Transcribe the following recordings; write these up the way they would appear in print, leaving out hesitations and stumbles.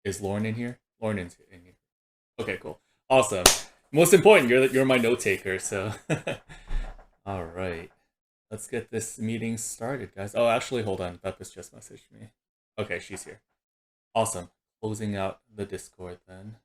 Is Lauren in here? Lauren is in here. Okay, cool. Awesome. Most important, you're my note taker, so all right. Let's get this meeting started, guys. Oh, actually, hold on. Beppa's just messaged me. Okay, she's here. Awesome. Closing out the Discord then.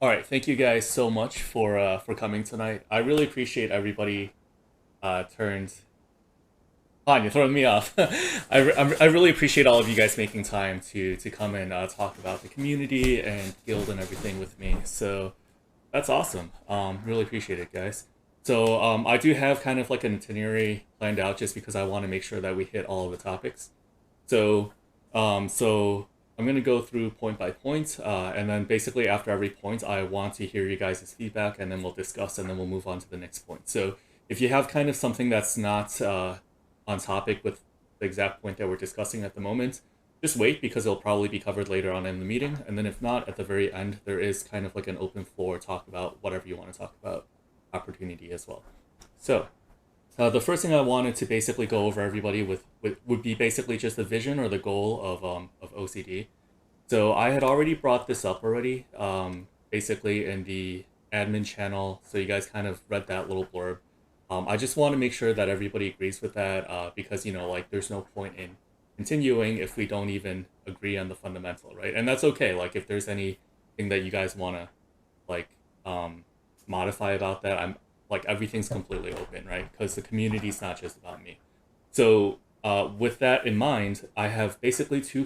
All right, thank you guys so much for coming tonight. I really appreciate everybody turned. Fine, you're throwing me off. I really appreciate all of you guys making time to come and talk about the community and guild and everything with me. So that's awesome. Really appreciate it, guys. So I do have kind of like an itinerary planned out just because I want to make sure that we hit all of the topics. So, so I'm gonna go through point by point, and then basically after every point, I want to hear you guys' feedback, and then we'll discuss, and then we'll move on to the next point. So, if you have kind of something that's not on topic with the exact point that we're discussing at the moment, just wait because it'll probably be covered later on in the meeting, and then if not, at the very end, there is kind of like an open floor talk about whatever you want to talk about, opportunity as well. So, the first thing I wanted to basically go over everybody with would be basically just the vision or the goal of OCD. So I had already brought this up already, basically in the admin channel. So you guys kind of read that little blurb. I just want to make sure that everybody agrees with that, because like there's no point in continuing if we don't even agree on the fundamental, right? And that's okay. Like if there's anything that you guys want to like modify about that, I'm like everything's completely open, right? Because the community's not just about me. So with that in mind, I have basically two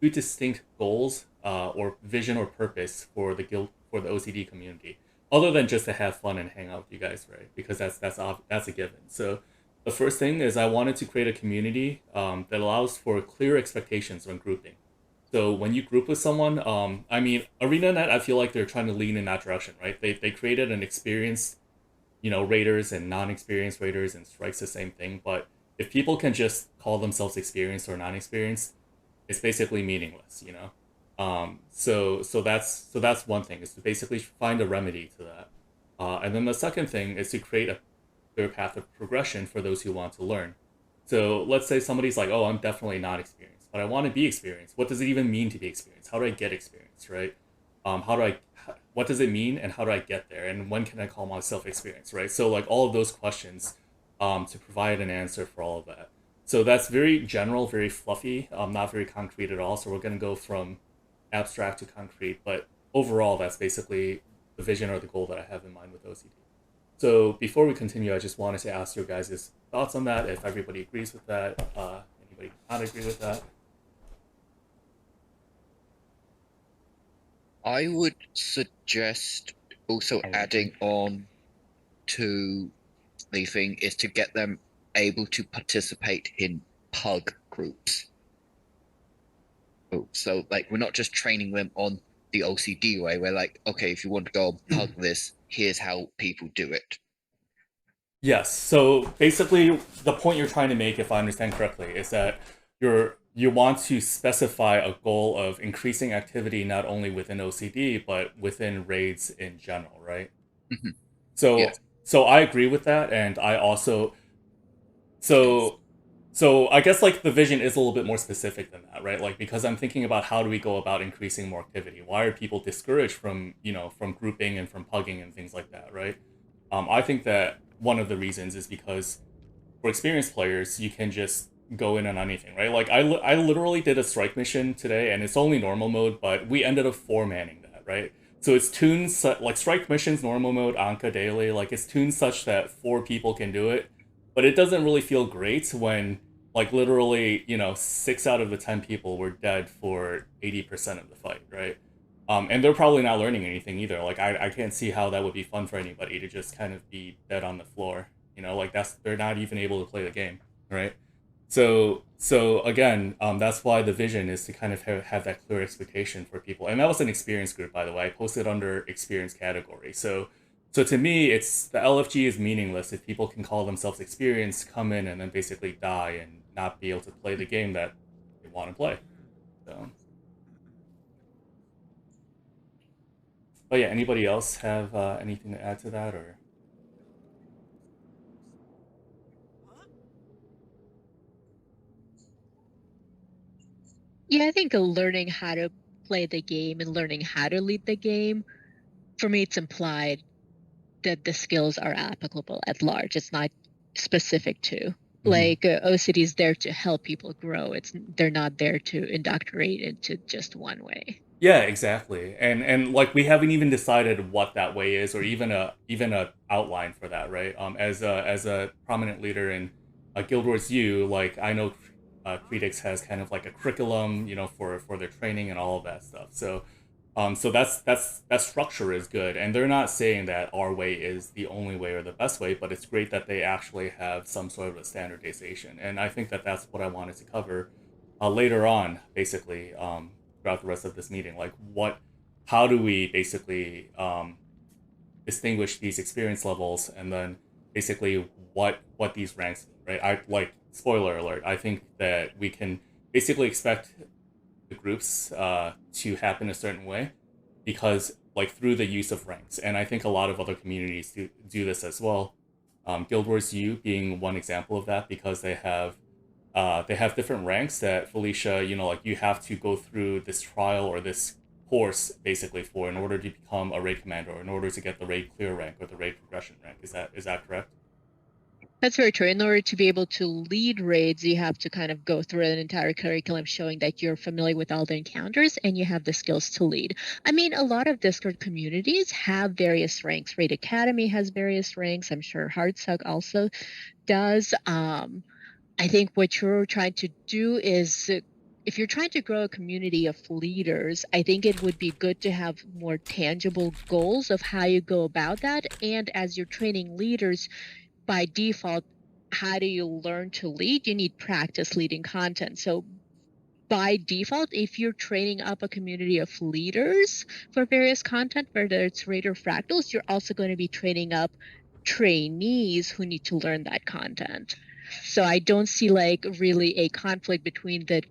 distinct goals or vision or purpose for the guild for the OCD community, other than just to have fun and hang out with you guys, right? Because that's a given. So the first thing is I wanted to create a community that allows for clear expectations when grouping. So when you group with someone, I mean, ArenaNet, I feel like they're trying to lean in that direction, right? They created an experienced, raiders and non-experienced raiders, and strikes the same thing. But if people can just call themselves experienced or non-experienced, it's basically meaningless. So that's one thing is to basically find a remedy to that, and then the second thing is to create a clear path of progression for those who want to learn. So let's say somebody's like, "Oh, I'm definitely not experienced, but I want to be experienced. What does it even mean to be experienced? How do I get experience, right? How do I? What does it mean, and how do I get there? And when can I call myself experienced, right? So like all of those questions, to provide an answer for all of that. So that's very general, very fluffy, not very concrete at all. So we're gonna go from abstract to concrete, but overall, that's basically the vision or the goal that I have in mind with OCD. So before we continue, I just wanted to ask your guys' thoughts on that. If everybody agrees with that, anybody not agree with that? I would suggest also I would agree. adding on to the thing is to get them able to participate in pug groups. So like we're not just training them on the OCD way. We're like, okay, if you want to go and pug this, here's how people do it. Yes. So basically, the point you're trying to make, if I understand correctly, is that you want to specify a goal of increasing activity not only within OCD but within raids in general, right? Mhm. So Yes. so I agree with that, and I also so so I guess like the vision is a little bit more specific than that, right? Like because I'm thinking about how do we go about increasing more activity? Why are people discouraged from from grouping and from pugging and things like that, right? I think that one of the reasons is because for experienced players, you can just go in on anything, right? Like I literally did a strike mission today, and it's only normal mode, but we ended up four manning that, right? So it's tuned like strike missions normal mode Anka daily, like it's tuned such that four people can do it, but it doesn't really feel great when like literally 6 out of the 10 people were dead for 80% of the fight, right? And they're probably not learning anything either. Like I can't see how that would be fun for anybody to just kind of be dead on the floor. Like that's they're not even able to play the game, right? So again, that's why the vision is to kind of have that clear expectation for people. And that was an experience group, by the way. I posted under experience category. So to me, it's the LFG is meaningless if people can call themselves experienced, come in and then basically die and not be able to play the game that they want to play. So But yeah, anybody else have anything to add to that, or? Yeah, I think learning how to play the game and learning how to lead the game, for me, it's implied that the skills are applicable at large. It's not specific to. Mhm. Like OCD is there to help people grow. They're not there to indoctrinate into just one way. Yeah, exactly. And like we haven't even decided what that way is, or even a outline for that, right? As a prominent leader in Guild Wars U, like I know Credix has kind of like a curriculum, for their training and all of that stuff. So that structure is good, and they're not saying that our way is the only way or the best way, but it's great that they actually have some sort of a standardization, and I think that that's what I wanted to cover later on, basically, throughout the rest of this meeting. Like, how do we basically distinguish these experience levels, and then basically what these ranks mean, right? I like spoiler alert. I think that we can basically expect the groups to happen a certain way because like through the use of ranks, and I think a lot of other communities do this as well. Guild Wars U being one example of that because they have different ranks that Felicia, like you have to go through this trial or this course basically for in order to become a raid commander or in order to get the raid clear rank or the raid progression rank. Is that correct? That's very true. In order to be able to lead raids, you have to kind of go through an entire curriculum showing that you're familiar with all the encounters and you have the skills to lead. I mean, a lot of Discord communities have various ranks. Raid Academy has various ranks. I'm sure Heartsug also does. I think what you're trying to do is if you're trying to grow a community of leaders, I think it would be good to have more tangible goals of how you go about that. And as you're training leaders, by default, how do you learn to lead? You need practice leading content. So by default, if you're training up a community of leaders for various content, whether it's Raid or Fractals, you're also going to be training up trainees who need to learn that content. So I don't see like really a conflict between the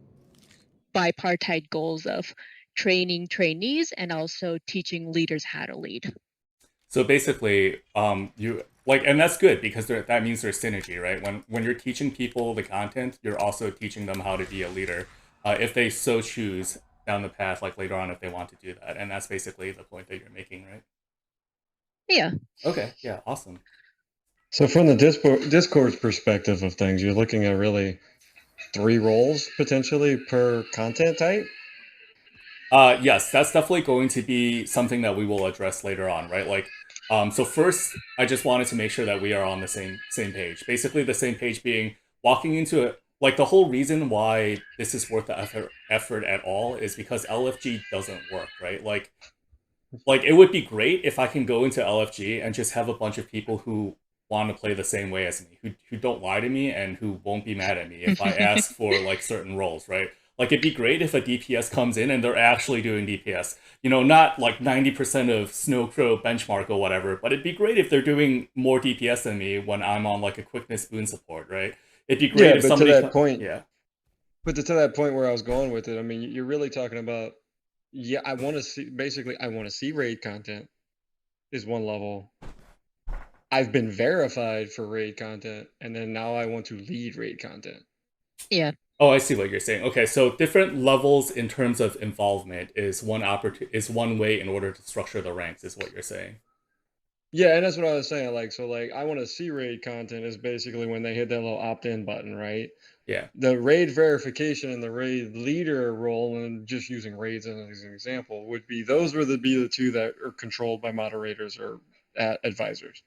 bipartite goals of training trainees and also teaching leaders how to lead. So basically, you like, and that's good because that means there's synergy, right? When you're teaching people the content, you're also teaching them how to be a leader, if they so choose down the path, like later on, if they want to do that. And that's basically the point that you're making, right? Yeah. Okay, yeah, awesome. So from the Discord's perspective of things, you're looking at really three roles potentially per content type. Yes, that's definitely going to be something that we will address later on, right? Like, so first, I just wanted to make sure that we are on the same page. Basically, the same page being walking into it. Like the whole reason why this is worth the effort at all is because LFG doesn't work, right? Like it would be great if I can go into LFG and just have a bunch of people who want to play the same way as me, who don't lie to me and who won't be mad at me if I ask for like certain roles, right? Like it'd be great if a DPS comes in and they're actually doing DPS. Not like 90% of Snowcrow benchmark or whatever, but it'd be great if they're doing more DPS than me when I'm on like a quickness boon support, right? It'd be great Yeah, if but to somebody that point, yeah. to that point where I was going with it, I mean, you're really talking about, yeah, I want to see, basically, I want to see raid content is one level. I've been verified for raid content, and then now I want to lead raid content. Yeah. Oh, I see what you're saying. Okay, so different levels in terms of involvement is one way in order to structure the ranks, is what you're saying. Yeah, and that's what I was saying. Like, so, like, I want to see raid content is basically when they hit that little opt-in button, right? Yeah. The raid verification and the raid leader role, and just using raids as an example, would be those would be the two that are controlled by moderators or advisors.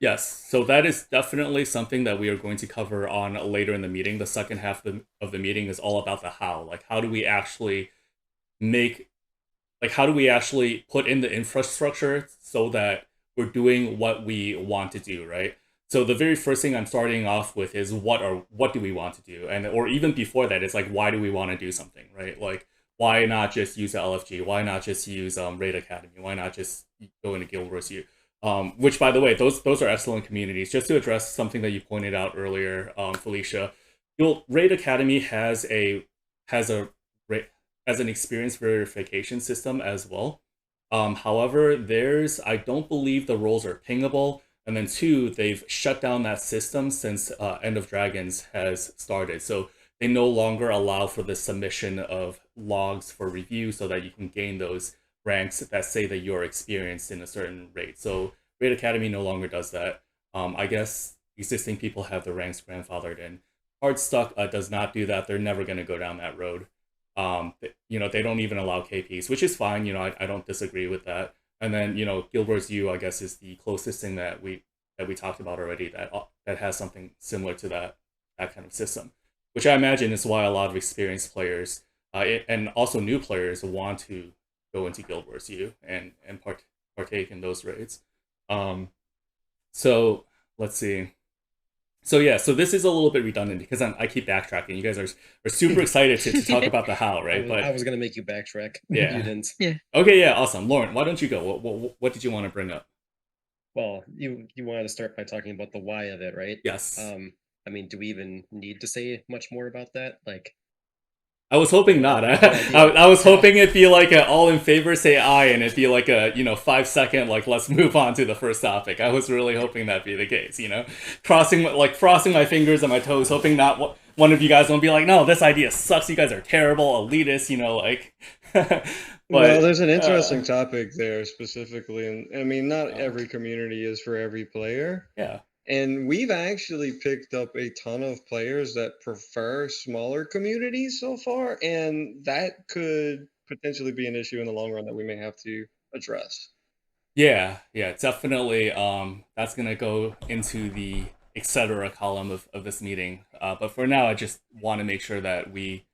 Yes. So that is definitely something that we are going to cover on later in the meeting. The second half of the meeting is all about the how. Like how do we actually make how do we actually put in the infrastructure so that we're doing what we want to do, right? So the very first thing I'm starting off with is what do we want to do, and or even before that, it's like why do we want to do something, right? Like why not just use the LFG? Why not just use Raid Academy? Why not just go into Guild Wars U? Which, by the way, those are excellent communities. Just to address something that you pointed out earlier, Felicia, Raid Academy has a has an experience verification system as well. However, I don't believe the roles are pingable. And then two, they've shut down that system since End of Dragons has started. So they no longer allow for the submission of logs for review so that you can gain those ranks that say that you're experienced in a certain rate. So Raid Academy no longer does that. I guess existing people have the ranks grandfathered in. Hardstuck does not do that. They're never going to go down that road. They don't even allow KPs, which is fine. I don't disagree with that. And then Guild Wars U, I guess, is the closest thing that we talked about already that has something similar to that kind of system, which I imagine is why a lot of experienced players and also new players want to go into Guild Wars U and partake in those raids. So let's see. So yeah, so this is a little bit redundant because I keep backtracking. You guys are super excited to talk about the how, right? I was gonna make you backtrack. Yeah. You didn't. Yeah. Okay, yeah, awesome. Lauren, why don't you go? What did you want to bring up? Well, you wanted to start by talking about the why of it, right? Yes. I mean, do we even need to say much more about that? Like, I was hoping not. I was hoping it'd be like a all in favor say aye, and it'd be like a 5-second like let's move on to the first topic. I was really hoping that'd be the case. Crossing my fingers and my toes, hoping not one of you guys won't be like, no, this idea sucks. You guys are terrible, elitist. But, well, there's an interesting topic there specifically, and I mean, not every community is for every player. Yeah. And we've actually picked up a ton of players that prefer smaller communities so far, and that could potentially be an issue in the long run that we may have to address. Yeah, definitely. That's gonna go into the etc. column of this meeting. But for now, I just want to make sure that we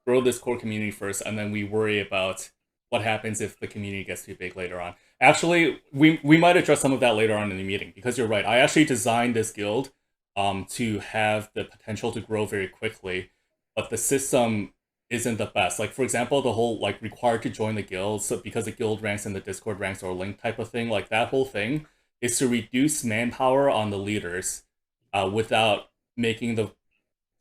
grow this core community first, and then we worry about what happens if the community gets too big later on. Actually, we might address some of that later on in the meeting, because you're right. I actually designed this guild to have the potential to grow very quickly, but the system isn't the best. Like, for example, the whole required to join the guild, so because the guild ranks and the Discord ranks are linked type of thing, like that whole thing is to reduce manpower on the leaders without making the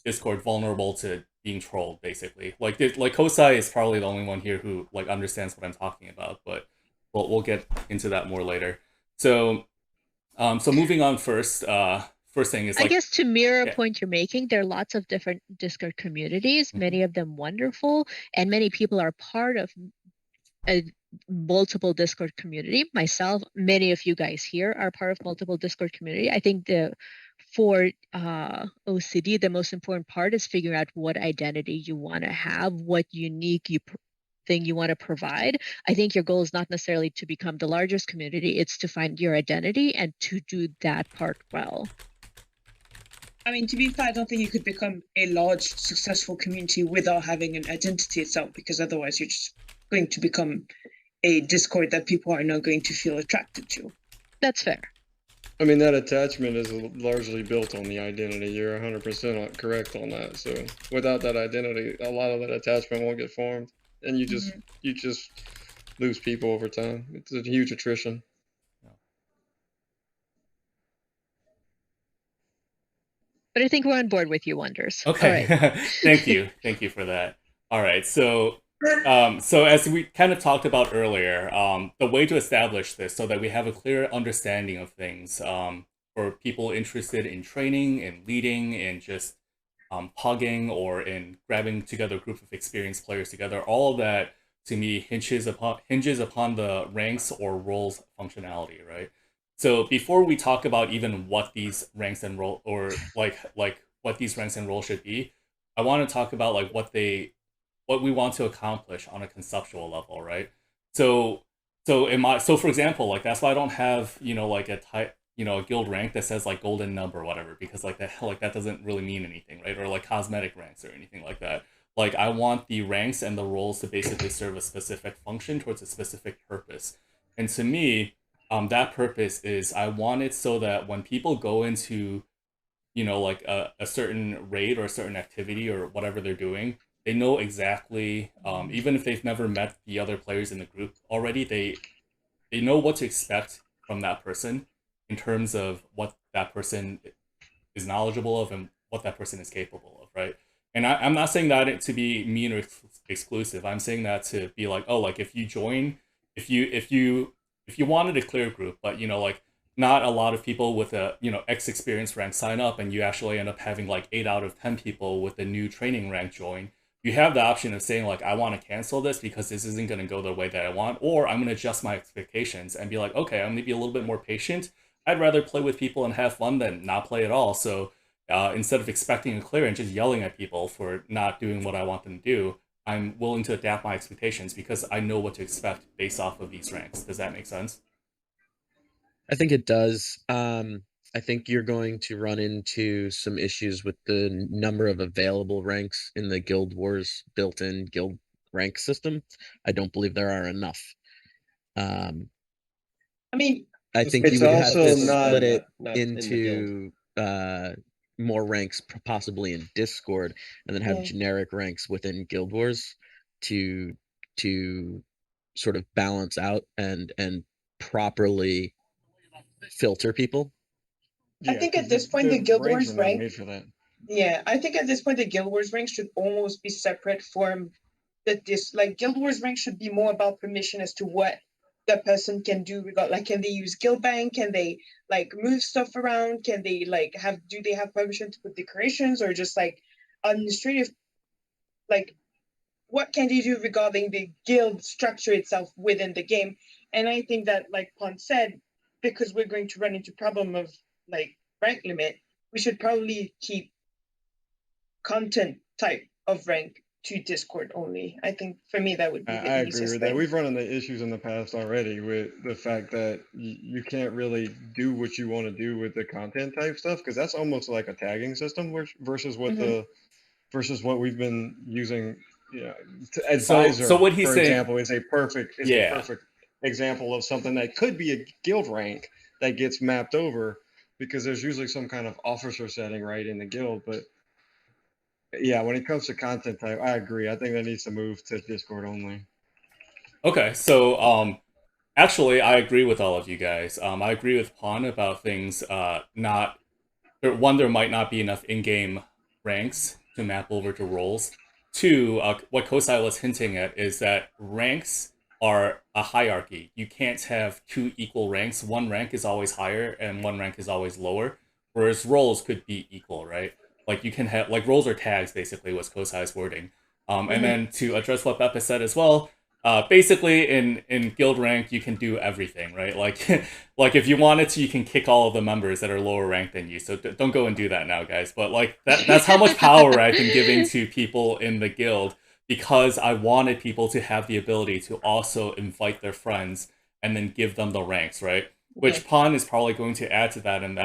Discord vulnerable to being trolled, basically. Like Kosai is probably the only one here who understands what I'm talking about, but we'll get into that more later. So moving on first. First thing is I guess to mirror yeah. a point you're making, there are lots of different Discord communities, many of them wonderful, and many people are part of a multiple Discord community. Myself, many of you guys here are part of multiple Discord community. I think for OCD, the most important part is figuring out what identity you want to have, what unique thing you want to provide. I think your goal is not necessarily to become the largest community, it's to find your identity and to do that part well. I mean, to be fair, I don't think you could become a large, successful community without having an identity itself, because otherwise you're just going to become a Discord that people are not going to feel attracted to. That's fair. I mean, that attachment is largely built on the identity. You're 100% correct on that. So without that identity, a lot of that attachment won't get formed, and you just lose people over time. It's a huge attrition. But I think we're on board with you, Wonders. Okay. Right. Thank you for that. All right, so as we kind of talked about earlier, the way to establish this so that we have a clear understanding of things for people interested in training and leading and just pugging or in grabbing together a group of experienced players together, all of that to me hinges upon the ranks or roles functionality, right? So before we talk about even what these ranks and role or like what these ranks and roles should be, I want to talk about what we want to accomplish on a conceptual level, right? So for example, that's why I don't have a guild rank that says golden number or whatever, because that doesn't really mean anything, right? Or cosmetic ranks or anything like that. I want the ranks and the roles to basically serve a specific function towards a specific purpose. And to me, that purpose is I want it so that when people go into a certain raid or a certain activity or whatever they're doing, they know exactly, even if they've never met the other players in the group already, they know what to expect from that person in terms of what that person is knowledgeable of and what that person is capable of, right? And I'm not saying that to be mean or exclusive. I'm saying that to be if you join if you wanted a clear group, but like not a lot of people with a X experience rank sign up, and you actually end up having like 8 out of 10 people with the new training rank join, you have the option of saying like, I want to cancel this because this isn't going to go the way that I want, or I'm going to adjust my expectations and be like, okay, I'm going to be a little bit more patient. I'd rather play with people and have fun than not play at all. So instead of expecting a clear and just yelling at people for not doing what I want them to do, I'm willing to adapt my expectations because I know what to expect based off of these ranks. Does that make sense? I think it does. I think you're going to run into some issues with the number of available ranks in the Guild Wars built-in guild rank system. I don't believe there are enough. Um, I mean, I think It's you would have also to not- split it not in the guild. into more ranks, possibly in Discord, and then have Yeah. generic ranks within Guild Wars to sort of balance out and properly filter people. I think at this point, the Guild ranks Wars are not rank- made for that. yeah, I think at this point the Guild Wars rank should almost be separate from like Guild Wars rank should be more about permission as to what the person can do like, can they use guild bank, can they like move stuff around, can they like do they have permission to put decorations, or just like administrative, like what can they do regarding the guild structure itself within the game. And I think that, like Pon said, because we're going to run into problem of like rank limit, we should probably keep content type of rank to Discord only. I think for me that would be the I agree easiest with thing. that. We've run into issues in the past already with the fact that you can't really do what you want to do with the content type stuff, because that's almost like a tagging system, versus what versus what we've been using. Advisor, so what he's for saying- example, is a perfect example of something that could be a guild rank that gets mapped over, because there's usually some kind of officer setting right in the guild. But yeah, when it comes to content type, I agree. I think that needs to move to Discord only. Okay, so actually, I agree with all of you guys. I agree with Pon about things not. One, there might not be enough in-game ranks to map over to roles. Two, what Kosai was hinting at is that ranks are a hierarchy. You can't have two equal ranks. One rank is always higher and one rank is always lower, whereas roles could be equal, right? Like you can have like roles or tags, basically was Kosai's wording. And then to address what Beppe said as well, basically in guild rank you can do everything, right? Like like if you wanted to, you can kick all of the members that are lower ranked than you. So don't go and do that now, guys. But like that's how much power I've been giving to people in the guild, because I wanted people to have the ability to also invite their friends and then give them the ranks, right? Which Pon is probably going to add to that and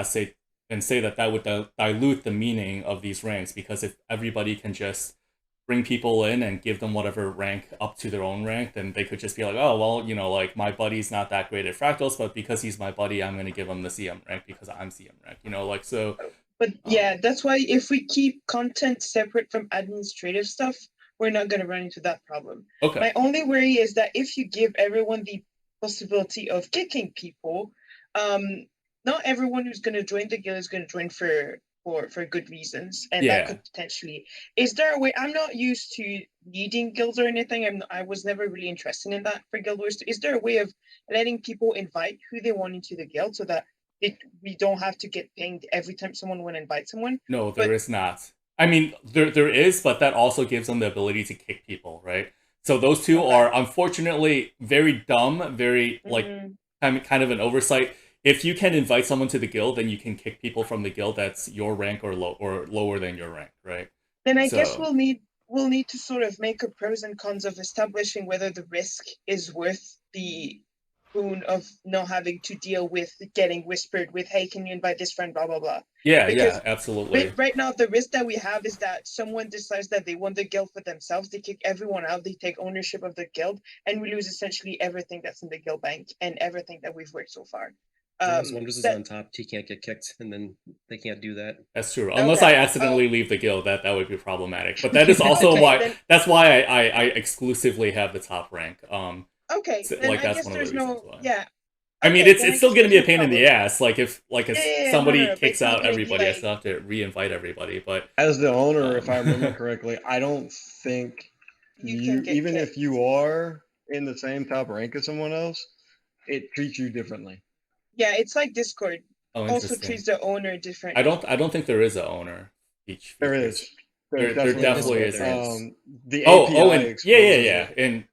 say that would dilute the meaning of these ranks, because if everybody can just bring people in and give them whatever rank up to their own rank, then they could just be like, oh, well, like my buddy's not that great at fractals, but because he's my buddy, I'm going to give him the CM rank because I'm CM rank, like so. But yeah, that's why if we keep content separate from administrative stuff, we're not going to run into that problem. Okay. My only worry is that if you give everyone the possibility of kicking people, not everyone who's going to join the guild is going to join for good reasons, and that could potentially. Is there a way? I'm not used to leading guilds or anything. I was never really interested in that for Guild Wars. Is there a way of letting people invite who they want into the guild so that we don't have to get pinged every time someone want to invite someone? No, there is not. I mean, there is, but that also gives them the ability to kick people, right? So those two are unfortunately very dumb, very like kind of an oversight. If you can invite someone to the guild, then you can kick people from the guild that's your rank or lower than your rank, right? Then I guess we'll need to sort of make a pros and cons of establishing whether the risk is worth the boon of not having to deal with getting whispered with, hey, can you invite this friend, blah blah blah. Yeah, absolutely. Right now the risk that we have is that someone decides that they want the guild for themselves, they kick everyone out, they take ownership of the guild, and we lose essentially everything that's in the guild bank and everything that we've worked so far. Unless Wonders is on top, he can't get kicked, and then they can't do that. That's true. Unless I accidentally leave the guild, that would be problematic. But that is also that's why I exclusively have the top rank. Okay, then like I that's guess one of there's the reasons no why. yeah. I mean, it's still gonna be a pain in the ass. Like if somebody kicks out everybody, I still have to re-invite everybody. But as the owner, if I remember correctly, I don't think you even if you are in the same top rank as someone else, it treats you differently. Yeah, it's like Discord. Oh, Also interesting. treats the owner differently. I don't think there is a owner each There features. is. There Definitely definitely is. is. The Oh, API and exposes yeah. it. And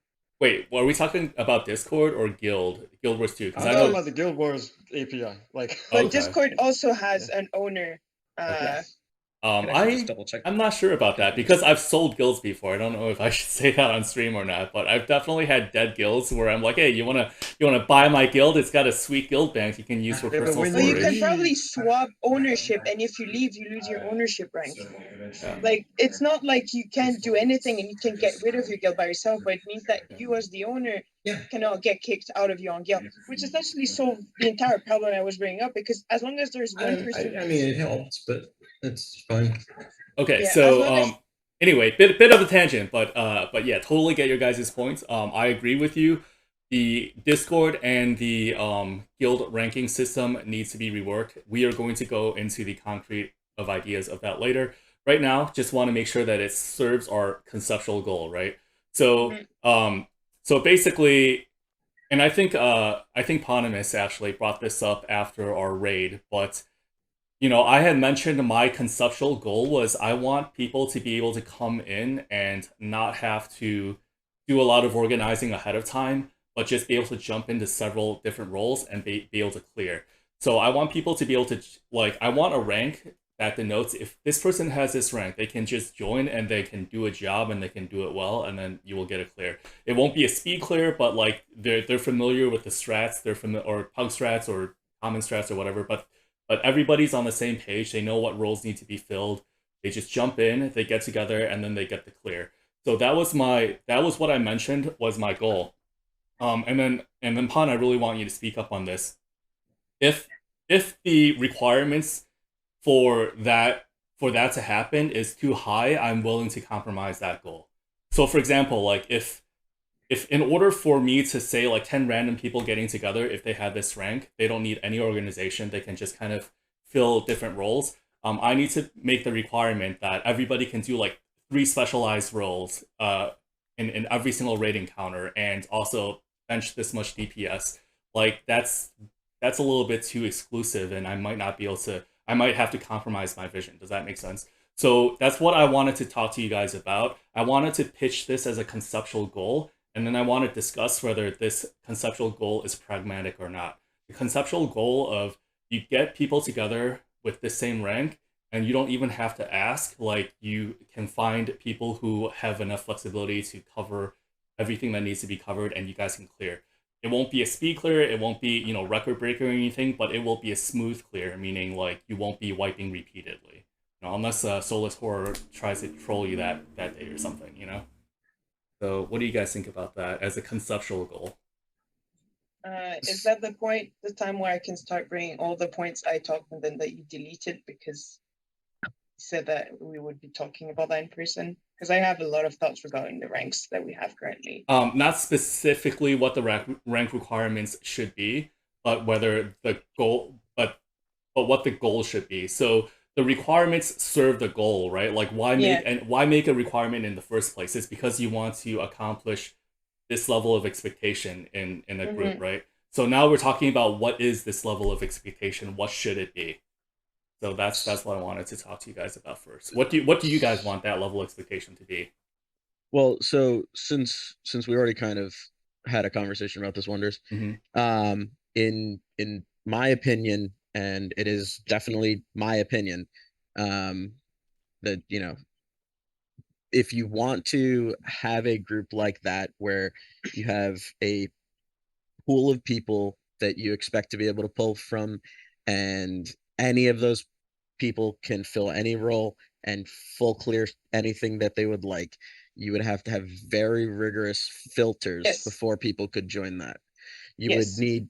wait, are we talking about Discord or Guild? Guild Wars 2? Because I'm I talking know. about the Guild Wars API. Like, But Okay. Discord also has an owner. yes. Can actually just double check. I'm not sure about that because I've sold guilds before. I don't know if I should say that on stream or not, but I've definitely had dead guilds where I'm like, hey, you wanna buy my guild? It's got a sweet guild bank you can use for Yeah, but personal when Well, you storage. can probably swap ownership, and if you leave, you lose your ownership rank. Yeah. Like, it's not like you can't do anything and you can get rid of your guild by yourself, but it means that you, as the owner, cannot get kicked out of your own guild, which essentially solved the entire problem I was bringing up. Because as long as there's one person, I mean, it helps, but it's fine. Okay, Yeah, as so long as- anyway, bit of a tangent, but yeah, totally get your guys' points. I agree with you. The Discord and the guild ranking system needs to be reworked. We are going to go into the concrete of ideas of that later. Right now, just want to make sure that it serves our conceptual goal, right? So so basically, and I think Ponimus actually brought this up after our raid, but you know, I had mentioned my conceptual goal was I want people to be able to come in and not have to do a lot of organizing ahead of time, but just be able to jump into several different roles and be able to clear. So I want people to be able to, like, I want a rank that denotes if this person has this rank, they can just join and they can do a job and they can do it well, and then you will get a clear. It won't be a speed clear, but like they're familiar with the strats, they're familiar, or pug strats or common strats or whatever, but everybody's on the same page. They know what roles need to be filled. They just jump in, they get together, and then they get the clear. So that was what I mentioned was my goal. And then Pan, I really want you to speak up on this. If the requirements for that to happen is too high, I'm willing to compromise that goal. So for example, like if in order for me to say like 10 random people getting together, if they have this rank, they don't need any organization, they can just kind of fill different roles. I need to make the requirement that everybody can do like 3 specialized roles in every single raid encounter, and also bench this much DPS. Like that's a little bit too exclusive, and I might not be able to. I might have to compromise my vision. Does that make sense? So that's what I wanted to talk to you guys about. I wanted to pitch this as a conceptual goal, and then I want to discuss whether this conceptual goal is pragmatic or not. The conceptual goal of you get people together with the same rank, and you don't even have to ask. Like, you can find people who have enough flexibility to cover everything that needs to be covered, and you guys can clear. It won't be a speed clear, it won't be, you know, record breaker or anything, but it will be a smooth clear, meaning like you won't be wiping repeatedly. You know, unless Soulless Horror tries to troll you that day or something, you know? So what do you guys think about that as a conceptual goal? Is that the time where I can start bringing all the points I talked and then that you deleted because you said that we would be talking about that in person? Because I have a lot of thoughts regarding the ranks that we have currently. Not specifically what the rank requirements should be, but whether the goal, but what the goal should be. So the requirements serve the goal, right? Like why make a requirement in the first place? It's because you want to accomplish this level of expectation in a group, right? So now we're talking about what is this level of expectation? What should it be? So that's what I wanted to talk to you guys about first. What do you guys want that level of expectation to be? Well, so since we already kind of had a conversation about this, Wonders, in my opinion, and it is definitely my opinion, that, you know, if you want to have a group like that where you have a pool of people that you expect to be able to pull from, and any of those people can fill any role and full clear anything that they would like, you would have to have very rigorous filters before people could join that. You would need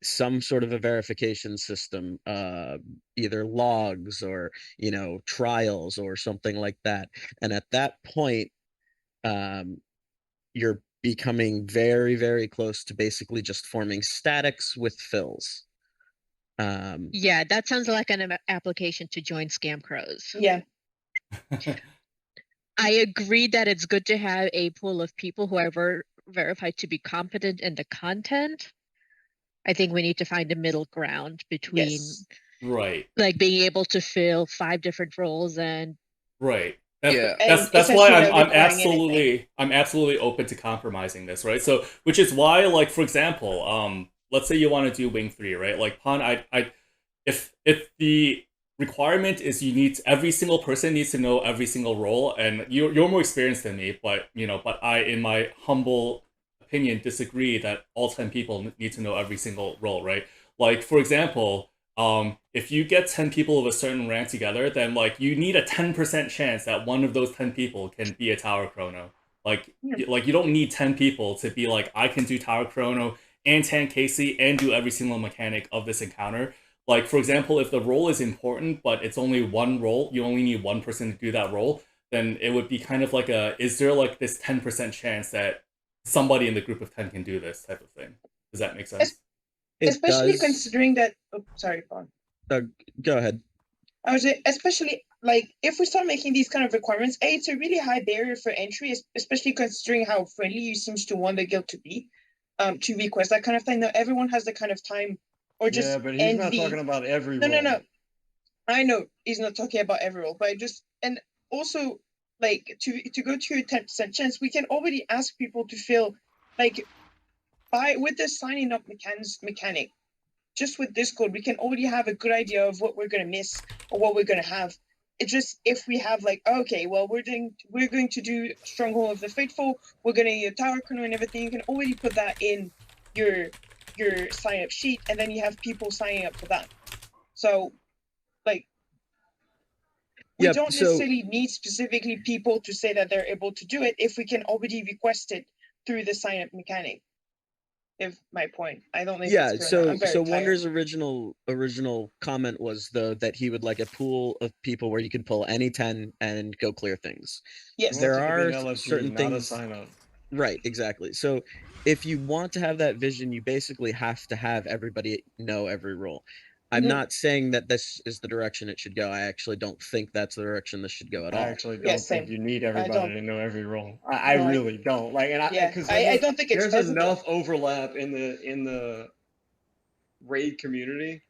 some sort of a verification system, either logs or, you know, trials or something like that. And at that point, you're becoming very, very close to basically just forming statics with fills. Yeah, that sounds like an application to join Scam Crows. Yeah. I agree that it's good to have a pool of people, whoever verified to be competent in the content, I think we need to find a middle ground between Yes. Right. like being able to fill 5 different roles and Right. Yeah. And That's why essentially I'm not I'm requiring anything. absolutely open to compromising this, right? So which is why, like, for example, let's say you want to do Wing 3, right? Like Pun, if the requirement is every single person needs to know every single role, and you're more experienced than me, but but I, in my humble opinion, disagree that all 10 people need to know every single role, right? Like, for example, if you get 10 people of a certain rank together, then like you need a 10% chance that one of those 10 people can be a tower chrono. Like, Yeah. like you don't need 10 people to be like, I can do tower chrono and tank Casey and do every single mechanic of this encounter. Like, for example, if the role is important, but it's only one role, you only need one person to do that role, then it would be kind of like is there like this 10% chance that somebody in the group of 10 can do this type of thing? Does that make sense? It Especially does. considering that. Oh, sorry, Paul. Go ahead. I was especially like if we start making these kind of requirements, it's a really high barrier for entry, especially considering how friendly you seems to want the guild to request that kind of thing. Now everyone has the kind of time, or just Yeah, but he's not talking about every role. No. I know he's not talking about every role, but and also like to go to a 10% chance, we can already ask people to fill like with the signing up mechanic. Just with Discord, we can already have a good idea of what we're gonna miss or what we're gonna have. It's just if we have like, okay, well, we're going to do Stronghold of the Faithful, we're gonna use Tower Chrono and everything. You can already put that in your sign up sheet, and then you have people signing up for that. So, like, we don't necessarily need specifically people to say that they're able to do it if we can already request it through the sign up mechanic. If my point, I don't think. Yeah, it's clear. so Wonder's original comment was that he would like a pool of people where you could pull any 10 and go clear things. Yes, there are LFG, certain not things. A sign up. Right, exactly. So if you want to have that vision, you basically have to have everybody know every role. I'm not saying that this is the direction it should go. I actually don't think that's the direction this should go at all. I actually don't think you need everybody to know every role. I No, really don't. Like, and because I don't think it's there's feasible. enough overlap in the raid community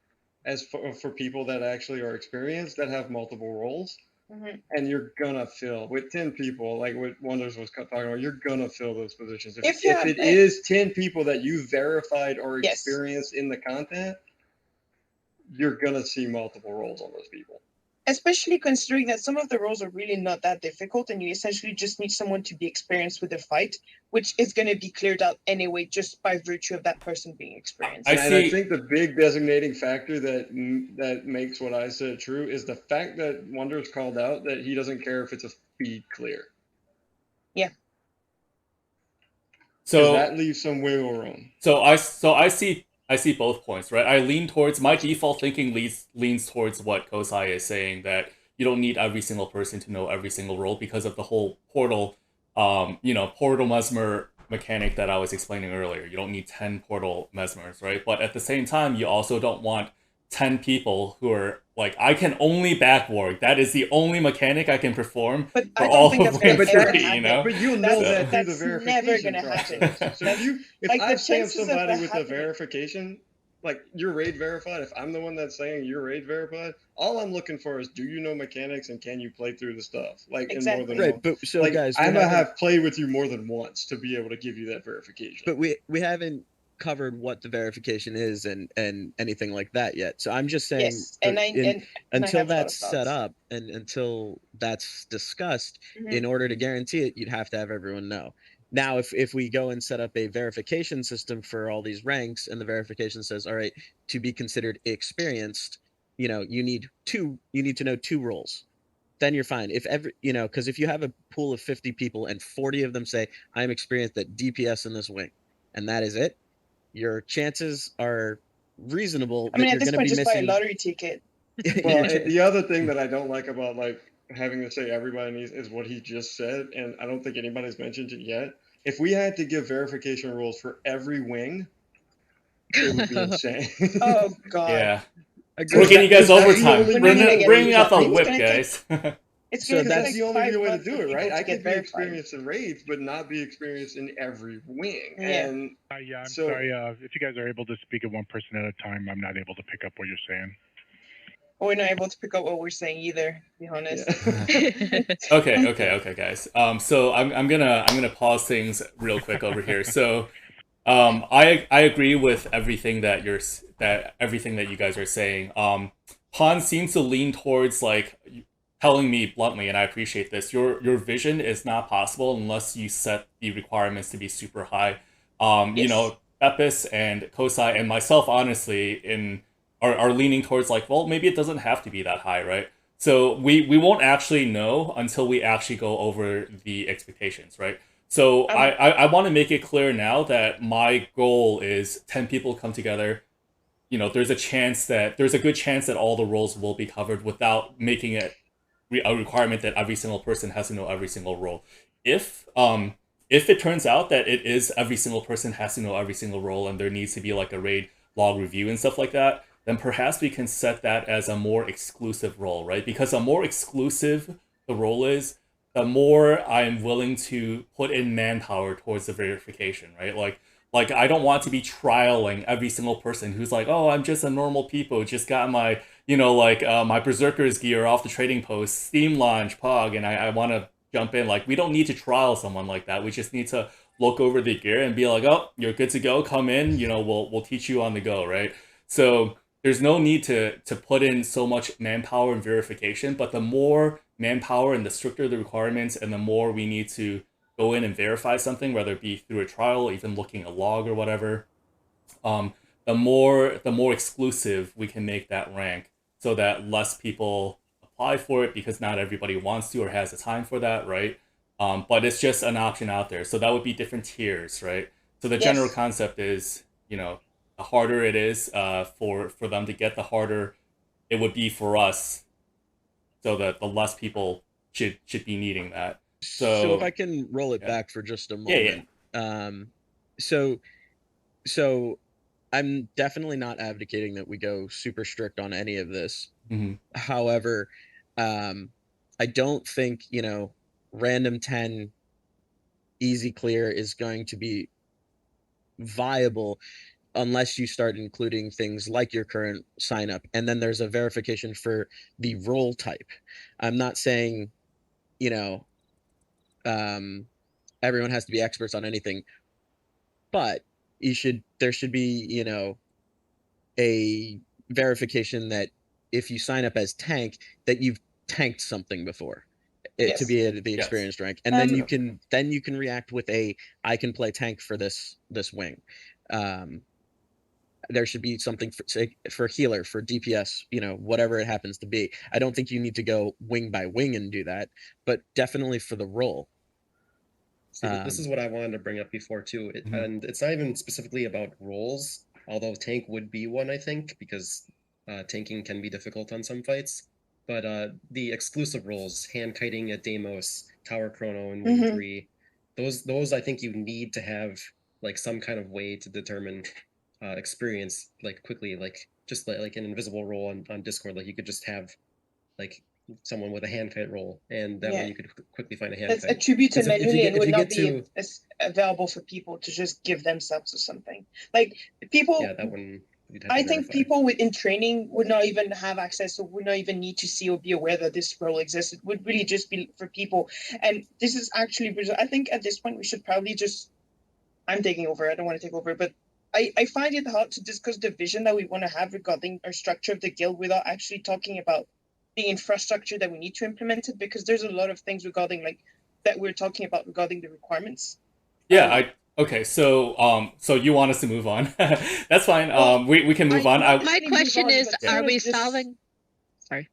as for people that actually are experienced that have multiple roles. And you're gonna fill with 10 people, like what Wonders was talking about. You're gonna fill those positions if it is 10 people that you verified or experienced in the content. You're gonna see multiple roles on those people. Especially considering that some of the roles are really not that difficult, and you essentially just need someone to be experienced with the fight, which is going to be cleared out anyway, just by virtue of that person being experienced. And I think the big designating factor that makes what I said true is the fact that Wonders called out that he doesn't care if it's a feed clear. Yeah. So that leaves some wiggle room. So I see both points, right? I lean towards, my default thinking leans towards what Kosai is saying, that you don't need every single person to know every single role because of the whole portal, portal mesmer mechanic that I was explaining earlier. You don't need 10 portal mesmers, right? But at the same time, you also don't want 10 people who are like, I can only backwork. That is the only mechanic I can perform for all of Wing 3, you know? But you'll know that through the verification process. So if I stamp somebody with a verification, like you're raid verified, if I'm the one that's saying you're raid verified, all I'm looking for is, do you know mechanics and can you play through the stuff? Like in more than one. But so like, guys, I'm gonna have played with you more than once to be able to give you that verification. But we haven't covered what the verification is and anything like that yet. So I'm just saying, until that's set up and until that's discussed, in order to guarantee it, you'd have to have everyone know. Now, if we go and set up a verification system for all these ranks, and the verification says, all right, to be considered experienced, you need to know 2 roles. Then you're fine. If because if you have a pool of 50 people and 40 of them say, I'm experienced at DPS in this wing, and that is it, your chances are reasonable. I mean, at this point, just buy a lottery ticket. Well, the other thing that I don't like about like having to say everybody needs is what he just said, and I don't think anybody's mentioned it yet. If we had to give verification rules for every wing, it would be insane. Oh God! Yeah. We're getting you guys overtime. Bring out the whip, guys. It's So going to That's take the only 5 real way to months do for it, right? people to I get could be verified. experienced in raids, but not be experienced in every wing. Yeah. And Yeah, I'm so, sorry. If you guys are able to speak at one person at a time, I'm not able to pick up what you're saying. We're not able to pick up what we're saying either, to be honest. yeah. Okay, guys. So I'm gonna pause things real quick over here. So, I agree with everything that everything that you guys are saying. Han seems to lean towards like telling me bluntly, and I appreciate this. Your vision is not possible unless you set the requirements to be super high. You Yes. know, Epis and Kosai and myself, honestly, are leaning towards like, well, maybe it doesn't have to be that high, right? So we won't actually know until we actually go over the expectations, right? So I want to make it clear now that my goal is 10 people come together. You know, there's a good chance that all the roles will be covered without making it a requirement that every single person has to know every single role. If it turns out that it is every single person has to know every single role and there needs to be like a raid log review and stuff like that, then perhaps we can set that as a more exclusive role, right? Because the more exclusive the role is, the more I'm willing to put in manpower towards the verification, right? Like I don't want to be trialing every single person who's like, oh, I'm just a normal people, just got my, my berserker's gear off the trading post, Steam launch, Pog, and I want to jump in. Like, we don't need to trial someone like that. We just need to look over the gear and be like, oh, you're good to go. Come in. You know, we'll teach you on the go, right? So there's no need to put in so much manpower and verification. But the more manpower and the stricter the requirements, and the more we need to go in and verify something, whether it be through a trial, even looking a log or whatever, um, the more exclusive we can make that rank, so that less people apply for it because not everybody wants to or has the time for that, right? But it's just an option out there. So that would be different tiers, right? So the general Yes. concept is, the harder it is for them to get, the harder it would be for us, so that the less people should be needing that. So if I can roll it yeah. back for just a Yeah, moment. So I'm definitely not advocating that we go super strict on any of this. Mm-hmm. However, I don't think, random 10 easy clear is going to be viable unless you start including things like your current sign up, and then there's a verification for the role type. I'm not saying, everyone has to be experts on anything, but there should be, a verification that if you sign up as tank, that you've tanked something before, Yes. to be at the Yes. experienced rank, and then you can react with I can play tank for this wing. There should be something for healer, for DPS, whatever it happens to be. I don't think you need to go wing by wing and do that, but definitely for the role. See, this is what I wanted to bring up before too, and it's not even specifically about roles, although tank would be one, I think, because tanking can be difficult on some fights. But the exclusive roles, hand kiting at Deimos, Tower Chrono in Wing 3, those I think you need to have like some kind of way to determine experience like quickly, like just like an invisible role on Discord. Like you could just have like someone with a hand kite roll, and that way you could quickly find a hand That's kite. attributed 'Cause if you manually get- and if would you not get be to- as available for people to just give themselves or something. Like people, Yeah, that one. You'd have to I think verify. people in training would not even have access, or would not even need to see or be aware that this role exists. It would really just be for people. And this is actually, I think at this point we should probably just, I'm taking over. I don't want to take over, but I find it hard to discuss the vision that we want to have regarding our structure of the guild without actually talking about the infrastructure that we need to implement it, because there's a lot of things regarding like that we're talking about regarding the requirements. Yeah, okay, so you want us to move on? That's fine. Well, we can move on. My question is, are we just- solving? Sorry.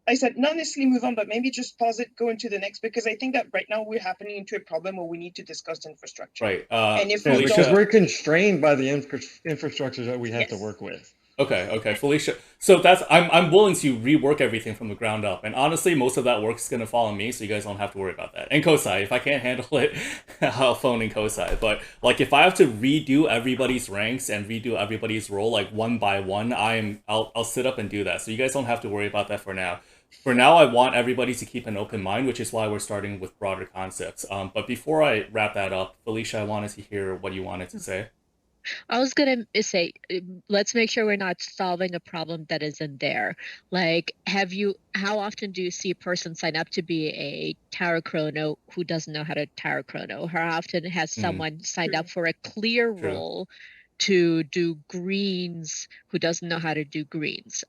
I said not necessarily move on, but maybe just pause it, go into the next, because I think that right now we're happening into a problem where we need to discuss infrastructure. Right. And if Yeah, we because don't, we're constrained by the infrastructure that we have to Yes. work with. Okay, Felicia. So I'm willing to rework everything from the ground up, and honestly, most of that work is gonna fall on me, so you guys don't have to worry about that. And Kosai, if I can't handle it, I'll phone in Kosai. But like, if I have to redo everybody's ranks and redo everybody's role like one by one, I'll sit up and do that. So you guys don't have to worry about that for now. for now, I want everybody to keep an open mind, which is why we're starting with broader concepts. But before I wrap that up, Felicia, I wanted to hear what you wanted to say. I was gonna say, let's make sure we're not solving a problem that isn't there. Like, how often do you see a person sign up to be a Tower Chrono who doesn't know how to Tower Chrono? How often has someone signed up for a clear True. role to do greens who doesn't know how to do greens?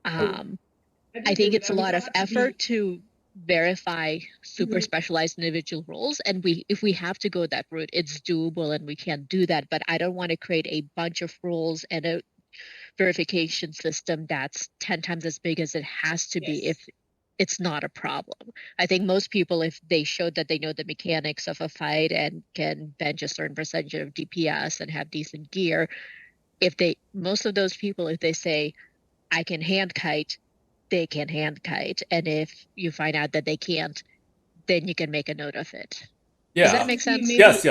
I think it's a lot of effort to verify super specialized individual roles, and if we have to go that route, it's doable and we can do that. But I don't want to create a bunch of roles and a verification system that's 10 times as big as it has to be if it's not a problem. I think most people, if they showed that they know the mechanics of a fight and can bench a certain percentage of DPS and have decent gear, most of those people, if they say I can hand kite, they can hand kite. And if you find out that they can't, then you can make a note of it. Yeah. Does that make sense? Yes.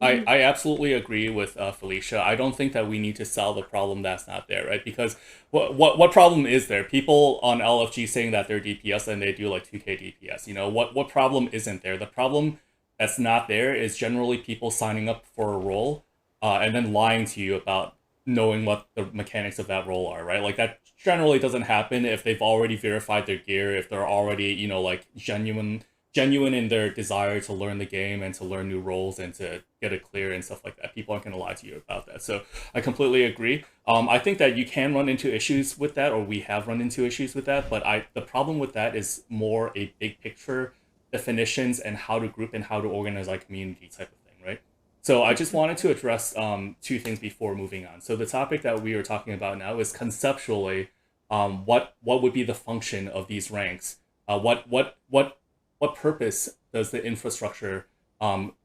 I absolutely agree with Felicia. I don't think that we need to solve a problem that's not there, right? Because what problem is there? People on LFG saying that they're DPS and they do like 2k DPS. You know, what problem isn't there? The problem that's not there is generally people signing up for a role and then lying to you about knowing what the mechanics of that role are, right? Like that generally doesn't happen if they've already verified their gear, if they're already, you know, like genuine in their desire to learn the game and to learn new roles and to get it clear and stuff like that. People aren't going to lie to you about that. So I completely agree. I think that you can run into issues with that, or we have run into issues with that. But the problem with that is more a big picture definitions and how to group and how to organize our community type of thing, right? So I just wanted to address two things before moving on. So the topic that we are talking about now is conceptually, what would be the function of these ranks? What purpose does the infrastructure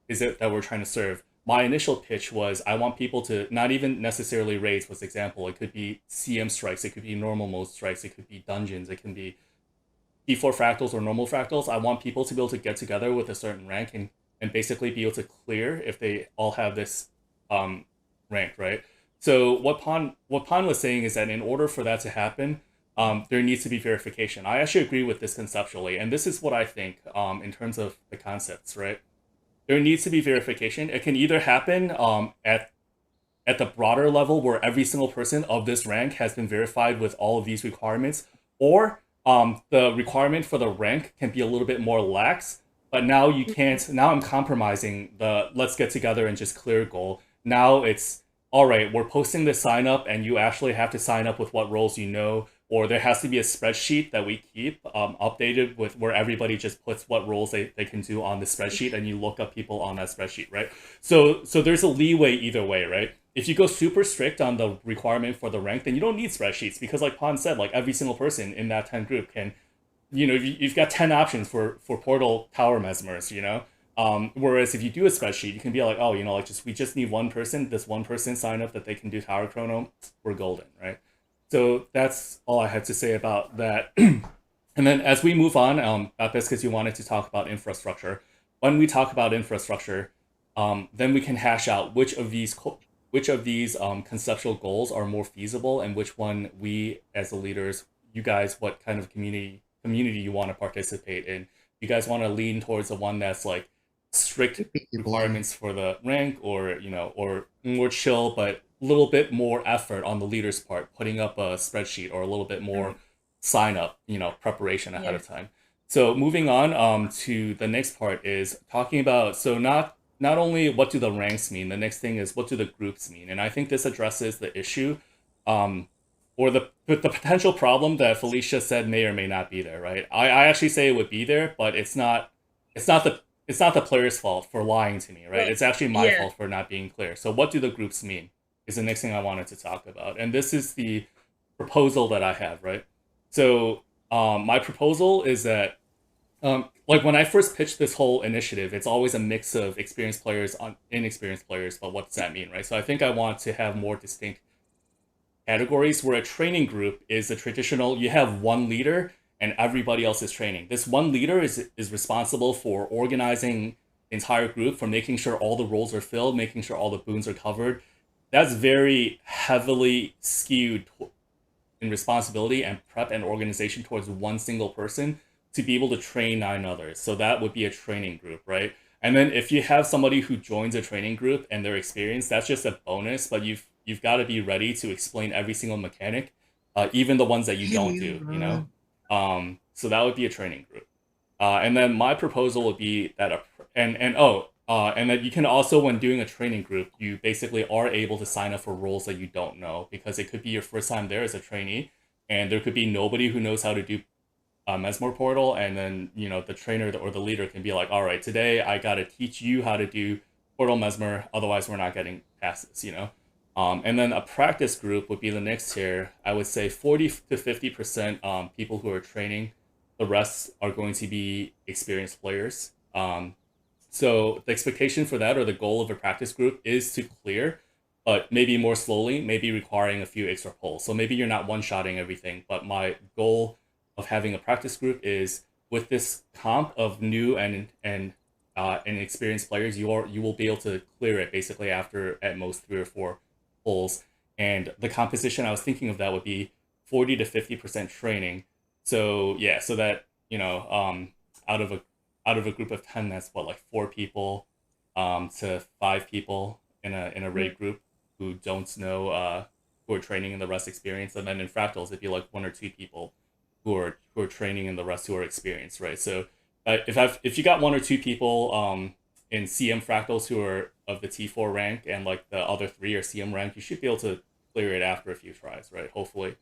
is it that we're trying to serve? My initial pitch was I want people to not even necessarily raids was example. It could be CM strikes, it could be normal mode strikes, it could be dungeons, it can be P4 fractals or normal fractals. I want people to be able to get together with a certain rank and basically be able to clear if they all have this rank, right? So what Pan was saying is that in order for that to happen, there needs to be verification. I actually agree with this conceptually, and this is what I think in terms of the concepts, right? There needs to be verification. It can either happen at the broader level where every single person of this rank has been verified with all of these requirements, or the requirement for the rank can be a little bit more lax, but now you can't, now I'm compromising the let's get together and just clear goal. Now it's, all right, we're posting the sign up and you actually have to sign up with what roles you know, or there has to be a spreadsheet that we keep updated with where everybody just puts what roles they can do on the spreadsheet and you look up people on that spreadsheet, right? So there's a leeway either way, right? If you go super strict on the requirement for the rank, then you don't need spreadsheets because like Pon said, like every single person in that 10 group can, you know, you've got 10 options for Portal Tower Mesmers, you know? Whereas if you do a spreadsheet, you can be like, oh, you know, like we just need one person, this one person sign up that they can do Tower Chrono, we're golden, right? So that's all I had to say about that. And then as we move on, that's because you wanted to talk about infrastructure. When we talk about infrastructure, then we can hash out which of these conceptual goals are more feasible and which one we as the leaders, you guys, what kind of community you want to participate in. You guys want to lean towards the one that's like strict requirements for the rank, or you know, or more chill but a little bit more effort on the leader's part, putting up a spreadsheet, or a little bit more sign up, you know, preparation ahead of time. So moving on to the next part is talking about, so not only what do the ranks mean, the next thing is what do the groups mean, and I think this addresses the issue or the potential problem that Felicia said may or may not be there, right? I actually say it would be there, but it's not the player's fault for lying to me, right? It's actually my fault for not being clear. So what do the groups mean is the next thing I wanted to talk about. And this is the proposal that I have, right? So my proposal is that like when I first pitched this whole initiative, it's always a mix of experienced players on inexperienced players, but what does that mean, right? So I think I want to have more distinct categories where a training group is a traditional, you have one leader and everybody else is training. This one leader is responsible for organizing the entire group, for making sure all the roles are filled, making sure all the boons are covered. That's very heavily skewed in responsibility and prep and organization towards one single person to be able to train 9 others. So that would be a training group, right? And then if you have somebody who joins a training group and they're experienced, that's just a bonus. But you've got to be ready to explain every single mechanic, even the ones that you don't do. You know, so that would be a training group. And then my proposal would be that and that you can also, when doing a training group, you basically are able to sign up for roles that you don't know, because it could be your first time there as a trainee, and there could be nobody who knows how to do Mesmer Portal, and then the trainer or the leader can be like, all right, today I got to teach you how to do Portal Mesmer, otherwise we're not getting past this. And then a practice group would be the next tier. I would say 40 to 50% people who are training. The rest are going to be experienced players. So the expectation for that, or the goal of a practice group, is to clear, but maybe more slowly, maybe requiring a few extra pulls. So maybe you're not one-shotting everything, but my goal of having a practice group is, with this comp of new and experienced players, you will be able to clear it basically after at most 3 or 4 pulls. And the composition I was thinking of that would be 40 to 50% training. So yeah, so that out of a group of 10, that's what, like 4 people to 5 people in a raid group who don't know who are training and the rest experienced. And then in fractals it'd be like 1 or 2 people who are training and the rest who are experienced, right? So if you got 1 or 2 people in CM fractals who are of the T4 rank, and like the other 3 are CM rank, you should be able to clear it after a few tries, right? Hopefully.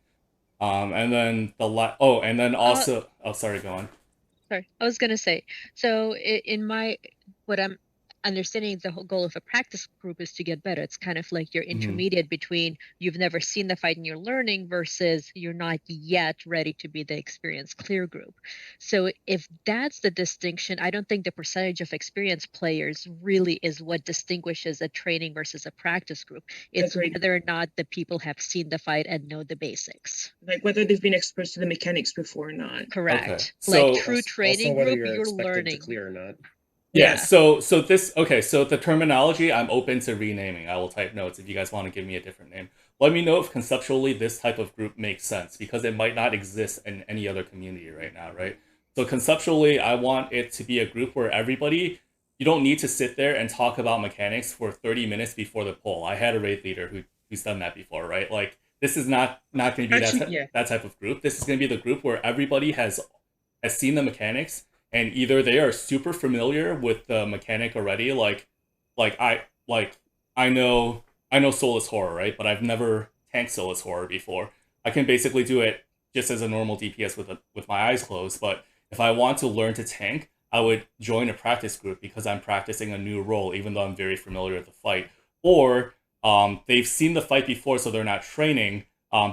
And then and then also sorry, go on. Sorry, I was gonna say, so what I'm understanding, the whole goal of a practice group is to get better. It's kind of like your intermediate between you've never seen the fight and you're learning, versus you're not yet ready to be the experienced clear group. So if that's the distinction, I don't think the percentage of experienced players really is what distinguishes a training versus a practice group. It's whether or not the people have seen the fight and know the basics. Like whether they've been exposed to the mechanics before or not. Correct. Okay. So like true training whether group, you're expected learning. to clear or not. Yeah, so the terminology I'm open to renaming. I will type notes if you guys want to give me a different name. Let me know if conceptually this type of group makes sense, because it might not exist in any other community right now, right? So conceptually, I want it to be a group where everybody, you don't need to sit there and talk about mechanics for 30 minutes before the poll. I had a raid leader who's done that before, right? Like, this is not going to be that type of group. This is going to be the group where everybody has seen the mechanics, and either they are super familiar with the mechanic already, I know Soulless Horror, right? But I've never tanked Soulless Horror before. I can basically do it just as a normal DPS with my eyes closed. But if I want to learn to tank, I would join a practice group, because I'm practicing a new role, even though I'm very familiar with the fight. Or they've seen the fight before, so they're not training.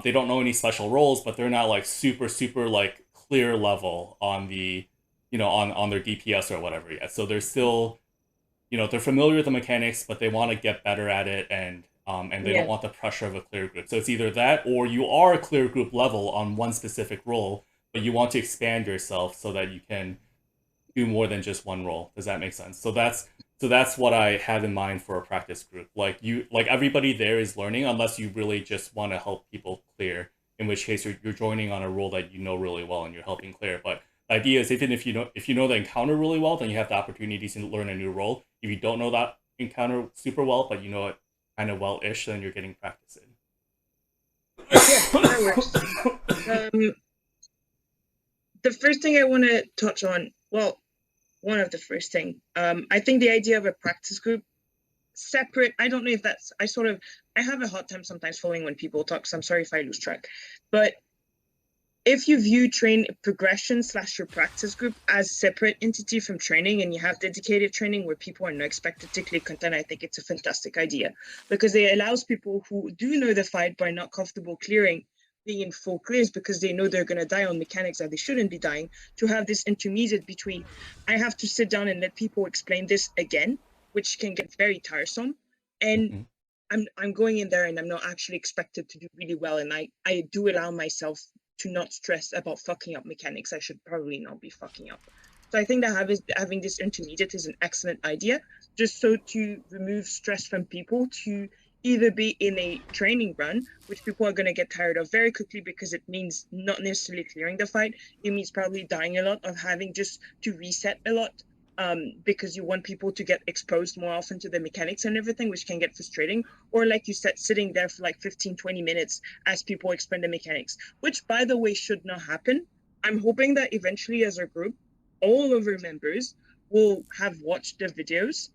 They don't know any special roles, but they're not like super like clear level on the on their DPS or whatever yet. So they're still, they're familiar with the mechanics, but they want to get better at it, and they don't want the pressure of a clear group. So it's either that, or you are a clear group level on one specific role, but you want to expand yourself so that you can do more than just one role. Does that make sense? So that's what I have in mind for a practice group. Like everybody there is learning, unless you really just want to help people clear, in which case you're joining on a role that you know really well and you're helping clear. But the idea is, even if you know the encounter really well, then you have the opportunity to learn a new role. If you don't know that encounter super well, but you know it kind of well-ish, then you're getting practice in. Yeah, that works. The first thing I want to touch on, well, one of the first thing, I think the idea of a practice group separate, I don't know if that's, I have a hard time sometimes following when people talk, so I'm sorry if I lose track. But if you view progression / your practice group as separate entity from training, and you have dedicated training where people are not expected to clear content, I think it's a fantastic idea, because it allows people who do know the fight but are not comfortable clearing, being in full clears because they know they're going to die on mechanics that they shouldn't be dying, to have this intermediate between, I have to sit down and let people explain this again, which can get very tiresome, and I'm going in there and I'm not actually expected to do really well, and I do allow myself to not stress about fucking up mechanics I should probably not be fucking up. So I think that having this intermediate is an excellent idea, just so to remove stress from people, to either be in a training run, which people are going to get tired of very quickly because it means not necessarily clearing the fight. It means probably dying a lot, of having just to reset a lot, because you want people to get exposed more often to the mechanics and everything, which can get frustrating. Or like you said, sitting there for like 15, 20 minutes as people explain the mechanics, which by the way should not happen. I'm hoping that eventually as a group, all of our members will have watched the videos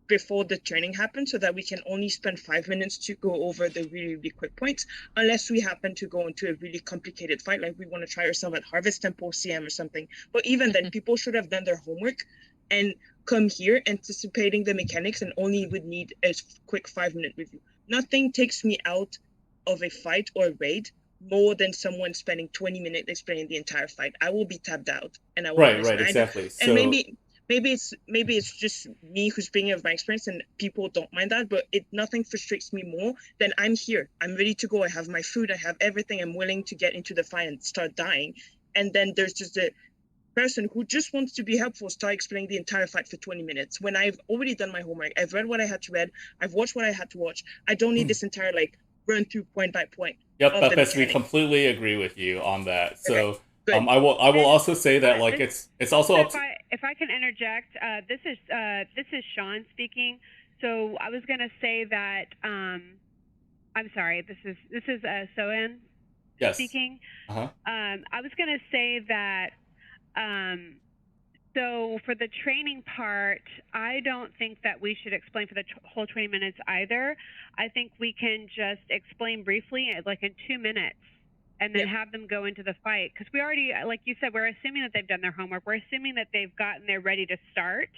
before the training happens, so that we can only spend 5 minutes to go over the really, really quick points, unless we happen to go into a really complicated fight, like we want to try ourselves at Harvest Temple CM or something. But even then, people should have done their homework and come here anticipating the mechanics and only would need a quick 5-minute review. Nothing takes me out of a fight or raid more than someone spending 20 minutes explaining the entire fight. I will be tapped out, and I will Right, understand. exactly. And So maybe it's just me who's speaking of my experience, and people don't mind that, but nothing frustrates me more than I'm here, I'm ready to go, I have my food, I have everything, I'm willing to get into the fight and start dying, and then there's just a person who just wants to be helpful start explaining the entire fight for 20 minutes when I've already done my homework, I've read what I had to read, I've watched what I had to watch. I don't need this entire like run through point by point. Yep, of the Bepes, we mechanics. completely agree with you on that. So Good. I will also say that like This- it's also up to If I can interject, this is Sean speaking. So I was gonna say that I'm sorry. This is Soen yes. speaking. Uh-huh. I was gonna say that so for the training part, I don't think that we should explain for the whole 20 minutes either. I think we can just explain briefly, like in 2 minutes, and then have them go into the fight. Because we already, like you said, we're assuming that they've done their homework. We're assuming that they've gotten there ready to start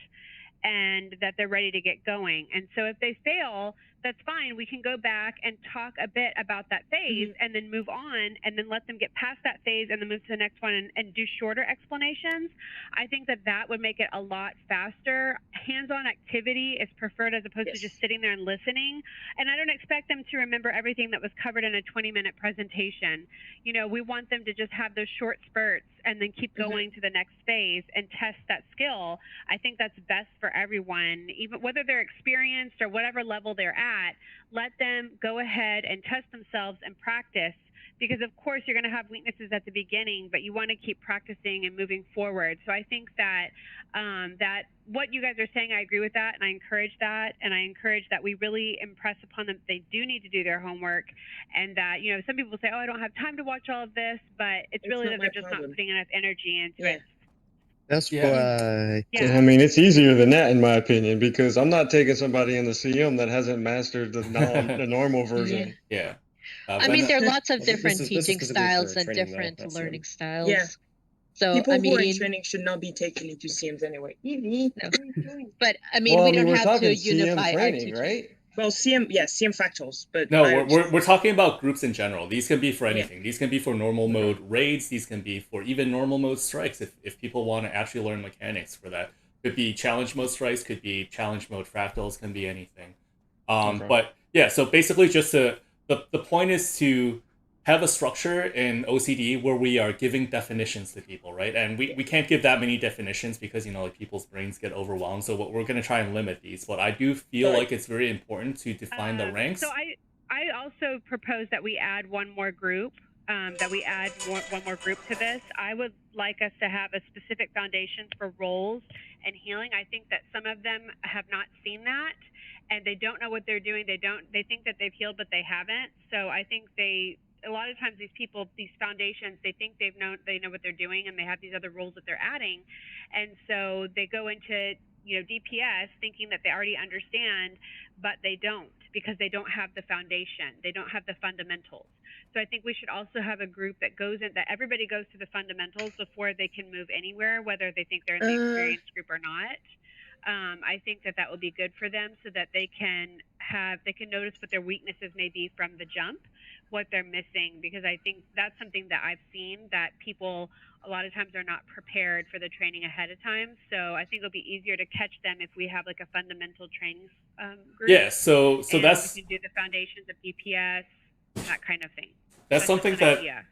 and that they're ready to get going. And so if they fail, that's fine. We can go back and talk a bit about that phase and then move on and then let them get past that phase and then move to the next one and do shorter explanations. I think that would make it a lot faster. Hands-on activity is preferred as opposed to just sitting there and listening. And I don't expect them to remember everything that was covered in a 20-minute presentation. You know, we want them to just have those short spurts and then keep going to the next phase and test that skill. I think that's best for everyone, even whether they're experienced or whatever level they're at. Let them go ahead and test themselves and practice, because of course you're going to have weaknesses at the beginning, but you want to keep practicing and moving forward. So I think that that what you guys are saying, I agree with that, and I encourage that, and I encourage that we really impress upon them that they do need to do their homework, and that, you know, some people say, oh, I don't have time to watch all of this, but it's really that they're just not putting enough energy into it. That's why. I mean, it's easier than that, in my opinion, because I'm not taking somebody in the CM that hasn't mastered the normal version. Yeah. I mean, there are lots of This is- different this is teaching specifically for styles and training, though, different not learning CM. styles. Yeah. So People I who are in mean, training should not be taken into CMs anyway. Evie, No. what are you doing? but I mean, Well, we I mean, don't we're have talking to CM unify our training, teaching. right? Well, CM factuals, but No, we're talking about groups in general. These can be for anything. These can be for normal mode raids. These can be for even normal mode strikes if people want to actually learn mechanics for that. Could be challenge mode strikes, could be challenge mode fractals, can be anything. But yeah, so basically just the point is to have a structure in OCD where we are giving definitions to people, right? And we can't give that many definitions because, you know, like people's brains get overwhelmed. So we're going to try and limit these. But I do feel like it's very important to define the ranks. So I also propose that we add one more group. That we add one more group to this. I would like us to have a specific foundation for roles and healing. I think that some of them have not seen that, and they don't know what they're doing. They think that they've healed, but they haven't. So I think a lot of times these people, these foundations, they think they know what they're doing, and they have these other roles that they're adding, and so they go into, you know, DPS thinking that they already understand, but they don't, because they don't have the foundation. They don't have the fundamentals. So I think we should also have a group that everybody goes through the fundamentals before they can move anywhere, whether they think they're in the experienced group or not. I think that would be good for them, so that they can notice what their weaknesses may be from the jump, what they're missing, because I think that's something that I've seen, that people a lot of times are not prepared for the training ahead of time. So I think it'll be easier to catch them if we have like a fundamental training group. Yeah, so and that's we can do the foundations of DPS, that kind of thing. That's something that Yeah.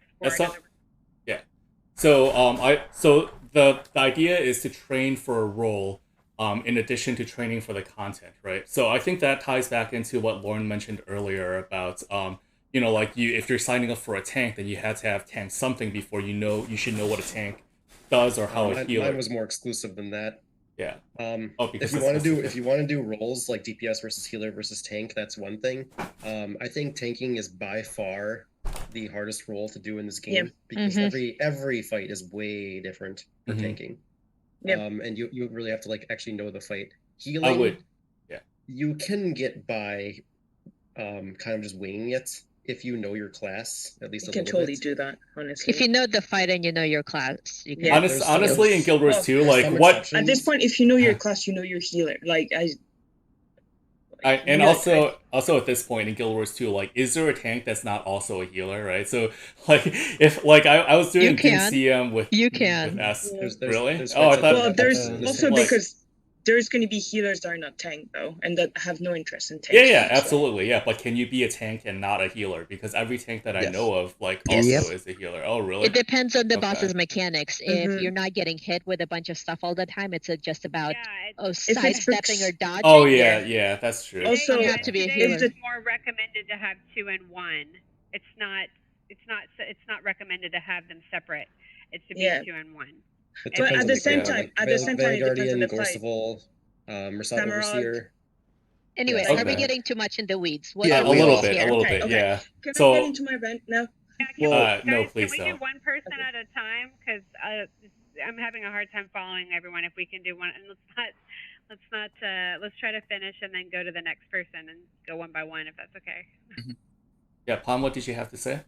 So the idea is to train for a role in addition to training for the content, right? So I think that ties back into what Lauren mentioned earlier about, like if you're signing up for a tank, then you had to have tank something before you should know what a tank does or how a healer. Mine was more exclusive than that. Yeah. If you want to do roles like DPS versus healer versus tank, that's one thing. I think tanking is by far the hardest role to do in this game because every fight is way different for tanking. And you really have to like actually know the fight. Healing, I would, yeah. You can get by, kind of just winging it if you know your class at least. You can totally do that, honestly. If you know the fight and you know your class, you can. Honestly, in Guild Wars 2, like what at this point, if you know your class, you know your healer. Also at this point in Guild Wars 2, like, is there a tank that's not also a healer, right? So, like, if like I was doing DCM with S, really? I thought. Well, there's also because there's going to be healers that are not tank though, and that have no interest in tank. Yeah, absolutely, yeah. But can you be a tank and not a healer? Because every tank that I know of, like, also is a healer. Oh, really? It depends on the boss's mechanics. If you're not getting hit with a bunch of stuff all the time, it's just about sidestepping or dodging. Oh yeah, that's true. Also, you have to be a healer. It's more recommended to have 2 and 1. It's not recommended to have them separate. It's to be 2 and 1. But at the same time, it depends on the fight. Overseer. Anyways, are we getting too much in the weeds? A little bit, yeah. Can I get into my rant now? Yeah, no, please can we do one person at a time? Because I'm having a hard time following everyone. If we can do one, and let's try to finish and then go to the next person and go one by one, if that's okay. Yeah, Pom, what did you have to say?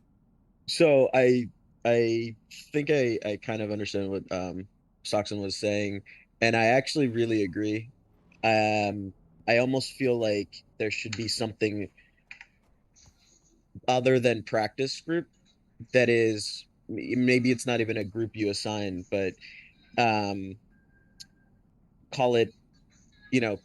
So I think I kind of understand what Soxon was saying, and I actually really agree. I almost feel like there should be something other than practice group that is, maybe it's not even a group you assign, but call it,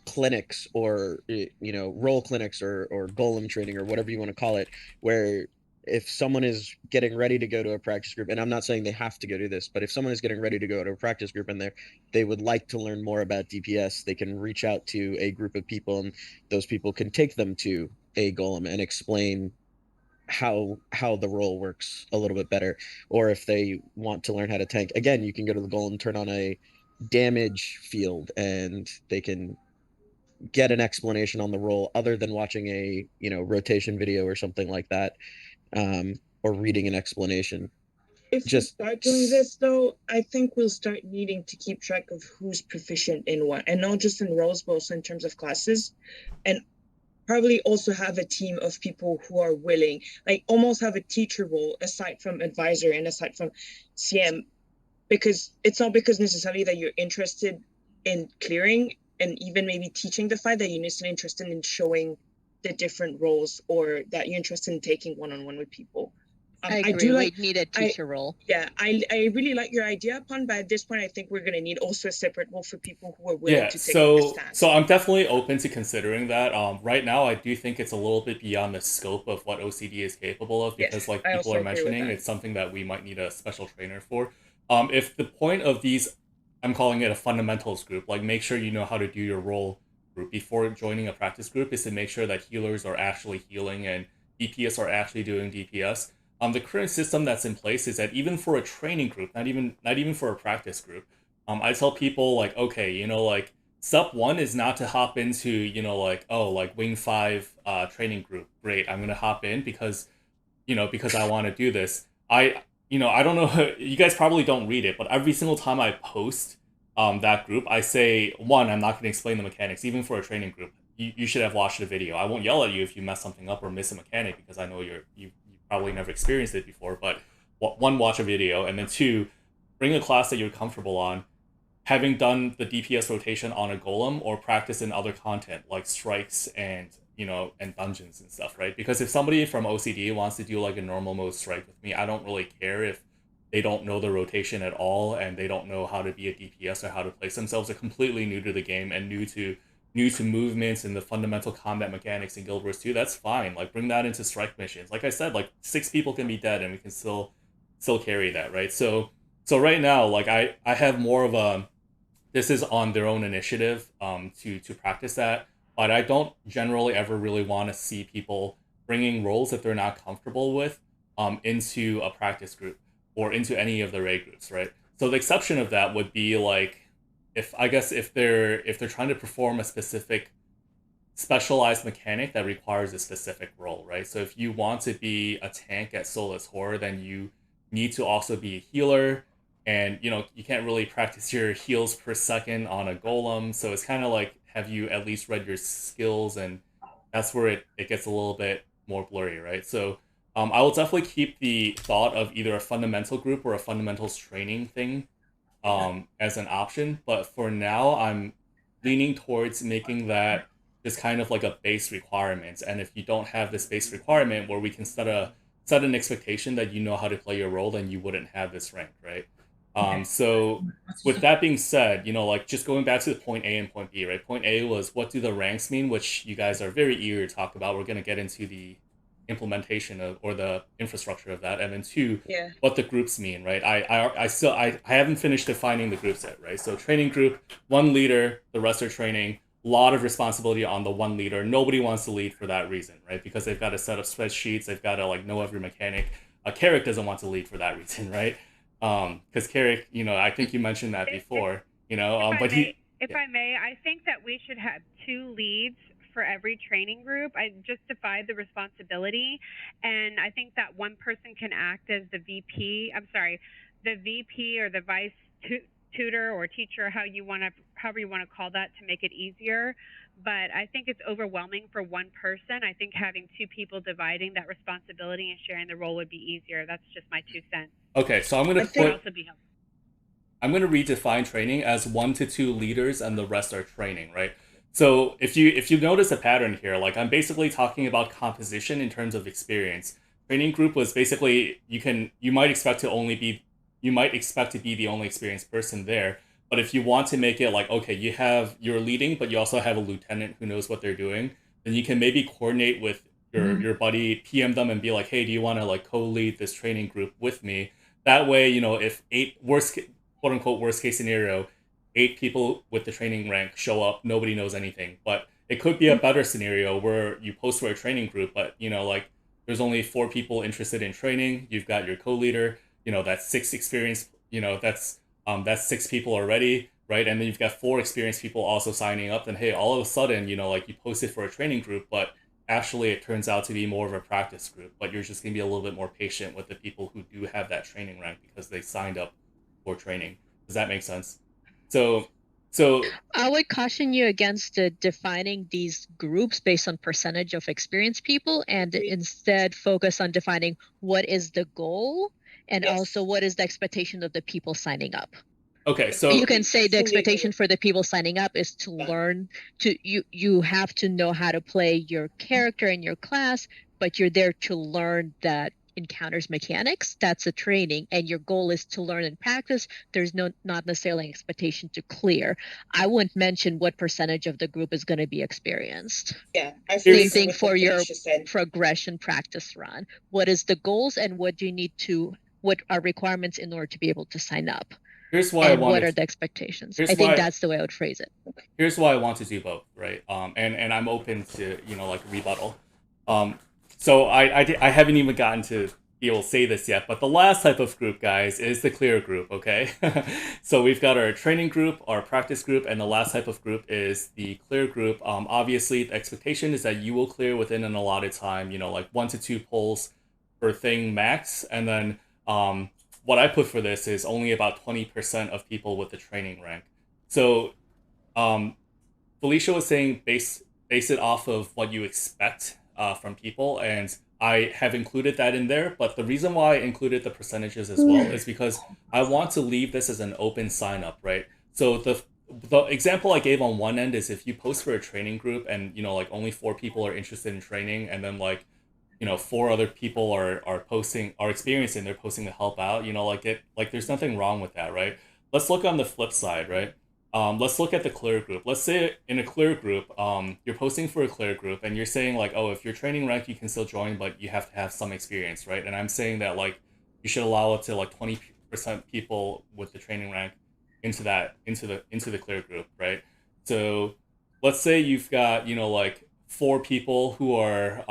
clinics or, role clinics or golem training or whatever you want to call it, where if someone is getting ready to go to a practice group, and I'm not saying they have to go do this, but if someone is getting ready to go to a practice group and they would like to learn more about DPS, they can reach out to a group of people, and those people can take them to a golem and explain how the role works a little bit better. Or if they want to learn how to tank, again, you can go to the golem, turn on a damage field, and they can get an explanation on the role other than watching a rotation video or something like that. Or reading an explanation. If we start doing this, though, I think we'll start needing to keep track of who's proficient in what, and not just in roles, but also in terms of classes, and probably also have a team of people who are willing, like almost have a teacher role aside from advisor and aside from CM, because it's not because necessarily that you're interested in clearing and even maybe teaching the fight that you're necessarily interested in showing the different roles, or that you're interested in taking one-on-one with people. I agree. We need a teacher role. Yeah, I really like your idea, Pun, but at this point, I think we're going to need also a separate role for people who are willing to take a stand. So I'm definitely open to considering that. Right now, I do think it's a little bit beyond the scope of what OCD is capable of, because like people are mentioning, it's something that we might need a special trainer for. If the point of these, I'm calling it a fundamentals group, like make sure you know how to do your role group before joining a practice group, is to make sure that healers are actually healing and DPS are actually doing DPS. The current system that's in place is that even for a training group, not even for a practice group, I tell people like, okay, like step 1 is not to hop into, like Wing 5 training group. Great, I'm gonna hop in because I want to do this. I don't know, you guys probably don't read it, but every single time I post that group, I say, 1, I'm not going to explain the mechanics, even for a training group. You should have watched the video. I won't yell at you if you mess something up or miss a mechanic, because I know you probably never experienced it before, but 1, watch a video, and then 2, bring a class that you're comfortable on, having done the DPS rotation on a golem, or practice in other content like strikes and and dungeons and stuff, right? Because if somebody from OCD wants to do like a normal mode strike with me, I don't really care if they don't know the rotation at all and they don't know how to be a DPS or how to place themselves. They're completely new to the game and new to movements and the fundamental combat mechanics in Guild Wars 2. That's fine. Like, bring that into strike missions. Like I said, like 6 people can be dead and we can still carry that, right? So right now, like I have more of a this is on their own initiative to practice that. But I don't generally ever really want to see people bringing roles that they're not comfortable with into a practice group or into any of the raid groups, right? So the exception of that would be like if I guess if they're trying to perform a specific specialized mechanic that requires a specific role, right? So if you want to be a tank at Soulless Horror, then you need to also be a healer, and you can't really practice your heals per second on a golem. So it's kind of like, have you at least read your skills? And that's where it gets a little bit more blurry, right? So I will definitely keep the thought of either a fundamental group or a fundamentals training thing as an option. But for now, I'm leaning towards making that just kind of like a base requirement. And if you don't have this base requirement where we can set an expectation that you know how to play your role, then you wouldn't have this rank, right? So with that being said, like just going back to the point A and point B, right? Point A was what do the ranks mean, which you guys are very eager to talk about. We're going to get into the implementation of or the infrastructure of that, and then two, Yeah. what the groups mean, right? I haven't finished defining the groups yet, right? So training group, one leader, the rest are training. A lot of responsibility on the one leader. Nobody wants to lead for that reason, right? Because they've got to set up spreadsheets, they've got to like know every mechanic. Carrick doesn't want to lead for that reason, right? Because Carrick, I think you mentioned that before, but If I may, I think that we should have 2 leads for every training group. I justified the responsibility, and I think that one person can act as the VP. I'm sorry, the VP or the vice tutor or teacher, however you want to call that, to make it easier. But I think it's overwhelming for one person. I think having 2 people dividing that responsibility and sharing the role would be easier. That's just my 2 cents. Okay, so I'm gonna Also be helpful. I'm going to redefine training as 1 to 2 leaders and the rest are training, right? So if you notice a pattern here, like I'm basically talking about composition in terms of experience. Training group was basically you might expect to be the only experienced person there, but if you want to make it like, okay, you're leading, but you also have a lieutenant who knows what they're doing, then you can maybe coordinate with your buddy, PM them and be like, hey, do you want to like co-lead this training group with me? That way, if quote unquote worst case scenario, 8 people with the training rank show up, nobody knows anything. But it could be a better scenario where you post for a training group, but like there's only 4 people interested in training. You've got your co-leader, that's 6 experience, that's 6 people already, right? And then you've got 4 experienced people also signing up. Then hey, all of a sudden, like you posted for a training group, but actually it turns out to be more of a practice group. But you're just gonna be a little bit more patient with the people who do have that training rank because they signed up for training. Does that make sense? So I would caution you against defining these groups based on percentage of experienced people, and instead focus on defining what is the goal and also what is the expectation of the people signing up. Okay, so you can say the expectation for the people signing up is to learn you have to know how to play your character and your class, but you're there to learn that encounters mechanics. That's a training, and your goal is to learn and practice. There's not necessarily an expectation to clear. I wouldn't mention what percentage of the group is going to be experienced. Yeah, same thing for your progression practice run. What is the goals and what are requirements in order to be able to sign up? Here's why what are the expectations? I think that's the way I would phrase it. Here's why I want to do both, right? And I'm open to like rebuttal. So I haven't even gotten to be able to say this yet, but the last type of group, guys, is the clear group. Okay, so we've got our training group, our practice group, and the last type of group is the clear group. Obviously, the expectation is that you will clear within an allotted time. Like 1 to 2 pulls per thing max, and then what I put for this is only about 20% of people with the training rank. So Felicia was saying base it off of what you expect from people, and I have included that in there. But the reason why I included the percentages as well is because I want to leave this as an open sign up, right? So the example I gave on one end is if you post for a training group and like only 4 people are interested in training, and then like 4 other people are experiencing, they're posting to help out, there's nothing wrong with that, right? Let's look on the flip side, right? Let's look at the clear group. Let's say in a clear group, you're posting for a clear group and you're saying like, oh, if you're training rank, you can still join, but you have to have some experience, right? And I'm saying that like you should allow it to like 20% people with the training rank into the clear group, right? So let's say you've got, you know, like 4 people who are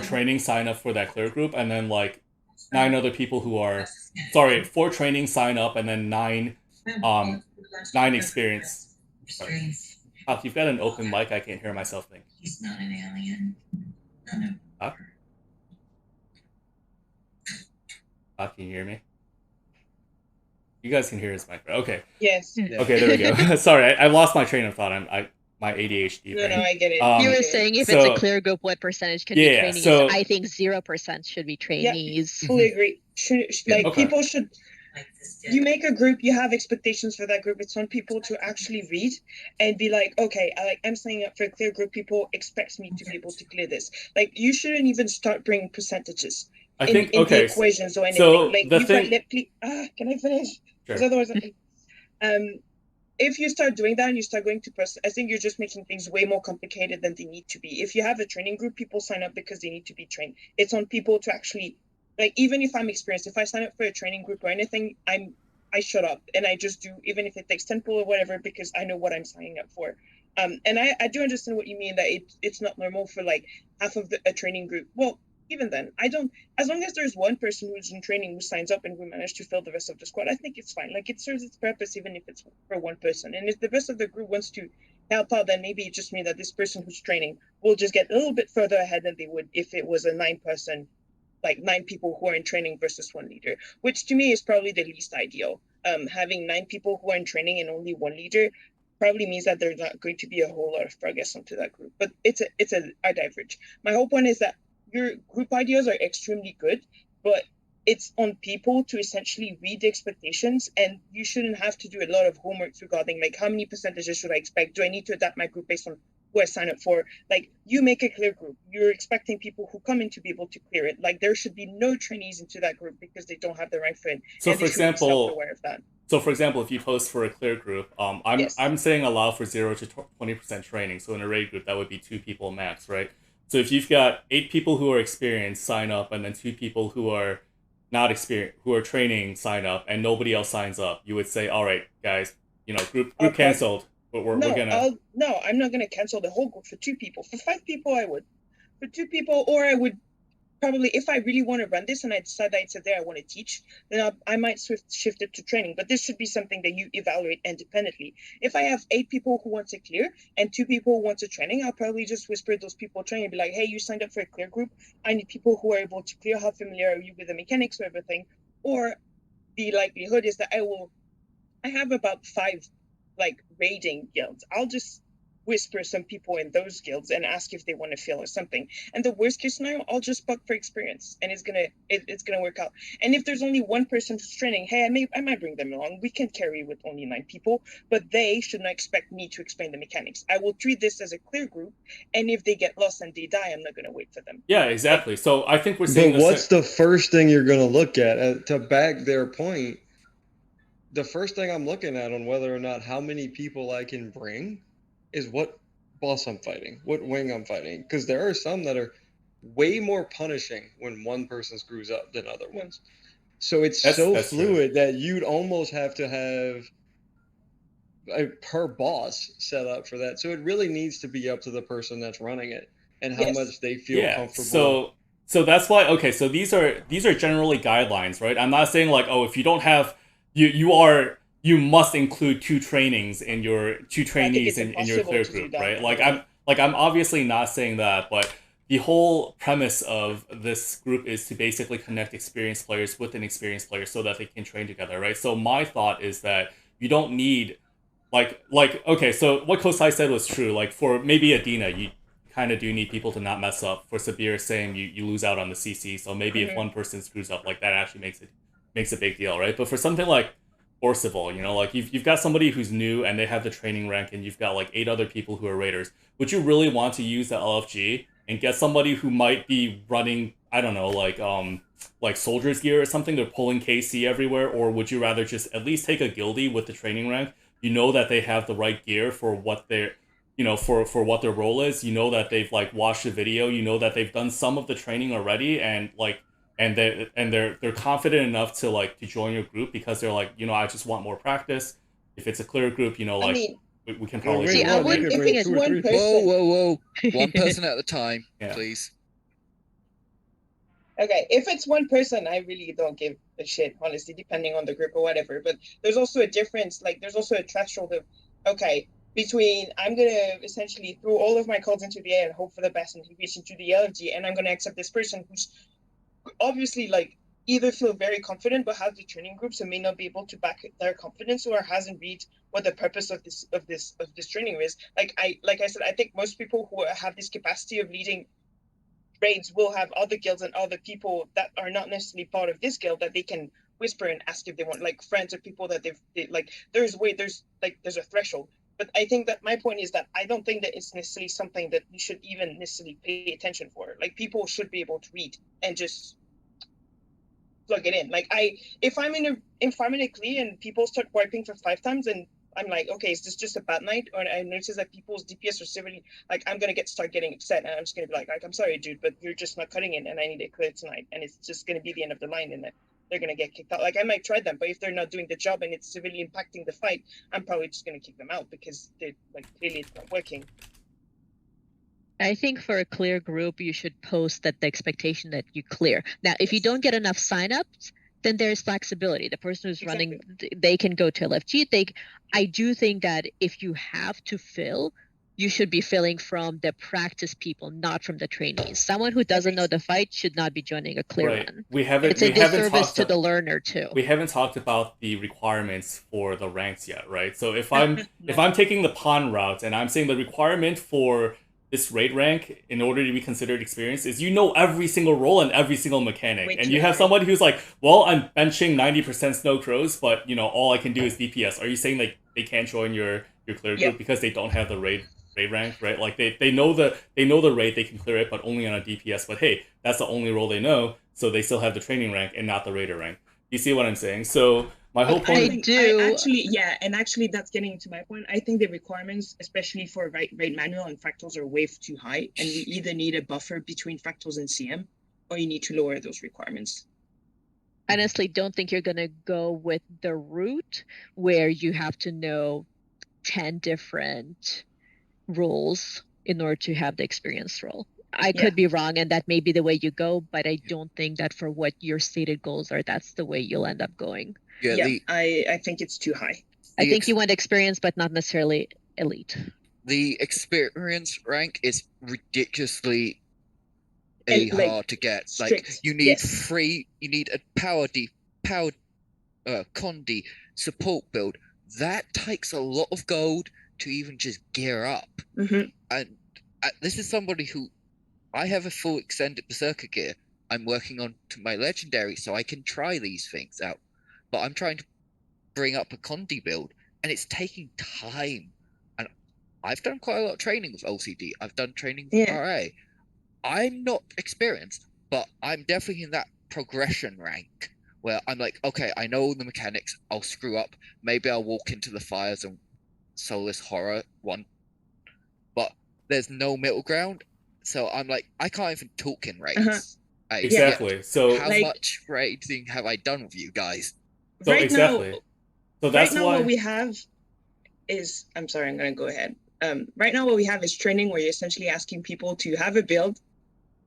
training sign up for that clear group, and then like 9 other people who are, sorry, 4 training sign up, and then 9 experience. Sorry. Oh, you've got an open mic. I can't hear myself think. He's not an alien. Can you hear me? You guys can hear his mic, right? Okay. Yes. Yeah. Okay, there we go. Sorry, I lost my train of thought. My ADHD. No, brain. I get it. You were saying if it's a clear group, what percentage can be Yeah, trainees? so- I think 0% should be trainees. Fully agree. Like Okay. people should. You make a group, you have expectations for that group. It's on people to actually read and be like, okay, I'm signing up for a clear group. People expect me to be able to clear this. Like, you shouldn't even start bringing percentages I in think the okay. equations or anything. So like, the you thing. can I finish? Sure. Because otherwise, if you start doing that and you start going to I think you're just making things way more complicated than they need to be. If you have a training group, people sign up because they need to be trained. It's on people to actually, like, even if I'm experienced, if I sign up for a training group or anything, I shut up and I just do, even if it takes 10 pull or whatever, because I know what I'm signing up for. And I do understand what you mean, that it's not normal for like half of a training group. Well, even then, as long as there's one person who's in training who signs up and we manage to fill the rest of the squad, I think it's fine. Like, it serves its purpose, even if it's for one person. And if the rest of the group wants to help out, then maybe it just means that this person who's training will just get a little bit further ahead than they would if it was a 9-person, like 9 people who are in training versus 1 leader, which to me is probably the least ideal. Having 9 people who are in training and only 1 leader probably means that there's not going to be a whole lot of progress onto that group. But I diverge. My whole point is that your group ideas are extremely good, but it's on people to essentially read the expectations, and you shouldn't have to do a lot of homework regarding like how many percentages should I expect? Do I need to adapt my group based on who I sign up for? Like, you make a clear group. You're expecting people who come in to be able to clear it. Like, there should be no trainees into that group because they don't have the right fit. So and for they should be example, self-aware of that. So for example, if you post for a clear group, Yes. I'm saying allow for 0 to 20% training. So in a raid group, that would be 2 people max, right? So if you've got 8 people who are experienced sign up, and then 2 people who are not experienced, who are training sign up, and nobody else signs up, you would say, all right, guys, you know, group Okay. canceled, but we're gonna. No, I'm not gonna cancel the whole group for 2 people. For 5 people, I would. For 2 people, or I would probably, if I really want to run this and I decide that it's a day I want to teach, then I might shift it to training. But this should be something that you evaluate independently. If I have 8 people who want to clear and 2 people who want to training, I'll probably just whisper those people training and be like, hey, you signed up for a clear group. I need people who are able to clear. How familiar are you with the mechanics of everything? Or the likelihood is that I have about 5 like raiding guilds. I'll just whisper some people in those guilds and ask if they want to fill or something. And the worst case scenario, I'll just bug for experience, and it's gonna work out. And if there's only one person who's training, hey, I might bring them along. We can carry with only 9 people, but they should not expect me to explain the mechanics. I will treat this as a clear group, and if they get lost and they die, I'm not gonna wait for them. Yeah, exactly. So I think we're seeing. But what's the first thing you're going to look at to back their point? The first thing I'm looking at on whether or not how many people I can bring is what boss I'm fighting, what wing I'm fighting. Because there are some that are way more punishing when one person screws up than other ones. So it's That's fluid true. that you'd almost have to have a per boss set up for that. So it really needs to be up to the person that's running it and how Yes. much they feel Yeah. comfortable. So that's why. Okay. So these are generally guidelines, right? I'm not saying like, oh, if you don't have you must include 2 trainings in your 2 trainees in your impossible clear to do group, that. right? I'm obviously not saying that, but the whole premise of this group is to basically connect experienced players with inexperienced players so that they can train together, right? So my thought is that you don't need okay, so what Kosai said was true. Like for maybe Adina, you kind of do need people to not mess up. For Sabir, same, you lose out on the CC. So maybe if one person screws up, like that actually makes a big deal, right? But for something like Orcival, you know, like you've got somebody who's new and they have the training rank, and you've got like 8 other people who are raiders. Would you really want to use the LFG and get somebody who might be running, I don't know, like soldier's gear or something? They're pulling KC everywhere, or would you rather just at least take a guildie with the training rank? You know that they have the right gear for what they're, you know, for what their role is. You know that they've like watched the video. You know that they've done some of the training already, and like and they're confident enough to like to join your group because they're like, I just want more practice. If it's a clear group, I like mean, we can Well, probably See, wait, I what? would- You could if bring it's two or one three person- Whoa. One person at a time, Yeah. please. okay, if it's one person, I really don't give a shit, honestly, depending on the group or whatever. But there's also a difference, like there's also a threshold of, okay, between I'm gonna essentially throw all of my cards into the air and hope for the best and reach into the LFG, and I'm gonna accept this person who's obviously like either feel very confident but has the training groups and may not be able to back their confidence, or hasn't read what the purpose of this training is. Like I said, I think most people who have this capacity of leading raids will have other guilds and other people that are not necessarily part of this guild that they can whisper and ask if they want, like friends or people that they like. There's a threshold. But I think that my point is that I don't think that it's necessarily something that you should even necessarily pay attention for. Like people should be able to read and just plug it in. Like if I'm in a clear and people start wiping for 5 times, and I'm like, okay, is this just a bad night? Or I notice that people's DPS are severely, like, I'm gonna start getting upset, and I'm just gonna be like, I'm sorry, dude, but you're just not cutting it, and I need it clear tonight, and it's just gonna be the end of the line, and then they're gonna get kicked out. Like I might try them, but if they're not doing the job and it's severely impacting the fight, I'm probably just gonna kick them out because they're like clearly it's not working. I think for a clear group, you should post that the expectation that you clear. Now, if you don't get enough signups, then there's flexibility. The person who's running, they can go to LFG. I do think that if you have to fill, you should be filling from the practice people, not from the trainees. Someone who doesn't know the fight should not be joining a clear Right. one. It's a disservice to the learner too. We haven't talked about the requirements for the ranks yet, right? So if I'm taking the pawn route and I'm saying the requirement for this raid rank in order to be considered experienced is every single role and every single mechanic. And you have somebody who's like, well, I'm benching 90% Snow Crows, but all I can do is DPS. Are you saying like they can't join your clear group because they don't have the raid rank, right? Like they know the raid, they can clear it, but only on a DPS. But hey, that's the only role they know, so they still have the training rank and not the raider rank. You see what I'm saying? So my whole point. And actually, that's getting into my point. I think the requirements, especially for raid manual and fractals, are way too high, and you either need a buffer between fractals and CM, or you need to lower those requirements. I honestly don't think you're gonna go with the route where you have to know 10 different roles in order to have the experienced role. I could be wrong, and that may be the way you go, but I don't think that for what your stated goals are, that's the way you'll end up going. I think it's too high. I think you want experience, but not necessarily elite. The experience rank is ridiculously hard to get. Like you need you need a Condi support build. That takes a lot of gold to even just gear up. Mm-hmm. And this is somebody who I have a full extended berserker gear. I'm working on to my legendary, so I can try these things out. But I'm trying to bring up a Condi build, and it's taking time. And I've done quite a lot of training with OCD. I've done training with RA. I'm not experienced, but I'm definitely in that progression rank where I'm like, okay, I know the mechanics. I'll screw up. Maybe I'll walk into the fires and Soulless Horror one. But there's no middle ground. So I'm like, I can't even talk in raids. Exactly. So how much raiding have I done with you guys? So right exactly. Now, so that's right now why what we have is, I'm sorry, I'm gonna go ahead. Right now what we have is training where you're essentially asking people to have a build,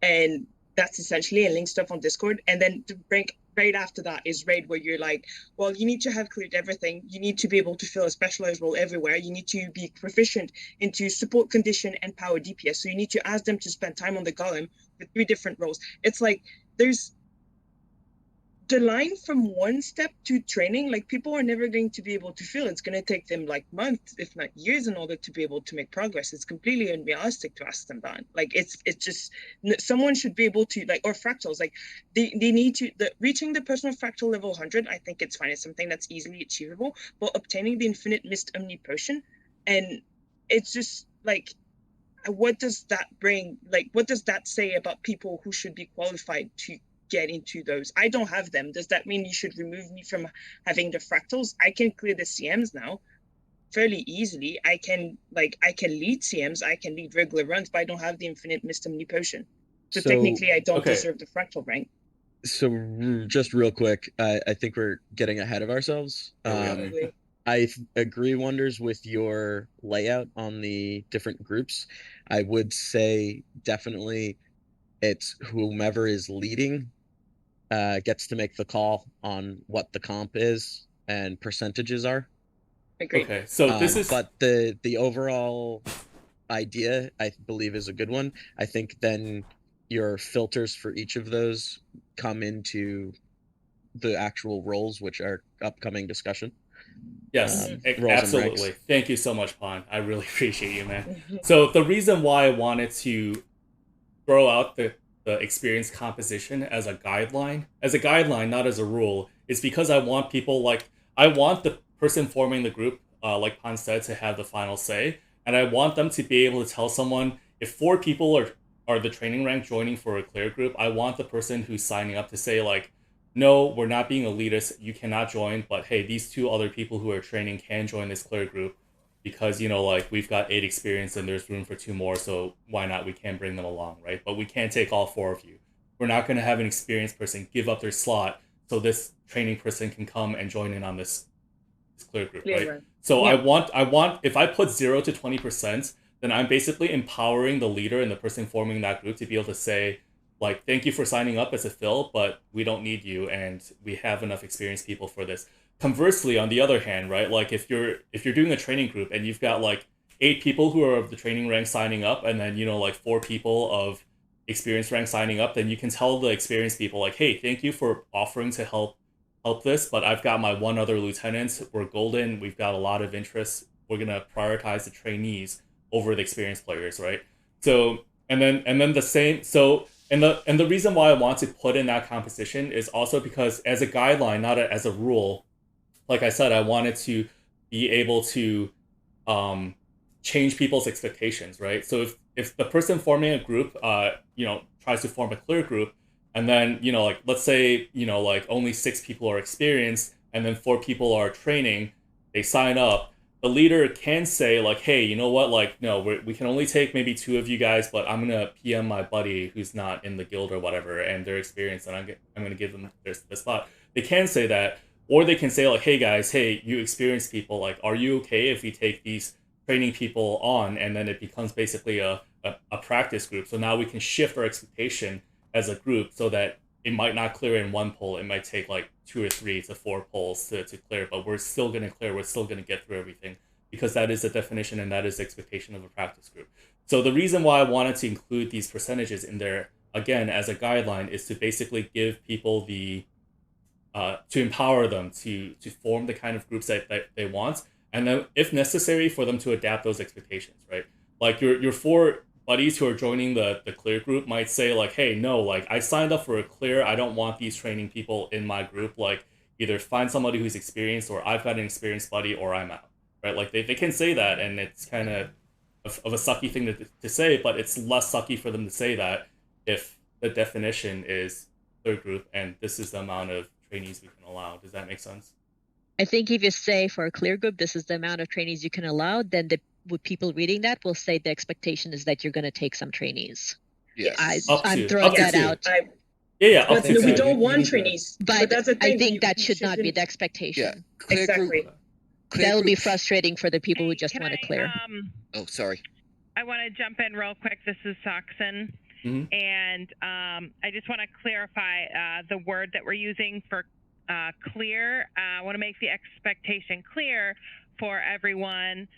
and that's essentially a link stuff on Discord, and then to break right after that is raid where you're like, well, you need to have cleared everything, you need to be able to fill a specialized role everywhere, you need to be proficient into support, condition, and power DPS, so you need to ask them to spend time on the golem with 3 different roles. It's like there's the line from one step to training, like people are never going to be able to feel. It's going to take them like months, if not years, in order to be able to make progress. It's completely unrealistic to ask them that. Like it's just someone should be able to, like, or fractals, like they need to, reaching the personal fractal level 100, I think it's fine. It's something that's easily achievable, but obtaining the infinite mist omni potion, and it's just like, what does that bring? Like, what does that say about people who should be qualified to get into those? I don't have them. Does that mean you should remove me from having the fractals? I can clear the CMs now fairly easily. I can lead CMs, I can lead regular runs, but I don't have the infinite mist omni potion. So technically I don't deserve the fractal rank. So just real quick, I think we're getting ahead of ourselves. I agree wonders with your layout on the different groups. I would say definitely it's whomever is leading gets to make the call on what the comp is and percentages are. Agreed. Okay, so this is But the overall idea, I believe, is a good one. I think then your filters for each of those come into the actual roles, which are upcoming discussion. yes, roles and absolutely. ranks. Thank you so much, Pon. I really appreciate you, man. So the reason why I wanted to throw out the experience composition as a guideline, not as a rule, is because I want people like I want the person forming the group, like Pon said, to have the final say, and I want them to be able to tell someone if four people are the training rank joining for a clear group. I want the person who's signing up to say like, no, we're not being elitist. You cannot join, but hey, these two other people who are training can join this clear group because like we've got 8 experience and there's room for 2 more, so why not? We can bring them along, right? But we can't take all 4 of you. We're not going to have an experienced person give up their slot so this training person can come and join in on this clear group, right? So yeah. I want if I put 0 to 20%, then I'm basically empowering the leader and the person forming that group to be able to say, like, thank you for signing up as a fill, but we don't need you, and we have enough experienced people for this. Conversely, on the other hand, right, like if you're doing a training group and you've got like 8 people who are of the training rank signing up, and then like 4 people of experienced rank signing up, then you can tell the experienced people like, hey, thank you for offering to help this, but I've got my one other lieutenant. We're golden. We've got a lot of interest. We're gonna prioritize the trainees over the experienced players, right? So and then the same. So and the reason why I want to put in that composition is also because as a guideline, not as a rule. Like I said, I wanted to be able to change people's expectations, right? So if the person forming a group, tries to form a clear group, and then like let's say like only 6 people are experienced, and then 4 people are training, they sign up. The leader can say like, hey, you know what? Like, no, we can only take maybe 2 of you guys, but I'm gonna PM my buddy who's not in the guild or whatever, and they're experienced, and I'm gonna give them their spot. They can say that. Or they can say like, hey guys, hey, you experienced people, like, are you okay if we take these training people on and then it becomes basically a practice group? So now we can shift our expectation as a group so that it might not clear in one poll. It might take like 2 or 3 to 4 polls to clear, but we're still going to clear. We're still going to get through everything because that is the definition and that is the expectation of a practice group. So the reason why I wanted to include these percentages in there, again, as a guideline, is to basically give people the to empower them to form the kind of groups that they want, and then if necessary for them to adapt those expectations, right? Like your 4 buddies who are joining the clear group might say like, hey, no, like I signed up for a clear, I don't want these training people in my group. Like either find somebody who's experienced, or I've got an experienced buddy, or I'm out, right? Like they can say that, and it's kind of a sucky thing to say, but it's less sucky for them to say that if the definition is clear group and this is the amount of trainees we can allow. Does that make sense? I think if you say for a clear group, this is the amount of trainees you can allow, then with people reading that will say the expectation is that you're going to take some trainees. Yes. I'm throwing that out. Up to we don't want trainees. But that's the thing. I think that should not be the expectation. Yeah. Clear exactly. Group, That'll be frustrating for the people who just Can want to I, clear. Oh, sorry. I want to jump in real quick. This is Saxon. And I just want to clarify the word that we're using for clear. I want to make the expectation clear for everyone.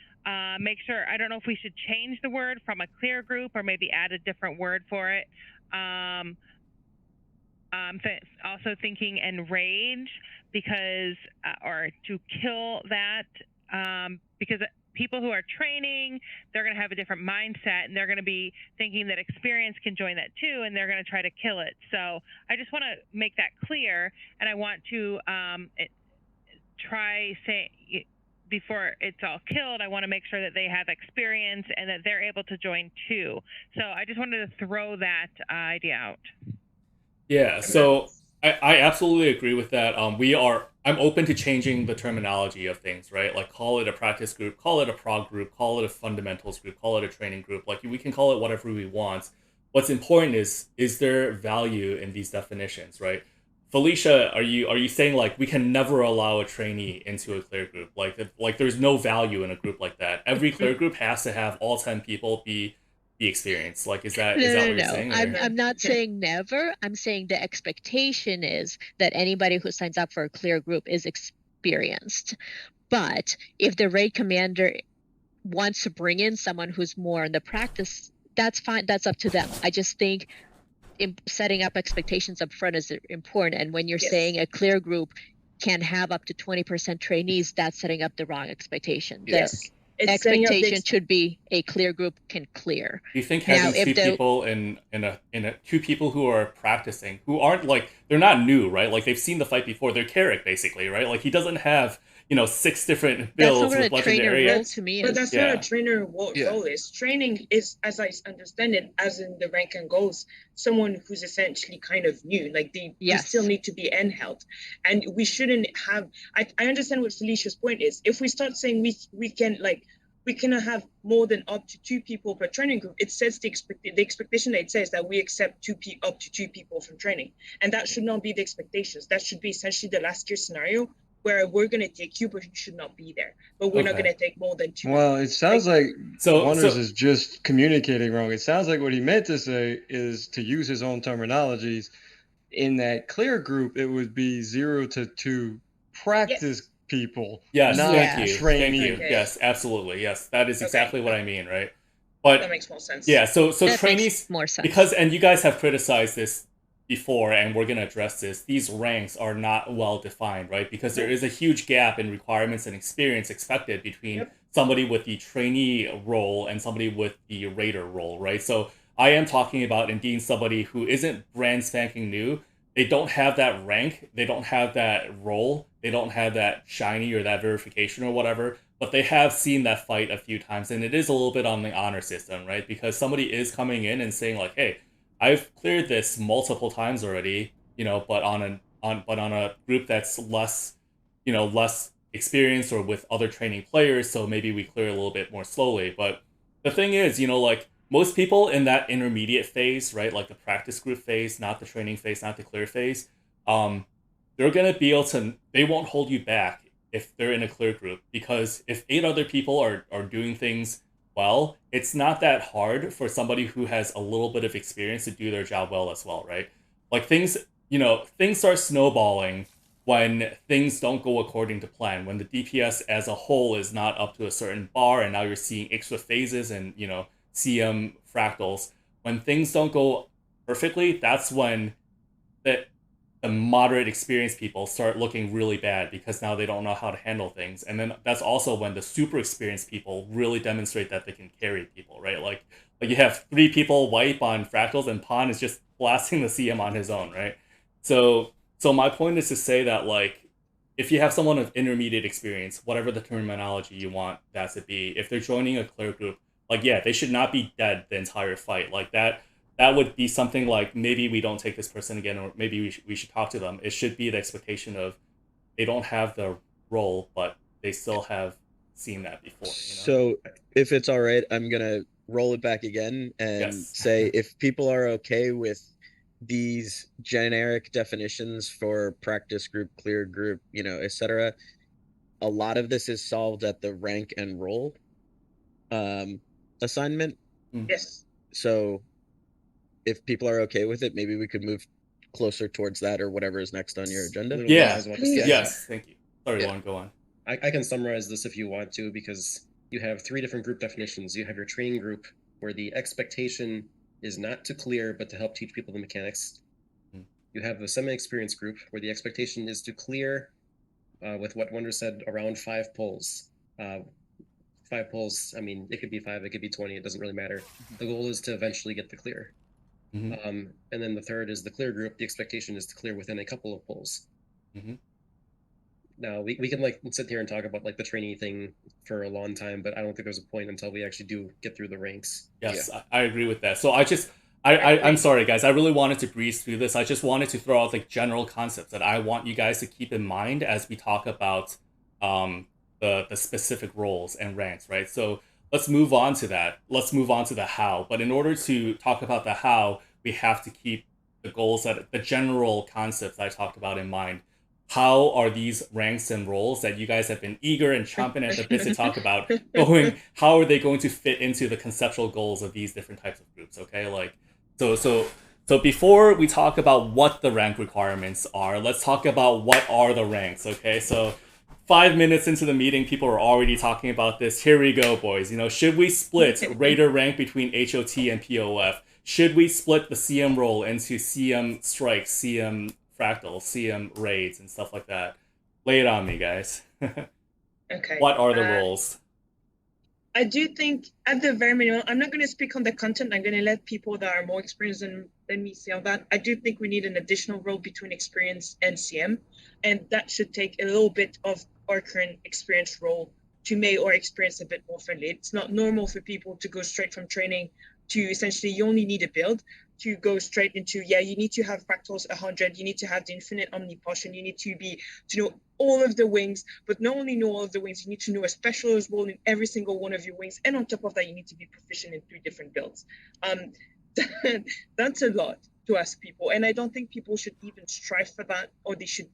Make sure, I don't know if we should change the word from a clear group or maybe add a different word for it. Also thinking enrage because, or to kill that, because people who are training, they're going to have a different mindset, and they're going to be thinking that experience can join that too, and they're going to try to kill it. So I just want to make that clear, and I want to try say before it's all killed, I want to make sure that they have experience and that they're able to join too. So I just wanted to throw that idea out. Yeah, so I absolutely agree with that. I'm open to changing the terminology of things, right? Like call it a practice group, call it a prog group, call it a fundamentals group, call it a training group. Like we can call it whatever we want. What's important is there value in these definitions, right? Felicia, are you saying like we can never allow a trainee into a clear group? Like there's no value in a group like that. Every clear group has to have all 10 people be experienced. Like is that No, what no, you're no. saying? I'm not saying never. I'm saying the expectation is that anybody who signs up for a clear group is experienced. But if the raid commander wants to bring in someone who's more in the practice, that's fine. That's up to them. I just think setting up expectations up front is important. And when you're saying a clear group can have up to 20% trainees, that's setting up the wrong expectation. Yes. The expectation should be a clear group can clear. Do you think Now, having if two the- people in a two people who are practicing, who aren't like they're not new, right? Like they've seen the fight before. They're Carrick basically, right? Like he doesn't have 6 different builds with legendary. Role to me But is. that's not a trainer role is. Training is, as I understand it, as in the rank and goals, someone who's essentially kind of new. Like they still need to be held. And we shouldn't have I understand what Felicia's point is. If we start saying we cannot have more than up to 2 people per training group, it sets the expectation that it says that we accept up to 2 people from training. And that should not be the expectations. That should be essentially the last year scenario where we're going to take you, but you should not be there. But we're not going to take more than 2. Well, it sounds like Wonders so is just communicating wrong. It sounds like what he meant to say is to use his own terminologies. In that clear group, it would be 0 to 2 practice people. Yes, not thank you. training. Thank you. Yes, absolutely. Yes, that is exactly what I mean, right? But that makes more sense. Yeah, so That trainees makes more sense. because and you guys have criticized this before and we're going to address this. These ranks are not well defined, right? Because there is a huge gap in requirements and experience expected between somebody with the trainee role and somebody with the raider role, right? So I am talking about indeed somebody who isn't brand spanking new. They don't have that rank, they don't have that role, they don't have that shiny or that verification or whatever, but they have seen that fight a few times, and it is a little bit on the honor system, right? Because somebody is coming in and saying like, "Hey, I've cleared this multiple times already," but on a group that's less, less experienced or with other training players, so maybe we clear a little bit more slowly. But the thing is, like most people in that intermediate phase, right, like the practice group phase, not the training phase, not the clear phase, they're gonna be able to. They won't hold you back if they're in a clear group, because if 8 other people are doing things well, it's not that hard for somebody who has a little bit of experience to do their job well as well, right? Like things start snowballing when things don't go according to plan, when the DPS as a whole is not up to a certain bar, and now you're seeing extra phases and CM fractals. When things don't go perfectly, that's when the moderate experienced people start looking really bad, because now they don't know how to handle things. And then that's also when the super experienced people really demonstrate that they can carry people, right? Like you have 3 people wipe on fractals and Pon is just blasting the CM on his own, right? So my point is to say that like if you have someone of intermediate experience, whatever the terminology you want that to be, if they're joining a clear group, like they should not be dead the entire fight. Like that would be something like, maybe we don't take this person again, or maybe we should talk to them. It should be the expectation of they don't have the role, but they still have seen that before. So if it's all right, I'm going to roll it back again and say if people are okay with these generic definitions for practice group, clear group, etc., a lot of this is solved at the rank and role assignment. Yes. So if people are okay with it, maybe we could move closer towards that or whatever is next on your agenda. Yes, thank you. Sorry, Juan, go on. I can summarize this if you want to, because you have 3 different group definitions. You have your training group, where the expectation is not to clear, but to help teach people the mechanics. You have the semi-experienced group, where the expectation is to clear with what Wonder said, around 5 pulls. 5 pulls, I mean, it could be 5, it could be 20, it doesn't really matter. The goal is to eventually get the clear. And then the third is the clear group. The expectation is to clear within a couple of pulls. Now, we can sit here and talk about the trainee thing for a long time, but I don't think there's a point until we actually do get through the ranks. Yes, I agree with that. So I'm sorry, guys. I really wanted to breeze through this. I just wanted to throw out general concepts that I want you guys to keep in mind as we talk about the specific roles and ranks, right? So let's move on to that. Let's move on to the how. But in order to talk about the how, we have to keep the goals that the general concepts I talked about in mind, how are these ranks and roles that you guys have been eager and chomping at the bit to talk about how are they going to fit into the conceptual goals of these different types of groups? Okay, like so before we talk about what the rank requirements are, let's talk about what are the ranks. Okay, so 5 minutes into the meeting, people are already talking about this. Here we go, boys. Should we split Raider rank between HOT and POF? Should we split the CM role into CM strikes, CM fractals, CM raids, and stuff like that? Lay it on me, guys. Okay. What are the roles? I do think, at the very minimum, I'm not going to speak on the content. I'm going to let people that are more experienced than me say on that. I do think we need an additional role between experience and CM, and that should take a little bit of our current experience role to make our experience a bit more friendly. It's not normal for people to go straight from training to essentially you only need a build to go straight into, you need to have fractals 100, you need to have the infinite omni potion, you need to know all of the wings, but not only know all of the wings, you need to know a specialist role in every single one of your wings, and on top of that, you need to be proficient in 3 different builds. That's a lot to ask people, and I don't think people should even strive for that, or they should.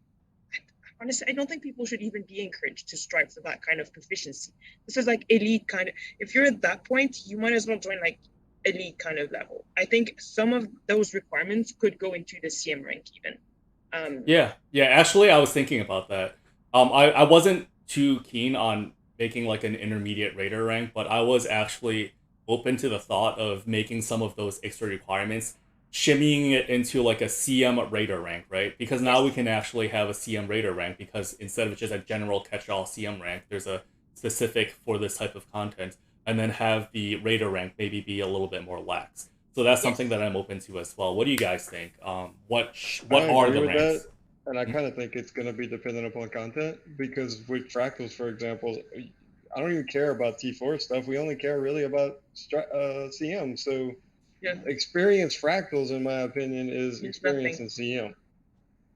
Honestly, I don't think people should even be encouraged to strive for that kind of proficiency. This is like elite kind of. If you're at that point, you might as well join like elite kind of level. I think some of those requirements could go into the CM rank even. Yeah. Actually, I was thinking about that. I wasn't too keen on making like an intermediate raider rank, but I was actually open to the thought of making some of those extra requirements, shimmying it into like a CM raider rank, right? Because now we can actually have a CM raider rank, because instead of just a general catch-all CM rank, there's a specific for this type of content, and then have the raider rank maybe be a little bit more lax. So that's something that I'm open to as well. What do you guys think? What are the ranks? That, and I kind of think it's going to be dependent upon content, because with fractals, for example, I don't even care about T4 stuff. We only care really about CM. So experience fractals, in my opinion, is experience in CM.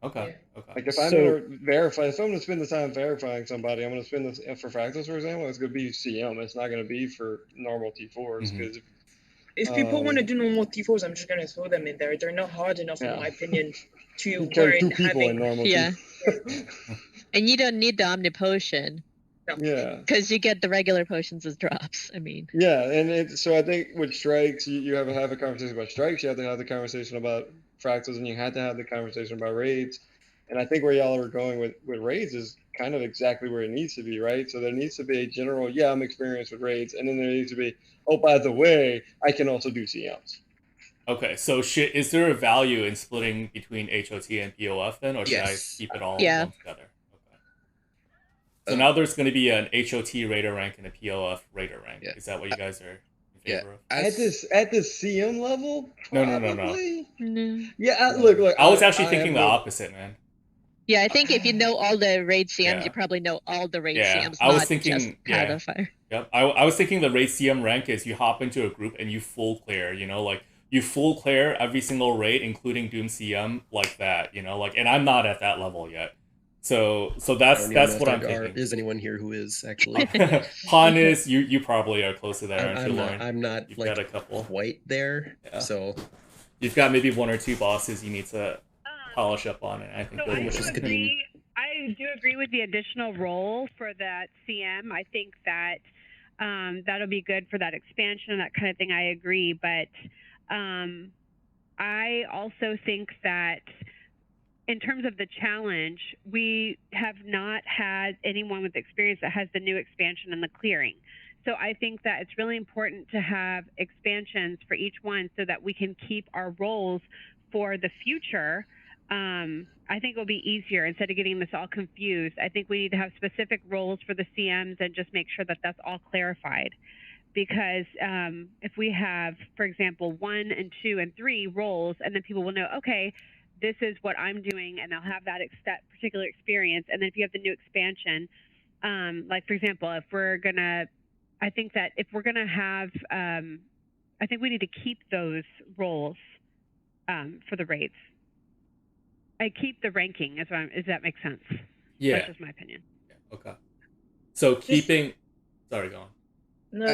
Okay. Like if I'm going to verify, if I'm going to spend the time verifying somebody, I'm going to spend this for fractals, for example. It's going to be CM. It's not going to be for normal T4s, because if people want to do normal T4s, I'm just going to throw them in there. They're not hard enough, in my opinion, to carry 2 people in normal And you don't need the Omni Potion. No. Yeah. Because you get the regular potions as drops. I mean. Yeah, and so I think with strikes, you have to have a conversation about strikes. You have to have the conversation about fractals, and you have to have the conversation about raids. And I think where y'all are going with raids is kind of exactly where it needs to be, right? So there needs to be a general, I'm experienced with raids, and then there needs to be, oh, by the way, I can also do CMs. Okay, so is there a value in splitting between HOT and POF then, or should I keep it all lumped together? Okay. So now there's going to be an HOT raider rank and a POF raider rank. Is that what you guys are in favor of? At the CM level? Probably? No. Yeah, look. I was actually thinking the opposite, man. Yeah, I think if you know all the raid CMs, you probably know all the raid CMs. I was thinking, Path of Fire. Yep. I was thinking the raid CM rank is you hop into a group and you full clear, like you full clear every single raid, including Doom CM, like that, and I'm not at that level yet. So that's what I'm thinking. Is anyone here who is actually? Han is, you probably are close to that, aren't you, Lauren? I'm not. You've like, got a couple quite there. Yeah. So you've got maybe 1 or 2 bosses you need to polish up on it. I think I do agree with the additional role for that CM. I think that that'll be good for that expansion and that kind of thing. I agree, but I also think that in terms of the challenge, we have not had anyone with experience that has the new expansion and the clearing. So I think that it's really important to have expansions for each one so that we can keep our roles for the future. I think it'll be easier instead of getting this all confused. I think we need to have specific roles for the CMs and just make sure that that's all clarified. Because if we have, for example, 1 and 2 and 3 roles, and then people will know, okay, this is what I'm doing, and they'll have that particular experience. And then if you have the new expansion, like for example, I think that if we're gonna have, I think we need to keep those roles for the raids. I keep the ranking, does that make sense? Yeah. That's just my opinion. Yeah, okay. So keeping... Sorry, go on. No.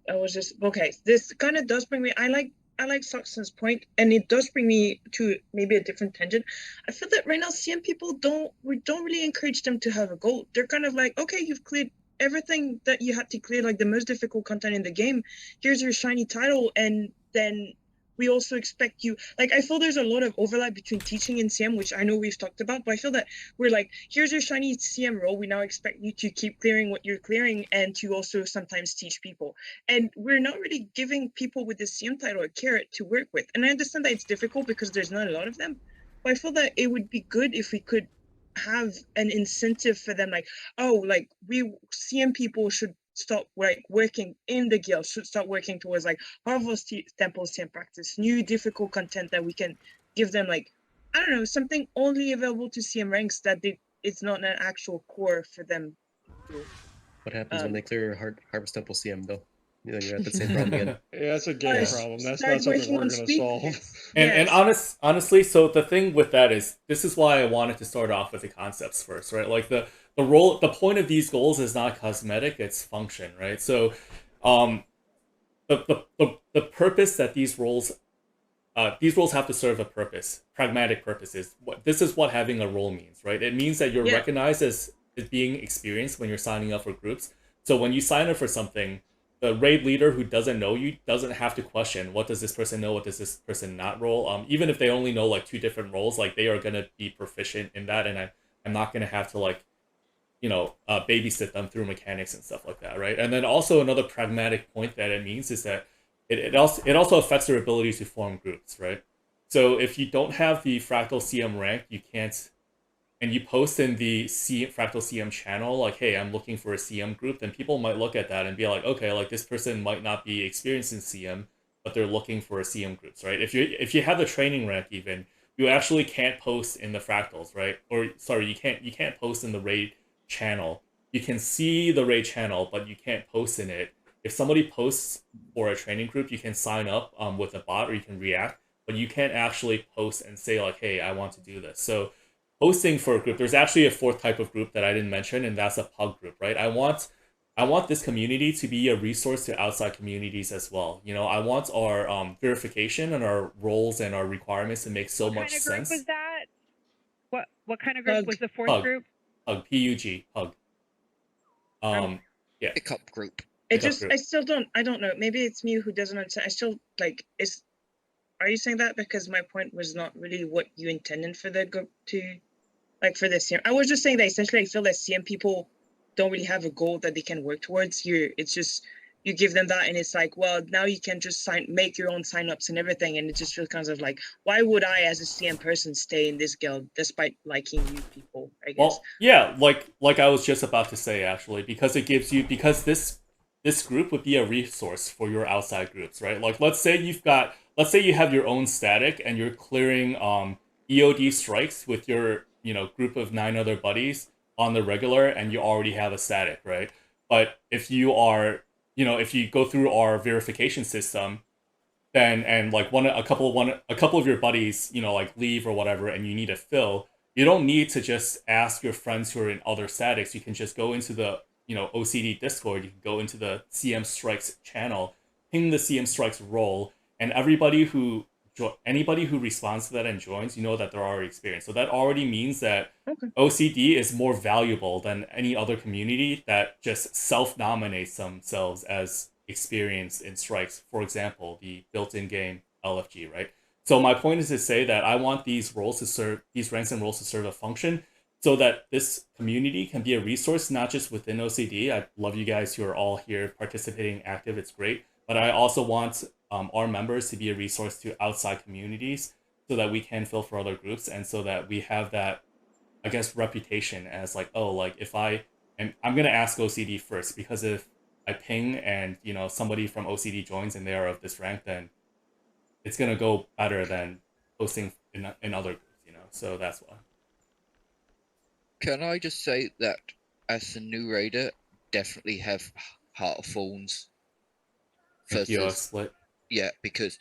I was just... Okay, this kind of does bring me... I like like Saxon's point, and it does bring me to maybe a different tangent. I feel that right now CM people don't really encourage them to have a goal. They're kind of like, okay, you've cleared everything that you had to clear, like the most difficult content in the game. Here's your shiny title, and then we also expect you. Like, I feel there's a lot of overlap between teaching and CM, which I know we've talked about, but I feel that we're like, here's your shiny CM role. We now expect you to keep clearing what you're clearing and to also sometimes teach people. And we're not really giving people with the CM title a carrot to work with. And I understand that it's difficult because there's not a lot of them, but I feel that it would be good if we could have an incentive for them, like, oh, like we CM people should stop like working in the guild, should start working towards like Harvest Temples CM practice, new difficult content that we can give them, like, I don't know, something only available to CM ranks that it's not an actual core for them to do. What happens when they clear Harvest Temple CM though? Then you're at the same problem again. Yeah, that's a game Uh, problem. That's start not something working we're on gonna speed solve. tickets. And Yes. honestly, so the thing with that is this is why I wanted to start off with the concepts first, right? Like the point of these goals is not cosmetic, it's function, right? So um the purpose that these roles have to serve a purpose, pragmatic purposes. This is what having a role means, right? It means that you're Yeah. recognized as being experienced when you're signing up for groups. So when you sign up for something, the raid leader who doesn't know you doesn't have to question what does this person know, what does this person not roll. Even if they only know like 2 different roles, like they are gonna be proficient in that, and I'm not gonna have to like babysit them through mechanics and stuff like that, right? And then also another pragmatic point that it means is that it also affects their ability to form groups, right? So if you don't have the Fractal CM rank, you can't, and you post in the Fractal CM channel, like, hey, I'm looking for a CM group, then people might look at that and be like, okay, like this person might not be experienced in CM, but they're looking for a CM groups, right? If you have the training rank even, you actually can't post in the Fractals, right? Or sorry, you can't post in the raid channel. You can see the raid channel, but you can't post in it. If somebody posts for a training group, you can sign up with a bot or you can react, but you can't actually post and say like, hey, I want to do this. So hosting for a group, there's actually a 4th type of group that I didn't mention, and that's a pug group, right? I want this community to be a resource to outside communities as well. I want our verification and our roles and our requirements to make so much What kind of sense. group was that? What kind of group was the 4th Pug. group? Pug. PUG. Pug. Yeah. Pickup group. It just, I still don't, I don't know. Maybe it's me who doesn't understand. I still, like, are you saying that because my point was not really what you intended for the group to, like, for the CM? I was just saying that essentially I feel that CM people don't really have a goal that they can work towards. It's just, you give them that and it's like, well, now you can just make your own signups and everything. And it just feels kind of like, why would I as a CM person stay in this guild despite liking you people, I guess? Well, yeah, like I was just about to say actually, because it gives you, because this group would be a resource for your outside groups, right? Like let's say you have your own static and you're clearing EOD strikes with your group of 9 other buddies on the regular, and you already have a static, right? But if you are if you go through our verification system, then and like a couple of your buddies like leave or whatever, and you need to fill, you don't need to just ask your friends who are in other statics. You can just go into the OCD Discord. You can go into the CM Strikes channel, ping the CM Strikes role, and anybody who responds to that and joins, that they're already experienced. So that already means that OCD is more valuable than any other community that just self-nominates themselves as experienced in strikes. For example, the built-in game LFG, right? So my point is to say that I want these ranks and roles to serve a function, so that this community can be a resource, not just within OCD. I love you guys who are all here participating, active. It's great. But I also want our members to be a resource to outside communities, so that we can fill for other groups, and so that we have that, I guess, reputation as like, oh, like and I'm gonna ask OCD first, because if I ping and somebody from OCD joins and they are of this rank, then it's gonna go better than posting in other groups, So that's why. Can I just say that as a new raider, definitely have Heart of Thorns. Split. Yeah, because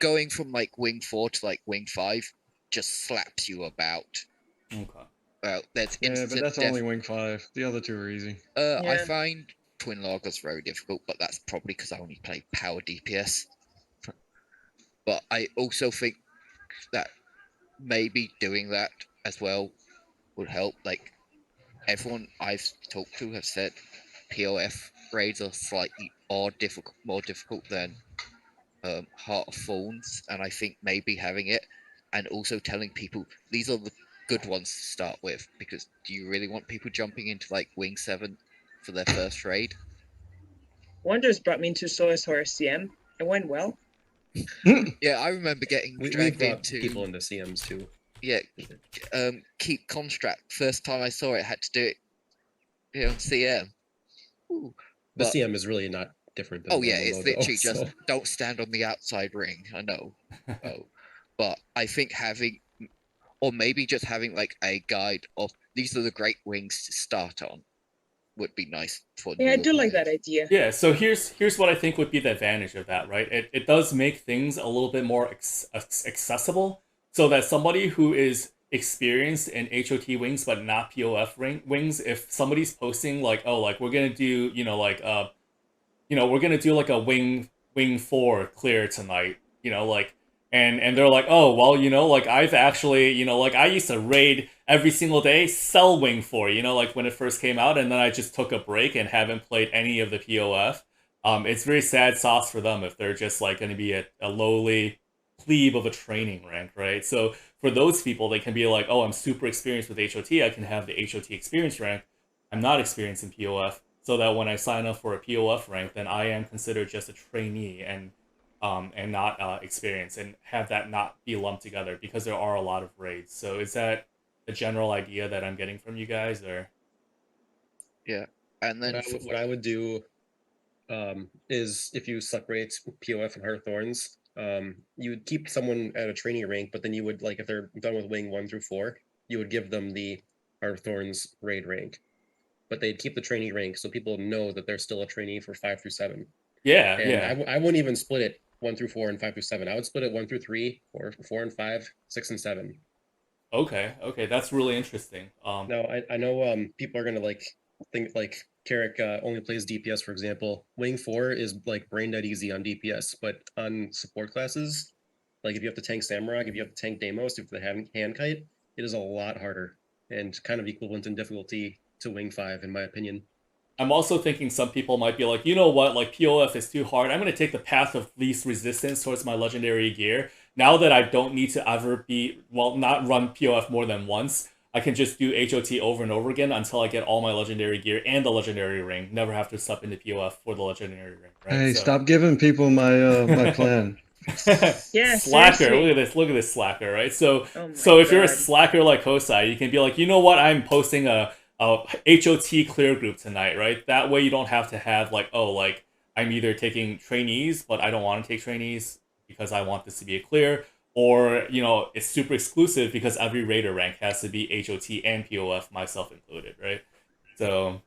going from like wing 4 to like wing 5 just slaps you about. Okay. Well, that's but that's only wing 5. The other 2 are easy. I find Twin Lagers very difficult, but that's probably because I only play power DPS. But I also think that maybe doing that as well would help. Like everyone I've talked to have said, POF raids are slightly more difficult than Heart of Thorns, and I think maybe having it and also telling people these are the good ones to start with, because do you really want people jumping into like Wing 7 for their first raid? Wonders brought me into Soulsor CM. It went well. Yeah, I remember getting We dragged brought into people into CMs too. Yeah, keep construct. First time I saw it, had to do it on CM. Ooh. The But CM is really not different than oh yeah, normal it's mode, literally though, just so. don't stand on the outside ring. I know. But I think having, or maybe just having like a guide of these are the great wings to start on, would be nice for Yeah, I newer do like that players. idea. Yeah, so here's what I think would be the advantage of that, right? It does make things a little bit more accessible, so that somebody who is experienced in HOT wings but not POF wings, if somebody's posting like, oh, like we're gonna do, we're gonna do like a wing 4 clear tonight, like, and they're like, oh well, like I've actually, like I used to raid every single day, sell wing 4, like when it first came out, and then I just took a break and haven't played any of the POF. It's very sad sauce for them if they're just like going to be a lowly plebe of a training rank, right? So for those people, they can be like, oh, I'm super experienced with HOT, I can have the HOT experience rank. I'm not experienced in POF, so that when I sign up for a POF rank, then I am considered just a trainee and not experienced, and have that not be lumped together, because there are a lot of raids. So is that the general idea that I'm getting from you guys, or? Yeah, and then What I would do is if you separate POF and Heart of Thorns, you would keep someone at a training rank, but then you would, like, if they're done with Wing 1 through 4, you would give them the Heart of Thorns raid rank. But they'd keep the trainee rank so people know that they're still a trainee for 5 through 7. Yeah, And yeah. I wouldn't even split it 1 through 4 and 5 through 7. I would split it 1 through 3, or 4 and 5, 6 and 7. Okay, that's really interesting. Now I know people are gonna like think like Carrick only plays DPS, for example. Wing 4 is like brain dead easy on DPS, but on support classes, like if you have to tank Samurag, if you have to tank Deimos, if you have to hand kite, it is a lot harder and kind of equivalent in difficulty to Wing 5, in my opinion. I'm also thinking some people might be like, you know what, like POF is too hard. I'm going to take the path of least resistance towards my legendary gear. Now that I don't need to ever not run POF more than once, I can just do HOT over and over again until I get all my legendary gear and the legendary ring. Never have to step into POF for the legendary ring, right? Hey, stop giving people my my plan. Yeah, Slacker, seriously. look at this slacker, right? So Oh my so if you're a God. slacker like Kosai, you can be like, you know what, I'm posting a HOT clear group tonight, right? That way you don't have to have like, oh, like I'm either taking trainees, but I don't want to take trainees because I want this to be a clear, or it's super exclusive because every raider rank has to be HOT and POF, myself included, right? So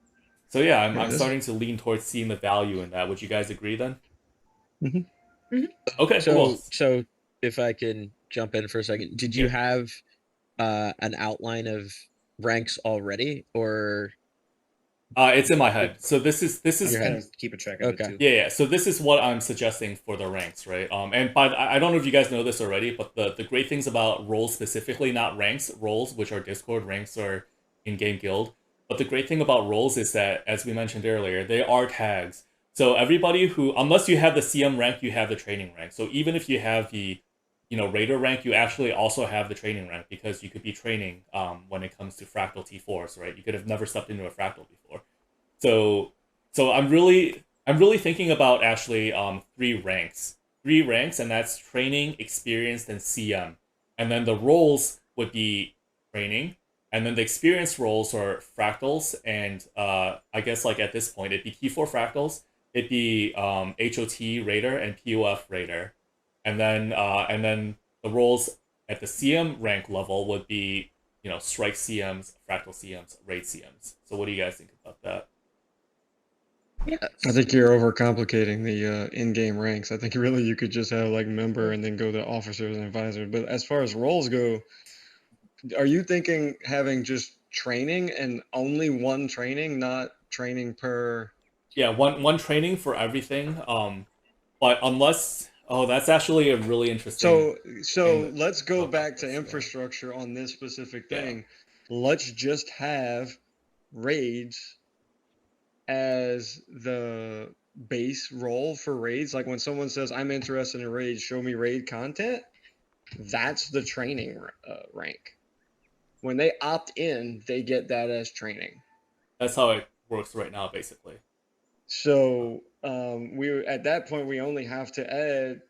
yeah, I'm starting to lean towards seeing the value in that. Would you guys agree then? Okay, cool. So if I can jump in for a second, did you have an outline of ranks already, or? It's in my head. So this is I'm kind of keep a track of it too. Yeah. So this is what I'm suggesting for the ranks, right? And I don't know if you guys know this already, but the great things about roles specifically, not ranks, roles, which are Discord ranks or in-game guild. But the great thing about roles is that, as we mentioned earlier, they are tags. So everybody who, unless you have the CM rank, you have the training rank. So even if you have the Raider rank, you actually also have the training rank, because you could be training when it comes to Fractal T4s, right? You could have never stepped into a Fractal before. So I'm really thinking about actually three ranks, and that's training, experienced, and CM. And then the roles would be training, and then the experience roles are fractals, and I guess like at this point it'd be T4 fractals, it'd be HOT Raider and POF Raider, and then the roles at the CM rank level would be strike CMs, fractal CMs, raid CMs. So what do you guys think about that? I think you're overcomplicating the in-game ranks. I think really you could just have like member and then go to officers and advisors. But as far as roles go, are you thinking having just training and only one training, not training per? Yeah, one training for everything. But unless Oh, that's actually a really interesting. So thing let's go about back to this, yeah. infrastructure on this specific Yeah. thing. Let's just have raids as the base role for raids. Like when someone says, I'm interested in raids, show me raid content, that's the training rank. When they opt in, they get that as training. That's how it works right now, basically. So we at that point we only have to add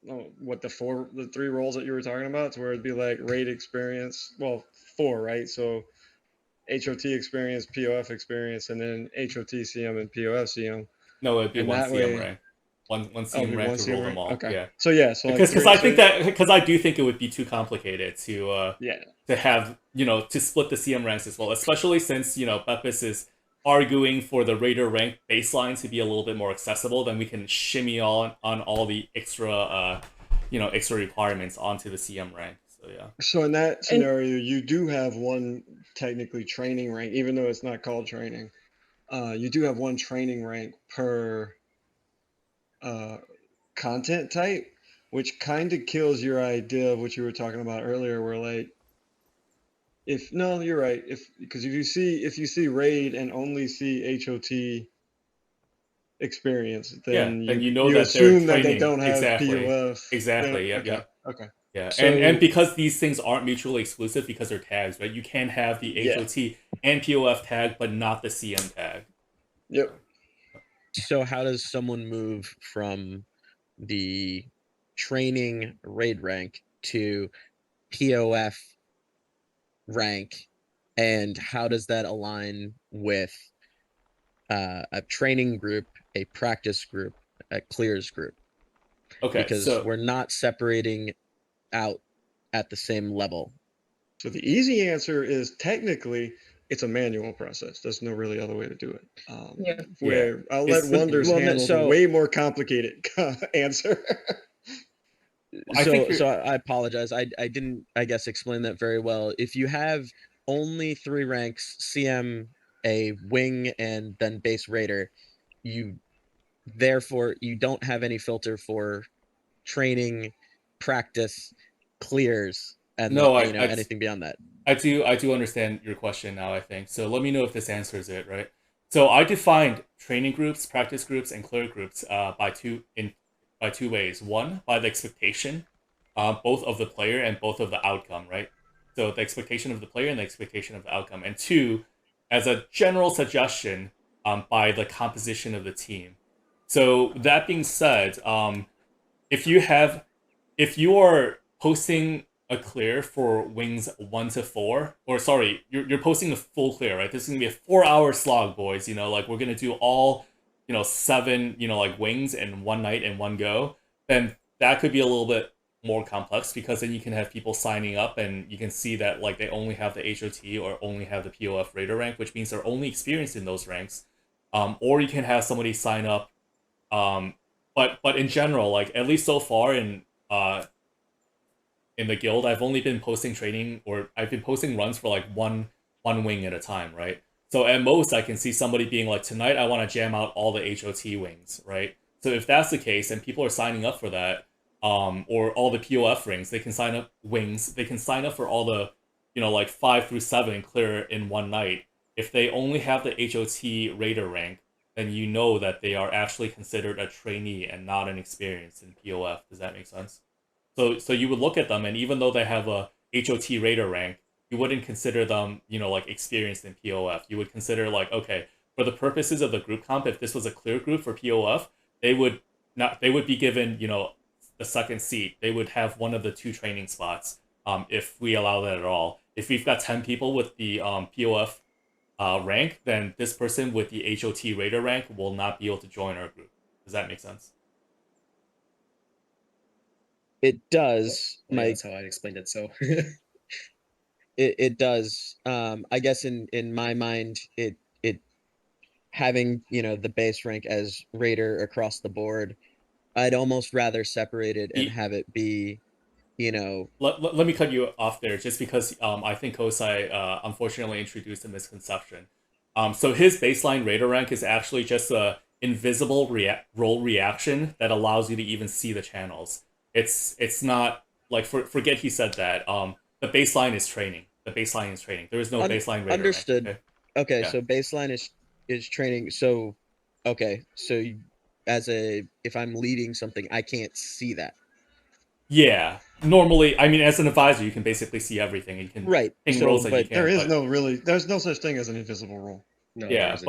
the 3 roles that you were talking about, to where it'd be like raid experience. Well, 4, right? So HOT experience, POF experience, and then HOT CM and POF CM. No, it'd be And one that CM way, rank. One oh, CM be rank one to CM roll them rank. all. Okay. Yeah. So yeah, so like Because I think that because I do think it would be too complicated to yeah. to have to split the CM ranks as well, especially since Pepis is arguing for the Raider rank baseline to be a little bit more accessible. Then we can shimmy on all the extra extra requirements onto the CM rank. So yeah. So in that scenario, you do have one technically training rank, even though it's not called training. You do have one training rank per content type, which kind of kills your idea of what you were talking about earlier, where like, you're right. Because if you see raid and only see HOT experience, then then you that they're assume that they training. don't have Exactly. POF. Exactly. Yeah, Yep. okay. Yeah, So, and because these things aren't mutually exclusive because they're tags, right? You can have the Yeah. HOT and POF tag, but not the CM tag. Yep. So how does someone move from the training raid rank to POF rank, and how does that align with a training group, a practice group, a clears group? Okay, Because so we're not separating out at the same level. So the easy answer is technically it's a manual process. There's no really other way to do it. Yeah. Where I'll let It's- Wonders well, no, handle the so- way more complicated answer. I think So I apologize. I didn't, I guess, explain that very well. If you have only 3 ranks, CM, a wing, and then base raider, therefore you don't have any filter for training, practice, clears, and No, anything beyond that. I do understand your question now, I think. So let me know if this answers it, right? So I defined training groups, practice groups, and clear groups by two ways. One, by the expectation, both of the player and both of the outcome, right? So the expectation of the player and the expectation of the outcome. And two, as a general suggestion, by the composition of the team. So that being said, if you are posting a clear for wings 1 to 4, or sorry, you're posting a full clear, right? This is gonna be a 4-hour slog, boys. Like we're gonna do all 7 like wings in one night in one go. Then that could be a little bit more complex, because then you can have people signing up and you can see that like they only have the HOT or only have the POF Raider rank, which means they're only experienced in those ranks. Or you can have somebody sign up. But in general, like at least so far in the guild, I've only been posting training, or I've been posting runs for like one wing at a time, right? So at most, I can see somebody being like, tonight I want to jam out all the HOT wings, right? So if that's the case, and people are signing up for that, or all the POF rings, they can sign up wings. They can sign up for all the, like 5 through 7 clear in one night. If they only have the HOT Raider rank, then you know that they are actually considered a trainee and not an experienced in POF. Does that make sense? So you would look at them, and even though they have a HOT Raider rank, you wouldn't consider them, like experienced in POF. You would consider like, okay, for the purposes of the group comp, if this was a clear group for POF, they would be given, the second seat. They would have one of the 2 training spots, if we allow that at all. If we've got 10 people with the POF rank, then this person with the HOT Raider rank will not be able to join our group. Does that make sense? It does. Yeah, that's how I explained it. So it does. I guess in my mind, it having the base rank as Raider across the board, I'd almost rather separate it and have it be, Let me cut you off there, just because I think Kosai unfortunately introduced a misconception. So his baseline Raider rank is actually just a invisible roll reaction that allows you to even see the channels. It's not like forget he said that. The baseline is training. The baseline is training. There is no baseline raider Understood. rank. Okay, Yeah. so baseline is training. So, okay, so if I'm leading something, I can't see that. Yeah. Normally, I mean, as an advisor, you can basically see everything. You can Right. ping So, rolls that you but can. There is there's no such thing as an invisible roll. No, there Yeah, isn't.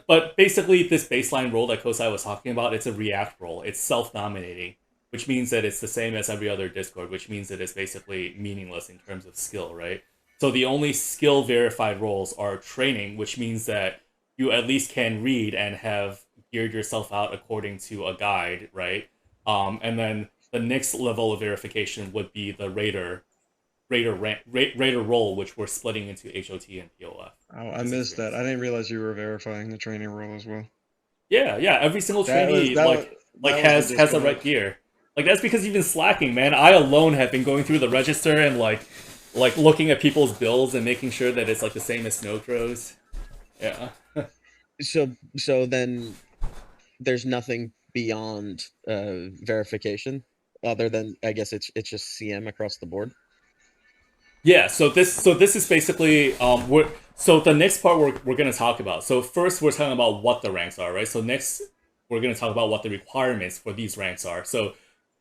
but basically, this baseline roll that Kosai was talking about, it's a react roll. It's self-nominating, which means that it's the same as every other Discord, which means that it's basically meaningless in terms of skill, right? So the only skill verified rolls are training, which means that you at least can read and have geared yourself out according to a guide, right? And then the next level of verification would be the Raider roll, which we're splitting into HOT and POF. Oh, I missed that. I didn't realize you were verifying the training roll as well. Yeah, every single trainee has the right gear. Like that's because you've been slacking, man. I alone have been going through the register and like looking at people's bills and making sure that it's like the same as Snow Crow's. Yeah. So then there's nothing beyond verification other than I guess it's just CM across the board. Yeah, so this is basically so the next part we're gonna talk about. So first we're talking about what the ranks are, right? So next we're gonna talk about what the requirements for these ranks are. So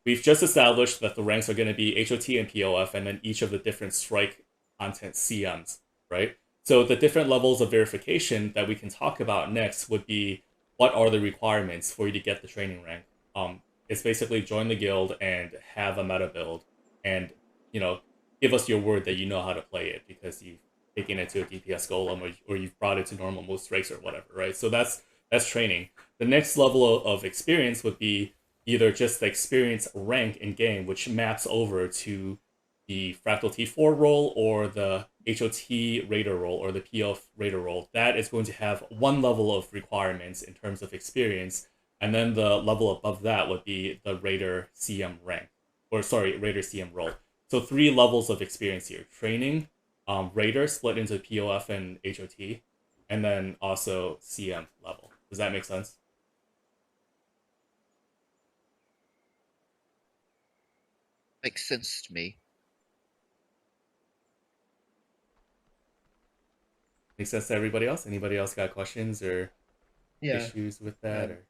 we've just established that the ranks are gonna be HOT and POF, and then each of the different strike content CMs, right? So the different levels of verification that we can talk about next would be what are the requirements for you to get the training rank. It's basically join the guild and have a meta build, and you know give us your word that you know how to play it because you've taken it to a DPS golem or you've brought it to normal most strikes or whatever, right? So that's training. The next level of experience would be either just the experience rank in game, which maps over to the Fractal T4 role or the HOT Raider role or the PF Raider role. That is going to have one level of requirements in terms of experience, and then the level above that would be the Raider CM rank, or sorry, Raider CM role. So 3 levels of experience here: training, Raider split into POF and HOT, and then also CM level. Does that make sense? Makes sense to me. Makes sense to everybody else? Anybody else got questions or issues with that? Or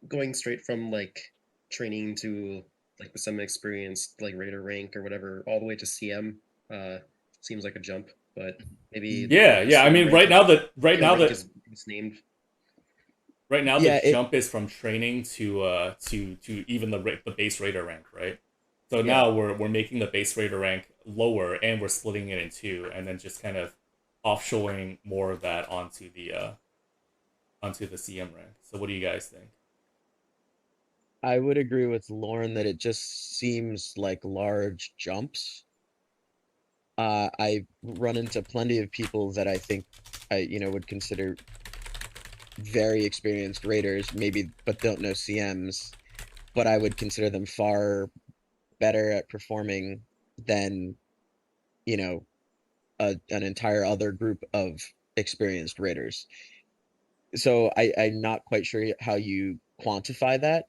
going straight from like training to like with some experience like Raider rank or whatever all the way to CM seems like a jump, but maybe yeah. I mean, right now the named. Right now the jump is from training to even the base Raider rank, right? So now we're making the base Raider rank lower and we're splitting it in 2 and then just kind of offshoring more of that onto the CM rank. So what do you guys think? I would agree with Lauren that it just seems like large jumps. I run into plenty of people that I think I would consider very experienced raiders, maybe, but don't know CMs. But I would consider them far better at performing than an entire other group of experienced raiders. So I'm not quite sure how you quantify that.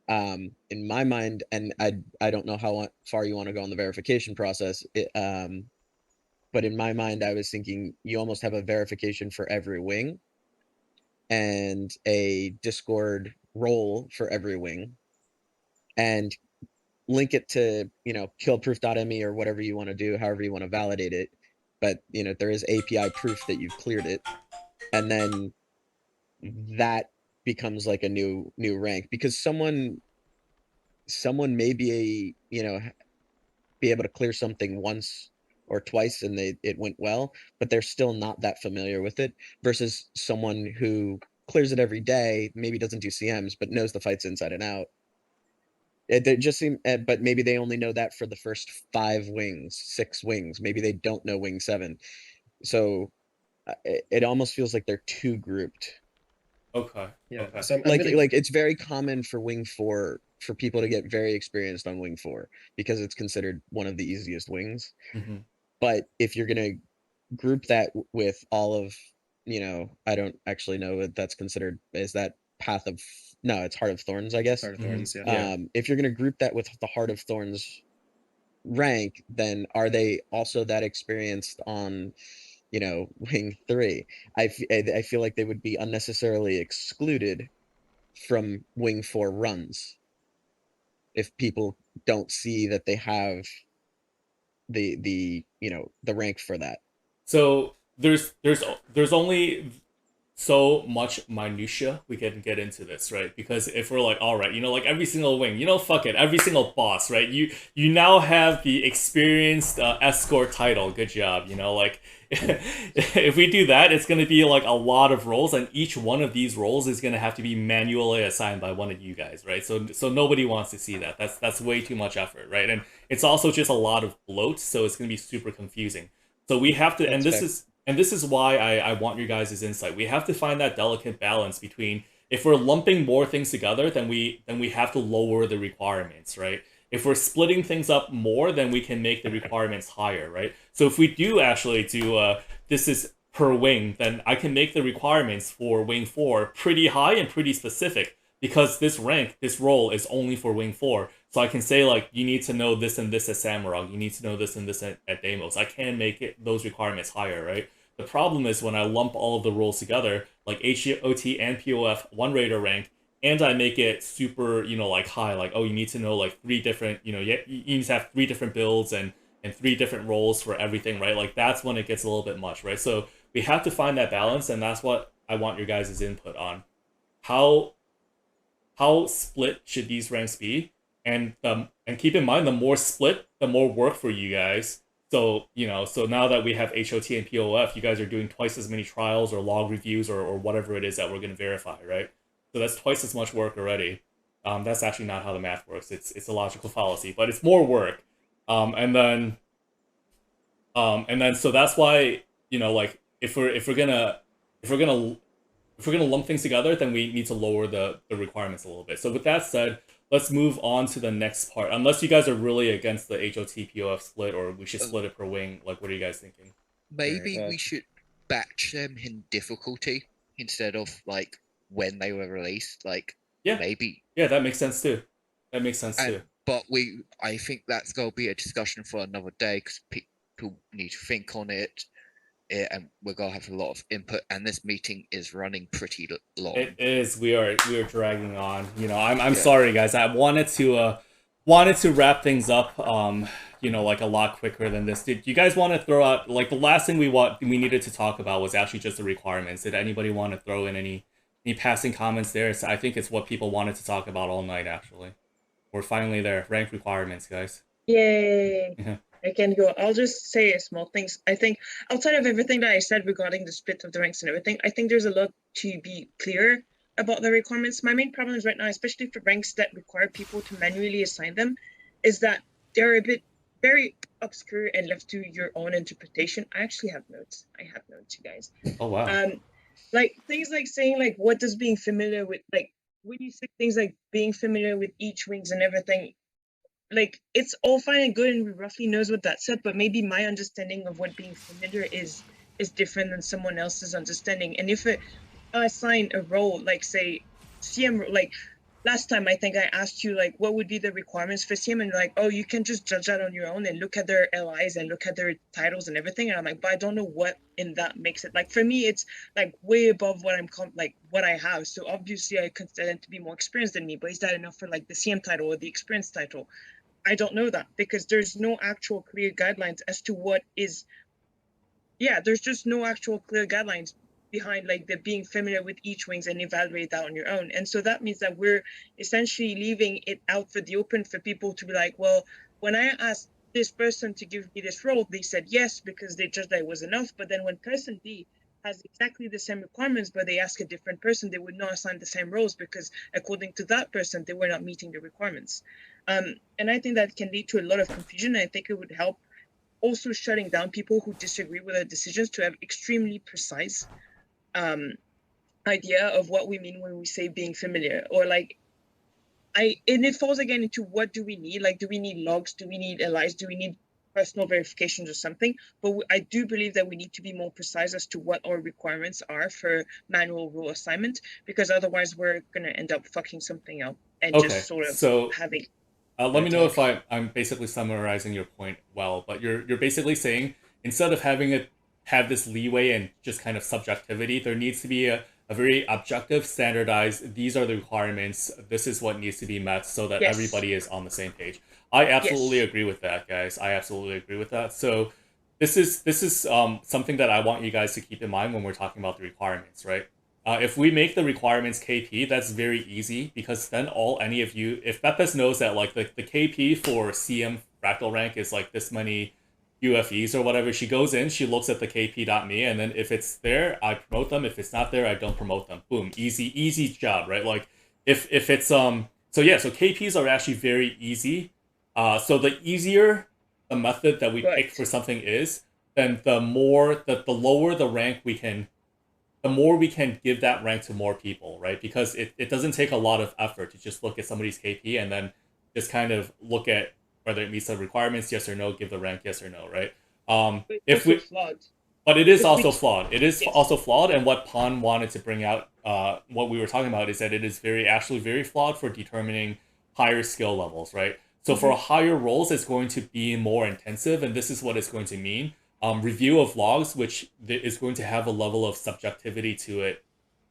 In my mind, and I don't know how far you want to go on the verification process, but in my mind, I was thinking you almost have a verification for every wing and a Discord role for every wing, and link it to killproof.me or whatever you want to do, however you want to validate it. But there is API proof that you've cleared it, and then that becomes like a new rank, because someone may be be able to clear something once or twice and it went well, but they're still not that familiar with it, versus someone who clears it every day, maybe doesn't do CMs but knows the fights inside and out. They just seem, but maybe they only know that for the first 5 wings, 6 wings. Maybe they don't know wing 7. So it almost feels like they're too grouped. Okay. Yeah. Okay. So like it's very common for wing 4 for people to get very experienced on wing 4 because it's considered one of the easiest wings. Mm-hmm. But if you're gonna group that with all of I don't actually know what that's considered. Is that no, it's Heart of Thorns, I guess. Heart of Thorns, yeah. If you're going to group that with the Heart of Thorns rank, then are they also that experienced on, wing 3? I feel like they would be unnecessarily excluded from wing 4 runs if people don't see that they have the rank for that. So there's only so much minutia we can get into this, right? Because if we're like, all right, like every single wing, fuck it, every single boss, right? You now have the experienced escort title. Good job, like if we do that, it's going to be like a lot of roles, and each one of these roles is going to have to be manually assigned by one of you guys, right? So nobody wants to see that. That's way too much effort, right? And it's also just a lot of bloat, so it's going to be super confusing. So we have to, and this is why I want your guys' insight. We have to find that delicate balance between, if we're lumping more things together, then we have to lower the requirements, right? If we're splitting things up more, then we can make the requirements higher, right? So if we do actually do this is per wing, then I can make the requirements for wing 4 pretty high and pretty specific, because this role is only for wing 4. So I can say, like, you need to know this and this at Samurag, you need to know this and this at Deimos. I can make those requirements higher, right? The problem is when I lump all of the roles together, like HOT and POF, one raider rank, and I make it super, like high, like, oh, you need to know like 3 different, you need to have 3 different builds and 3 different roles for everything, right? Like, that's when it gets a little bit much, right? So we have to find that balance, and that's what I want your guys' input on. How split should these ranks be? And keep in mind, the more split, the more work for you guys. So, so now that we have HOT and POF, you guys are doing twice as many trials or log reviews or whatever it is that we're going to verify, right? So that's twice as much work already. That's actually not how the math works. It's a logical fallacy, but it's more work. And then so that's why, like, if we're gonna lump things together, then we need to lower the requirements a little bit. So with that said, let's move on to the next part. Unless you guys are really against the HOT POF split, or we should split it per wing. Like, what are you guys thinking? Maybe we should batch them in difficulty instead of like when they were released. Like, maybe. Yeah, that makes sense too. But I think that's gonna be a discussion for another day, because people need to think on it. And we're gonna have a lot of input, and this meeting is running pretty long. It is. We are dragging on. I'm sorry, guys. I wanted to wrap things up. Like a lot quicker than this. Did you guys want to throw out, like, the last thing we needed to talk about was actually just the requirements? Did anybody want to throw in any passing comments there? So I think it's what people wanted to talk about all night. Actually, we're finally there. Rank requirements, guys. Yay! I can go. I'll just say small things. I think outside of everything that I said regarding the split of the ranks and everything, I think there's a lot to be clear about the requirements. My main problem is right now, especially for ranks that require people to manually assign them, is that they're a bit very obscure and left to your own interpretation. I actually have notes. I have notes, you guys. Oh, wow. Like things like saying, like, what does being familiar with, like, when you say things like being familiar with each wings and everything, like, it's all fine and good and we roughly knows what that said, but maybe my understanding of what being familiar is different than someone else's understanding. And if I assign a role, like, say, CM, like, last time I think I asked you, like, what would be the requirements for CM, and like, oh, you can just judge that on your own and look at their LIs and look at their titles and everything. And I'm like, but I don't know what in that makes it. Like, for me, it's like way above what what I have. So obviously I consider them to be more experienced than me, but is that enough for like the CM title or the experience title? I don't know that, because there's no actual clear guidelines as to what is. Yeah, there's just no actual clear guidelines behind, like, the being familiar with each wings and evaluate that on your own. And so that means that we're essentially leaving it out for the open for people to be like, well, when I asked this person to give me this role, they said yes because they judged that it was enough. But then when person B has exactly the same requirements, but they ask a different person, they would not assign the same roles because according to that person, they were not meeting the requirements. And I think that can lead to a lot of confusion. And I think it would help also shutting down people who disagree with our decisions to have extremely precise idea of what we mean when we say being familiar. Or like, and it falls again into what do we need? Like, do we need logs? Do we need LIs? Do we need personal verifications or something. But I do believe that we need to be more precise as to what our requirements are for manual rule assignment, because otherwise we're going to end up fucking something up and Okay, just sort of so having. let me know if I'm basically summarizing your point well, but you're basically saying instead of having it have this leeway and just kind of subjectivity, there needs to be a very objective, standardized, these are the requirements, this is what needs to be met so that Yes. everybody is on the same page. I absolutely Yes. agree with that, guys. I absolutely agree with that. So this is something that I want you guys to keep in mind when we're talking about the requirements, right? If we make the requirements KP, that's very easy because then any of you, if Bepes knows that like the KP for CM fractal rank is like this many UFEs or whatever, she goes in, she looks at the KP.me, and then if it's there, I promote them. If it's not there, I don't promote them. Boom, easy job, right? Like if it's so KPs are actually very easy. So the easier the method that we pick for something is, then the lower the rank we can, the more we can give that rank to more people, right? Because it doesn't take a lot of effort to just look at somebody's KP and then just kind of look at whether it meets the requirements, yes or no, give the rank yes or no, right? If we, flawed. but it is also flawed. It is also flawed, and what Pan wanted to bring out, what we were talking about, is that it is actually very flawed for determining higher skill levels, right? So for higher roles, it's going to be more intensive, and this is what it's going to mean. Review of logs, which is going to have a level of subjectivity to it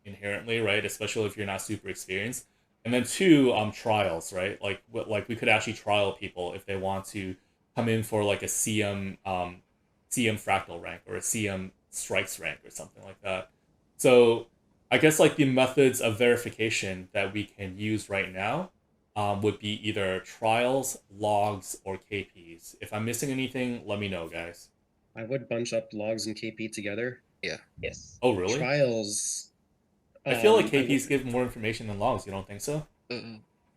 inherently, right? Especially if you're not super experienced. And then 2, trials, right? Like we could actually trial people if they want to come in for like a CM fractal rank or a CM strikes rank or something like that. So I guess like the methods of verification that we can use right now would be either trials, logs, or KPs. If I'm missing anything, let me know, guys. I would bunch up logs and KP together. Yeah. Yes. Oh, really? Trials. I feel like KPs give more information than logs. You don't think so?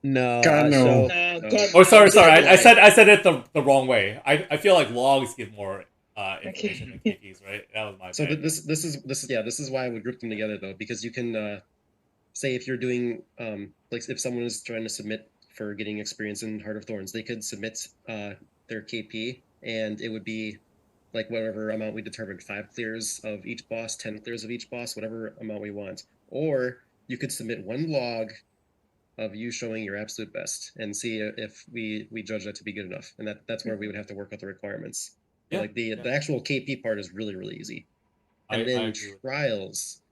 No. God, no. Oh, sorry. I said it the wrong way. I feel like logs give more information than KPs, right? That was my So bad. this is why I would group them together though, because you can say if you're doing like if someone is trying to submit for getting experience in Heart of Thorns, they could submit their KP and it would be like whatever amount we determined, 5 clears of each boss, 10 clears of each boss, whatever amount we want. Or you could submit 1 log of you showing your absolute best and see if we judge that to be good enough. And that's where we would have to work out the requirements. But like the actual KP part is really easy. And then trials,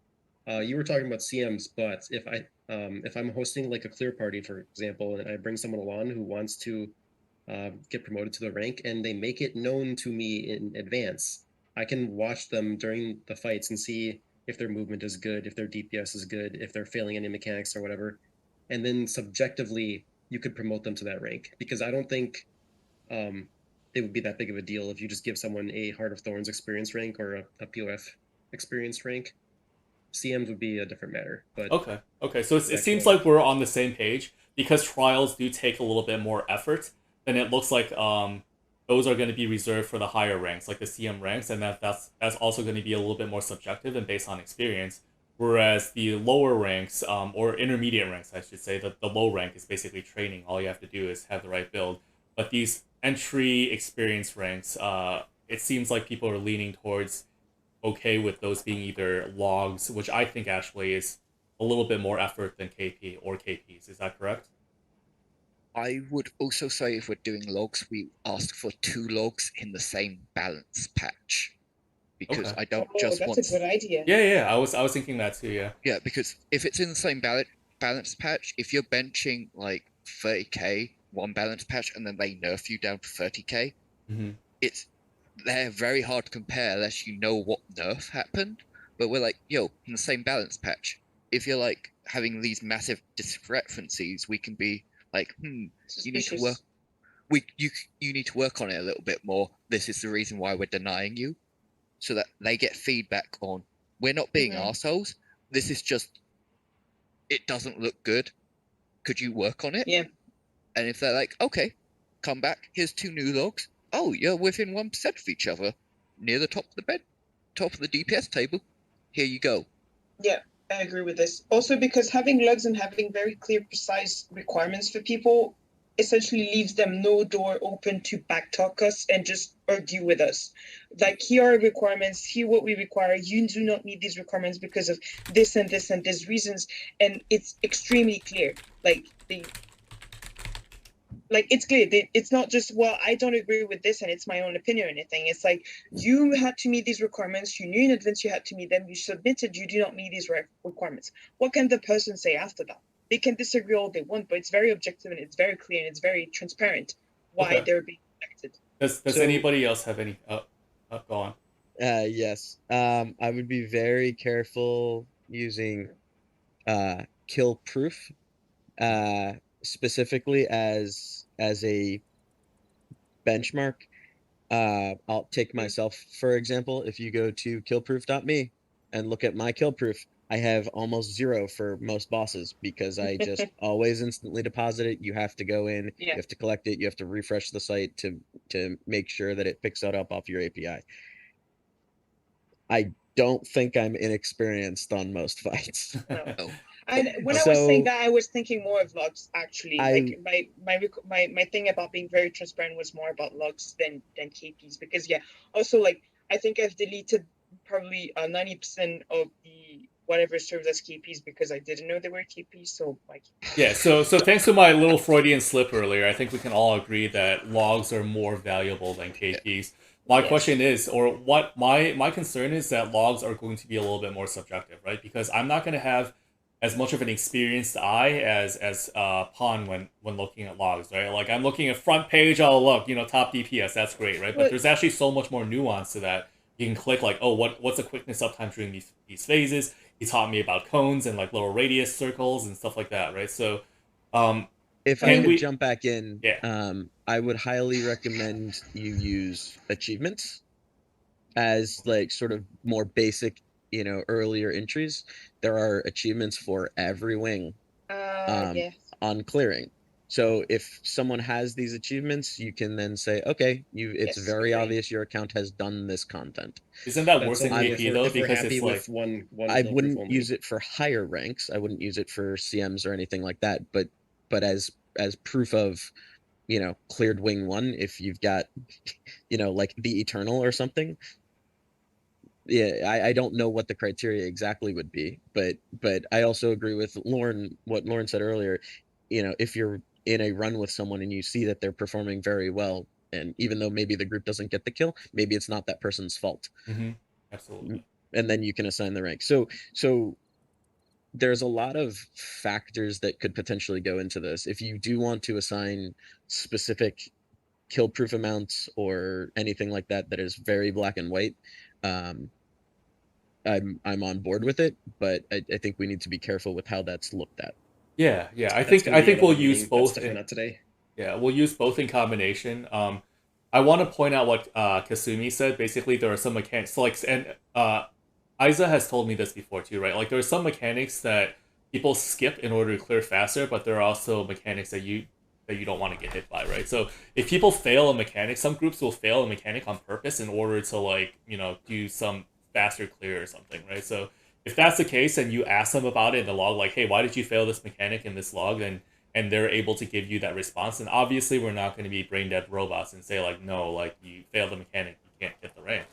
you were talking about CMs, but if I'm hosting like a clear party, for example, and I bring someone along who wants to get promoted to the rank and they make it known to me in advance, I can watch them during the fights and see if their movement is good, if their DPS is good, if they're failing any mechanics or whatever. And then subjectively, you could promote them to that rank, because I don't think it would be that big of a deal if you just give someone a Heart of Thorns experience rank or a POF experience rank. CMs would be a different matter. But okay. So it seems like we're on the same page, because trials do take a little bit more effort. Then it looks like those are going to be reserved for the higher ranks, like the CM ranks, and that's also going to be a little bit more subjective and based on experience. Whereas the lower ranks, or intermediate ranks, I should say, the low rank is basically training. All you have to do is have the right build. But these entry experience ranks, it seems like people are leaning towards okay with those being either logs, which I think actually is a little bit more effort than KP or KPs. Is that correct? I would also say if we're doing logs, we ask for 2 logs in the same balance patch. Because I don't just want... that's a good idea. Yeah, I was thinking that too, yeah. Yeah, because if it's in the same balance patch, if you're benching like 30k one balance patch and then they nerf you down to 30k, they're very hard to compare unless you know what nerf happened. But we're like, yo, in the same balance patch, if you're like having these massive discrepancies, we can be like, you need to work. You need to work on it a little bit more. This is the reason why we're denying you, so that they get feedback on. We're not being arseholes. This is just, it doesn't look good. Could you work on it? Yeah. And if they're like, okay, come back. Here's 2 new logs. Oh, you're within 1% of each other, near the top of the DPS table. Here you go. Yeah, I agree with this. Also, because having logs and having very clear, precise requirements for people essentially leaves them no door open to backtalk us and just argue with us. Like, here are requirements, here what we require, you do not meet these requirements because of this and this and this reasons, and it's extremely clear. It's clear. It's not just, well, I don't agree with this and it's my own opinion or anything. It's like, you had to meet these requirements, you knew in advance you had to meet them, you submitted, you do not meet these requirements. What can the person say after that? They can disagree all they want, but it's very objective and it's very clear and it's very transparent why Okay. they're being rejected. Does anybody else have any? Go on. Yes. I would be very careful using kill proof, specifically as a benchmark. I'll take myself for example. If you go to killproof.me and look at my kill proof, I have almost 0 for most bosses because I just always instantly deposit it. You have to go in, Yeah. you have to collect it, you have to refresh the site to make sure that it picks that up off your API. I don't think I'm inexperienced on most fights. No. And when I was saying that, I was thinking more of logs actually. Like my thing about being very transparent was more about logs than KPs, because also, like, I think I've deleted probably 90% of the whatever serves as KPs because I didn't know they were KPs. So like, yeah. So thanks to my little Freudian slip earlier, I think we can all agree that logs are more valuable than KPs. My question is, or what my concern is, that logs are going to be a little bit more subjective, right? Because I'm not going to have as much of an experienced eye as Pawn when looking at logs, right? Like, I'm looking at front page, oh look, top DPS, that's great, right? But there's actually so much more nuance to that. You can click like, oh, what's the quickness uptime during these phases? He taught me about cones and like little radius circles and stuff like that, right? So, if I could jump back in, I would highly recommend you use achievements as like sort of more basic, earlier entries. There are achievements for every wing on clearing. So if someone has these achievements, you can then say, okay, it's very obvious your account has done this content. Isn't that worse than KP though? Because it's like, one I wouldn't use it for higher ranks. I wouldn't use it for CMs or anything like that. But as proof of, cleared wing 1, if you've got, like the Eternal or something. Yeah, I don't know what the criteria exactly would be, but I also agree with what Lauren said earlier. If you're in a run with someone and you see that they're performing very well, and even though maybe the group doesn't get the kill, maybe it's not that person's fault. Mm-hmm. Absolutely. And then you can assign the rank. So there's a lot of factors that could potentially go into this. If you do want to assign specific kill proof amounts or anything like that is very black and white, I'm on board with it, but I think we need to be careful with how that's looked at. Yeah. I think we'll use both. Not today. Yeah, we'll use both in combination. I want to point out what Kasumi said. Basically, there are some mechanics, and Aiza has told me this before too, right? Like, there are some mechanics that people skip in order to clear faster, but there are also mechanics that you don't want to get hit by, right? So if people fail a mechanic, some groups will fail a mechanic on purpose in order to do some faster clear or something, right? So if that's the case and you ask them about it in the log, like, hey, why did you fail this mechanic in this log? And they're able to give you that response. And obviously we're not going to be brain dead robots and say like, no, like, you failed the mechanic, you can't get the rank,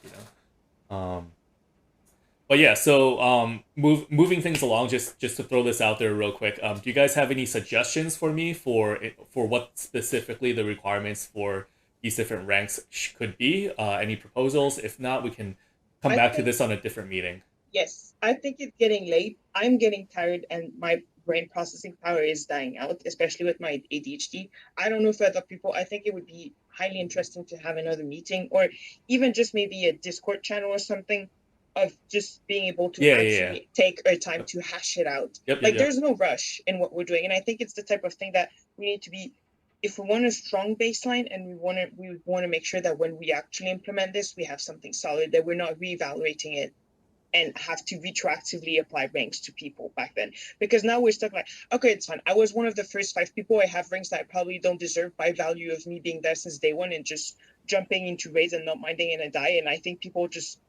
But yeah, so moving things along, just to throw this out there real quick, do you guys have any suggestions for me for what specifically the requirements for these different ranks could be? Any proposals? If not, we can come back to this on a different meeting. Yes, I think it's getting late. I'm getting tired and my brain processing power is dying out, especially with my ADHD. I don't know for other people. I think it would be highly interesting to have another meeting, or even just maybe a Discord channel or something, of just being able to actually take our time to hash it out. There's no rush in what we're doing. And I think it's the type of thing that we need to be, if we want a strong baseline and we want to make sure that when we actually implement this, we have something solid, that we're not reevaluating it and have to retroactively apply ranks to people back then. Because now we're stuck like, okay, it's fine. I was one of the first 5 people. I have ranks that I probably don't deserve by value of me being there since day one and just jumping into raids and not minding and I die. And I think people just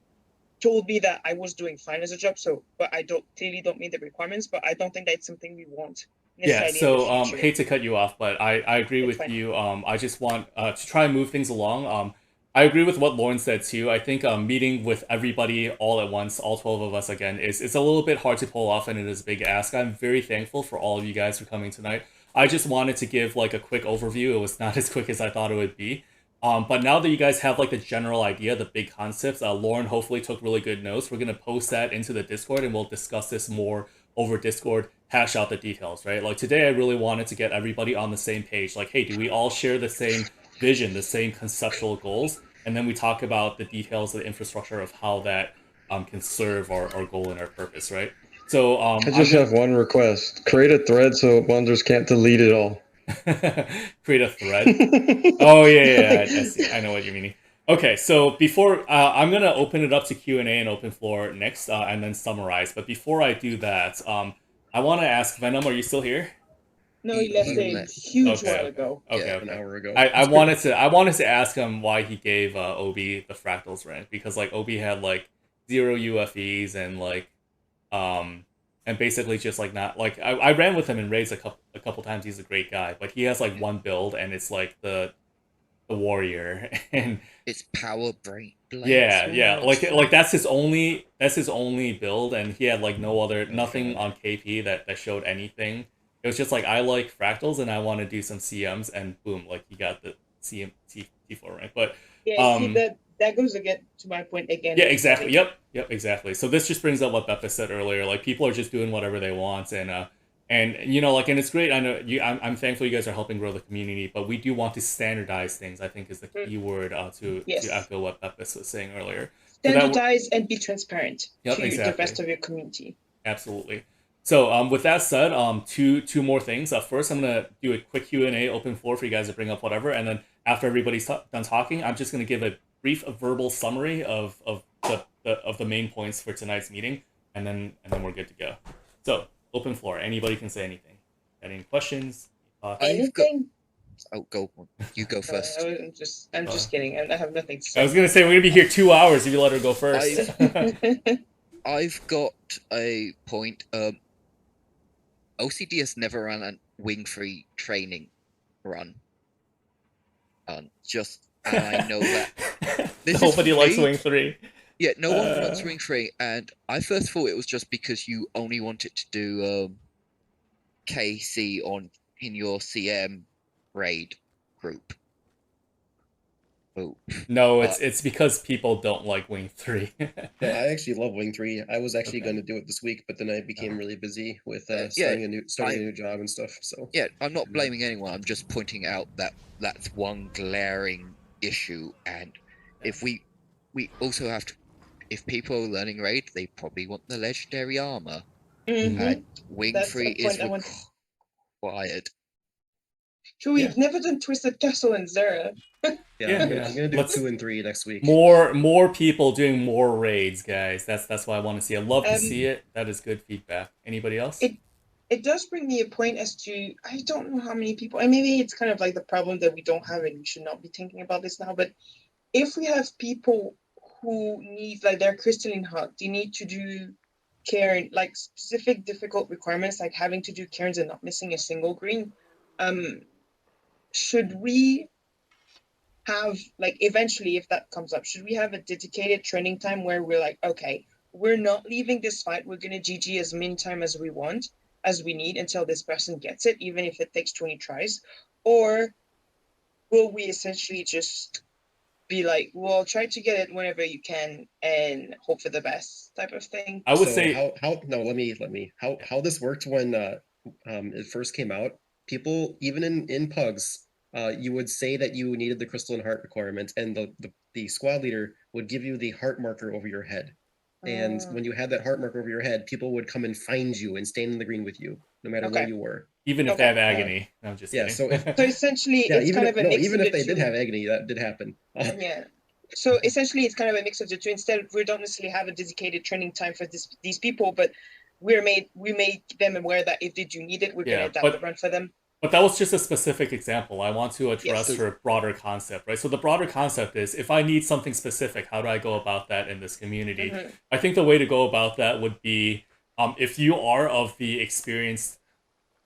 told me that I was doing fine as a job. So, but I clearly don't meet the requirements, but I don't think that's something we want Yeah, necessarily in the so future. hate to cut you off, but I agree It's with fine. you. I just want to try and move things along. I agree with what Lauren said too. I think meeting with everybody all at once, all 12 of us again, is a little bit hard to pull off, and it is a big ask. I'm very thankful for all of you guys for coming tonight. I just wanted to give like a quick overview. It was not as quick as I thought it would be. But now that you guys have like the general idea, the big concepts, Lauren hopefully took really good notes. We're gonna post that into the Discord, and we'll discuss this more over Discord, hash out the details, right? Like today, I really wanted to get everybody on the same page. Like, hey, do we all share the same vision, the same conceptual goals? And then we talk about the details of the infrastructure of how that can serve our goal and our purpose, right? So I just have one request: create a thread so Wonders can't delete it all. create a thread. Oh yeah, I see. I know what you're meaning. Okay, so before I'm gonna open it up to Q&A and open floor next, and then summarize. But before I do that, I want to ask Venom, are you still here? No, he left a huge while ago. Okay, an hour ago. I wanted to ask him why he gave Obi the fractals rank, because like Obi had like 0 UFEs and like and basically just like not like I ran with him in raids a couple times. He's a great guy, but he has like one build and it's like the warrior and it's power brain. Yeah, like that's his only build, and he had like nothing on KP that showed anything. It was just like I like fractals and I want to do some CMs, and boom, like he got the CM T4 rank. But yeah, see that goes again to my point again. Yeah, exactly. Yep, exactly. So this just brings up what Beppa said earlier. Like people are just doing whatever they want, and you know, like, and it's great. I know I'm thankful you guys are helping grow the community, but we do want to standardize things. I think is the key word to echo what Beppa was saying earlier. Standardize and be transparent to exactly. the rest of your community. Absolutely. So with that said, two more things. First, I'm gonna do a quick Q&A, open floor for you guys to bring up whatever, and then after everybody's done talking, I'm just gonna give a brief verbal summary of the main points for tonight's meeting, and then we're good to go. So open floor. Anybody can say anything. Any questions? Anything? Go. You go first. I'm just kidding. I have nothing to say. I was gonna say we're gonna be here 2 hours if you let her go first. I've got a point. OCD has never run a wing-free training run. And I know that. Nobody likes wing 3. Yeah, no one wants wing 3, and I first thought it was just because you only wanted to do KC in your CM raid group. Oh. No, it's because people don't like wing 3. No, I actually love wing 3. I was actually going to do it this week, but then I became really busy with starting a new job and stuff. So yeah, I'm not blaming anyone. I'm just pointing out that that's one glaring issue, and if we also have to, if people are learning raid, they probably want the legendary armor, and wing 3 is required. Sure, we've never done Twisted Castle and Zera. Yeah, I'm gonna do 2 and 3 next week. More people doing more raids, guys. That's what I want to see. I love to see it. That is good feedback. Anybody else? It does bring me a point as to I don't know how many people, and maybe it's kind of like the problem that we don't have and we should not be thinking about this now, but if we have people who need, like, their crystalline heart, they need to do cairn, like specific difficult requirements, like having to do cairns and not missing a single green, should we have, like, eventually, if that comes up, should we have a dedicated training time where we're like, okay, we're not leaving this fight, we're gonna GG as many time as we want, as we need, until this person gets it, even if it takes 20 tries? Or will we essentially just be like, well, try to get it whenever you can and hope for the best type of thing? I would say how this worked when it first came out. People, even in pugs, you would say that you needed the crystalline heart requirement, and the squad leader would give you the heart marker over your head. And when you had that heart marker over your head, people would come and find you and stand in the green with you, no matter where you were. Even if they have agony. I'm just kidding. So essentially, it's kind of a mix. Even if they did have agony, that did happen. Yeah. So essentially, it's kind of a mix of the two. Instead, we don't necessarily have a dedicated training time for these people, but we make them aware that if they do need it, we're going to adapt the run for them. But that was just a specific example. I want to address her broader concept, right? So the broader concept is, if I need something specific, how do I go about that in this community? I think the way to go about that would be, if you are of the experienced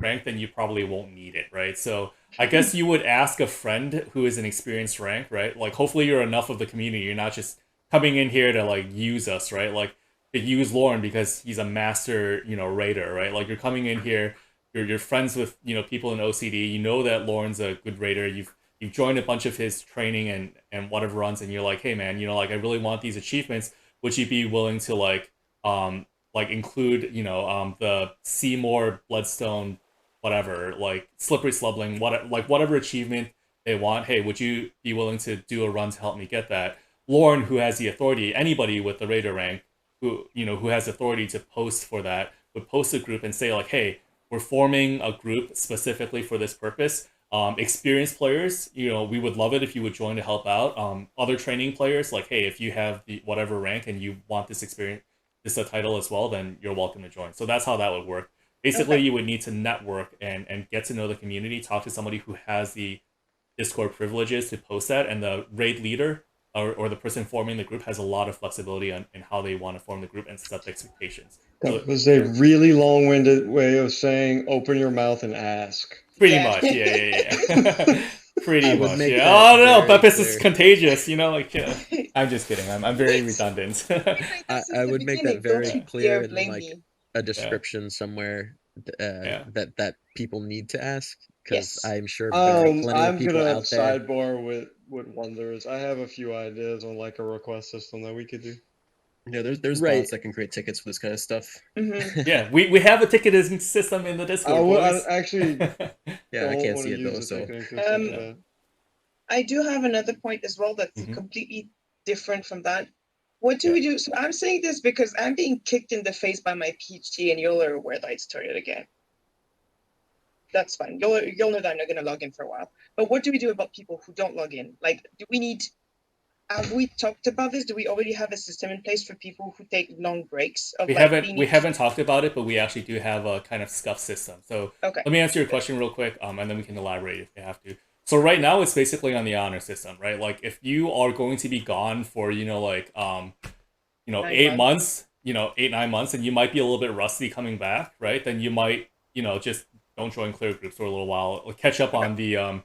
rank, then you probably won't need it, right? So I guess you would ask a friend who is an experienced rank, right? Like hopefully you're enough of the community. You're not just coming in here to like use us, right? Like to use Lauren because he's a master, raider, right? Like you're coming in here, you're friends with, people in OCD. You know that Lauren's a good raider. You've joined a bunch of his training and whatever runs, and you're like, hey man, like I really want these achievements. Would you be willing to include, the Seymour Bloodstone, whatever, like slippery slubbling, whatever achievement they want. Hey, would you be willing to do a run to help me get that? Lauren, who has the authority, anybody with the raider rank, who has authority to post for that, would post a group and say like, hey, we're forming a group specifically for this purpose. Experienced players, we would love it if you would join to help out. Other training players, like, hey, if you have the whatever rank and you want this experience, this a title as well, then you're welcome to join. So that's how that would work. Basically, you would need to network and get to know the community, talk to somebody who has the Discord privileges to post that, and the raid leader or the person forming the group has a lot of flexibility in how they want to form the group and set the expectations. That was a really long-winded way of saying open your mouth and ask. Pretty much, yeah. Pretty much, yeah. that Oh no, very Pepis is clear. contagious, I'm just kidding. I'm very redundant. I would make that very clear in like a description somewhere that people need to ask, because I'm sure there are plenty I'm of people gonna out there. sidebar with Wonders. I have a few ideas on like a request system that we could do. Yeah, there's Right. bots that can create tickets for this kind of stuff. Yeah, we have a ticketing system in the Discord. I actually Yeah, I don't can't wanna see it use though. the So ticketing system for that. I do have another point as well that's Mhm. completely different from that. What do we do? So I'm saying this because I'm being kicked in the face by my PhD, and you'll are aware that I started again. That's fine. You'll know that I'm not gonna log in for a while. But what do we do about people who don't log in? Like, do we need? Have we talked about this? Do we already have a system in place for people who take long breaks? Of We like haven't we haven't talked about it, but we actually do have a kind of scuff system. So Okay. let me answer your question real quick, and then we can elaborate if we have to. So right now it's basically on the honor system, right? Like if you are going to be gone for 9 8 months, 8-9 months, and you might be a little bit rusty coming back, right? Then you might just don't join clear groups for a little while, or catch up on the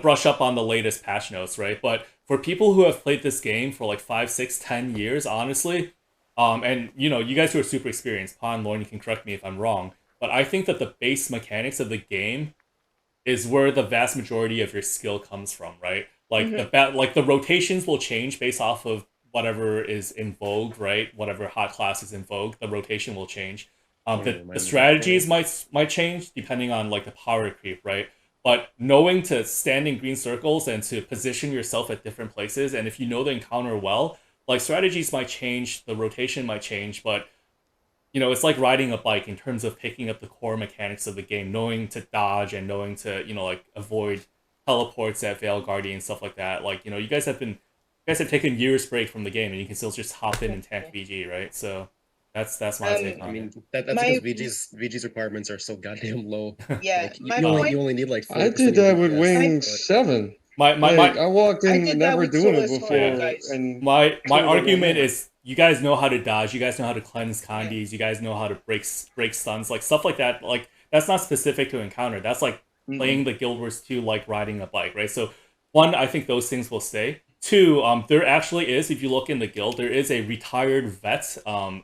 brush up on the latest patch notes, right? But for people who have played this game for like 5, 6, 10 years, honestly, and you guys who are super experienced, Pon, Lauren, you can correct me if I'm wrong, but I think that the base mechanics of the game is where the vast majority of your skill comes from, right? Like the rotations will change based off of whatever is in vogue, right? Whatever hot class is in vogue, the rotation will change. The strategies might change depending on like the power creep, right? But knowing to stand in green circles and to position yourself at different places, and if you know the encounter well, like strategies might change, the rotation might change, but it's like riding a bike in terms of picking up the core mechanics of the game, knowing to dodge and knowing to, like avoid teleports at Veil Guardian, stuff like that. Like, you guys have taken years break from the game and you can still just hop in and tank VG, right? So that's my take on I mean, it. that's because VG's requirements are so goddamn low. Yeah, Like, you only need like 40% I did that with DPS, Wing but- 7. My I walked I in did that never with doing it Solis before, Horror, guys. and my killed argument everyone. is you guys know how to dodge, you guys know how to cleanse condies, you guys know how to break stuns, like stuff like that. Like that's not specific to encounter. That's like playing the Guild Wars 2 like riding a bike, right? So one, I think those things will stay. Two, there actually is, if you look in the guild, there is a retired vet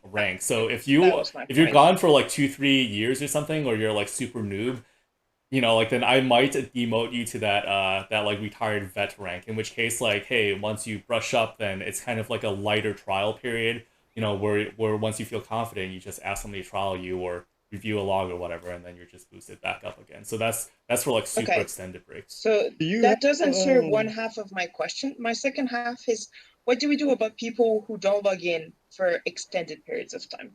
rank. So if you're point. gone for like 2-3 years or something, or you're like super noob, like then I might demote you to that like retired vet rank. In which case, like, hey, once you brush up, then it's kind of like a lighter trial period. Where once you feel confident, you just ask somebody to trial you or review a log or whatever, and then you're just boosted back up again. So that's for like super extended breaks. So that does answer one half of my question. My second half is, what do we do about people who don't log in for extended periods of time?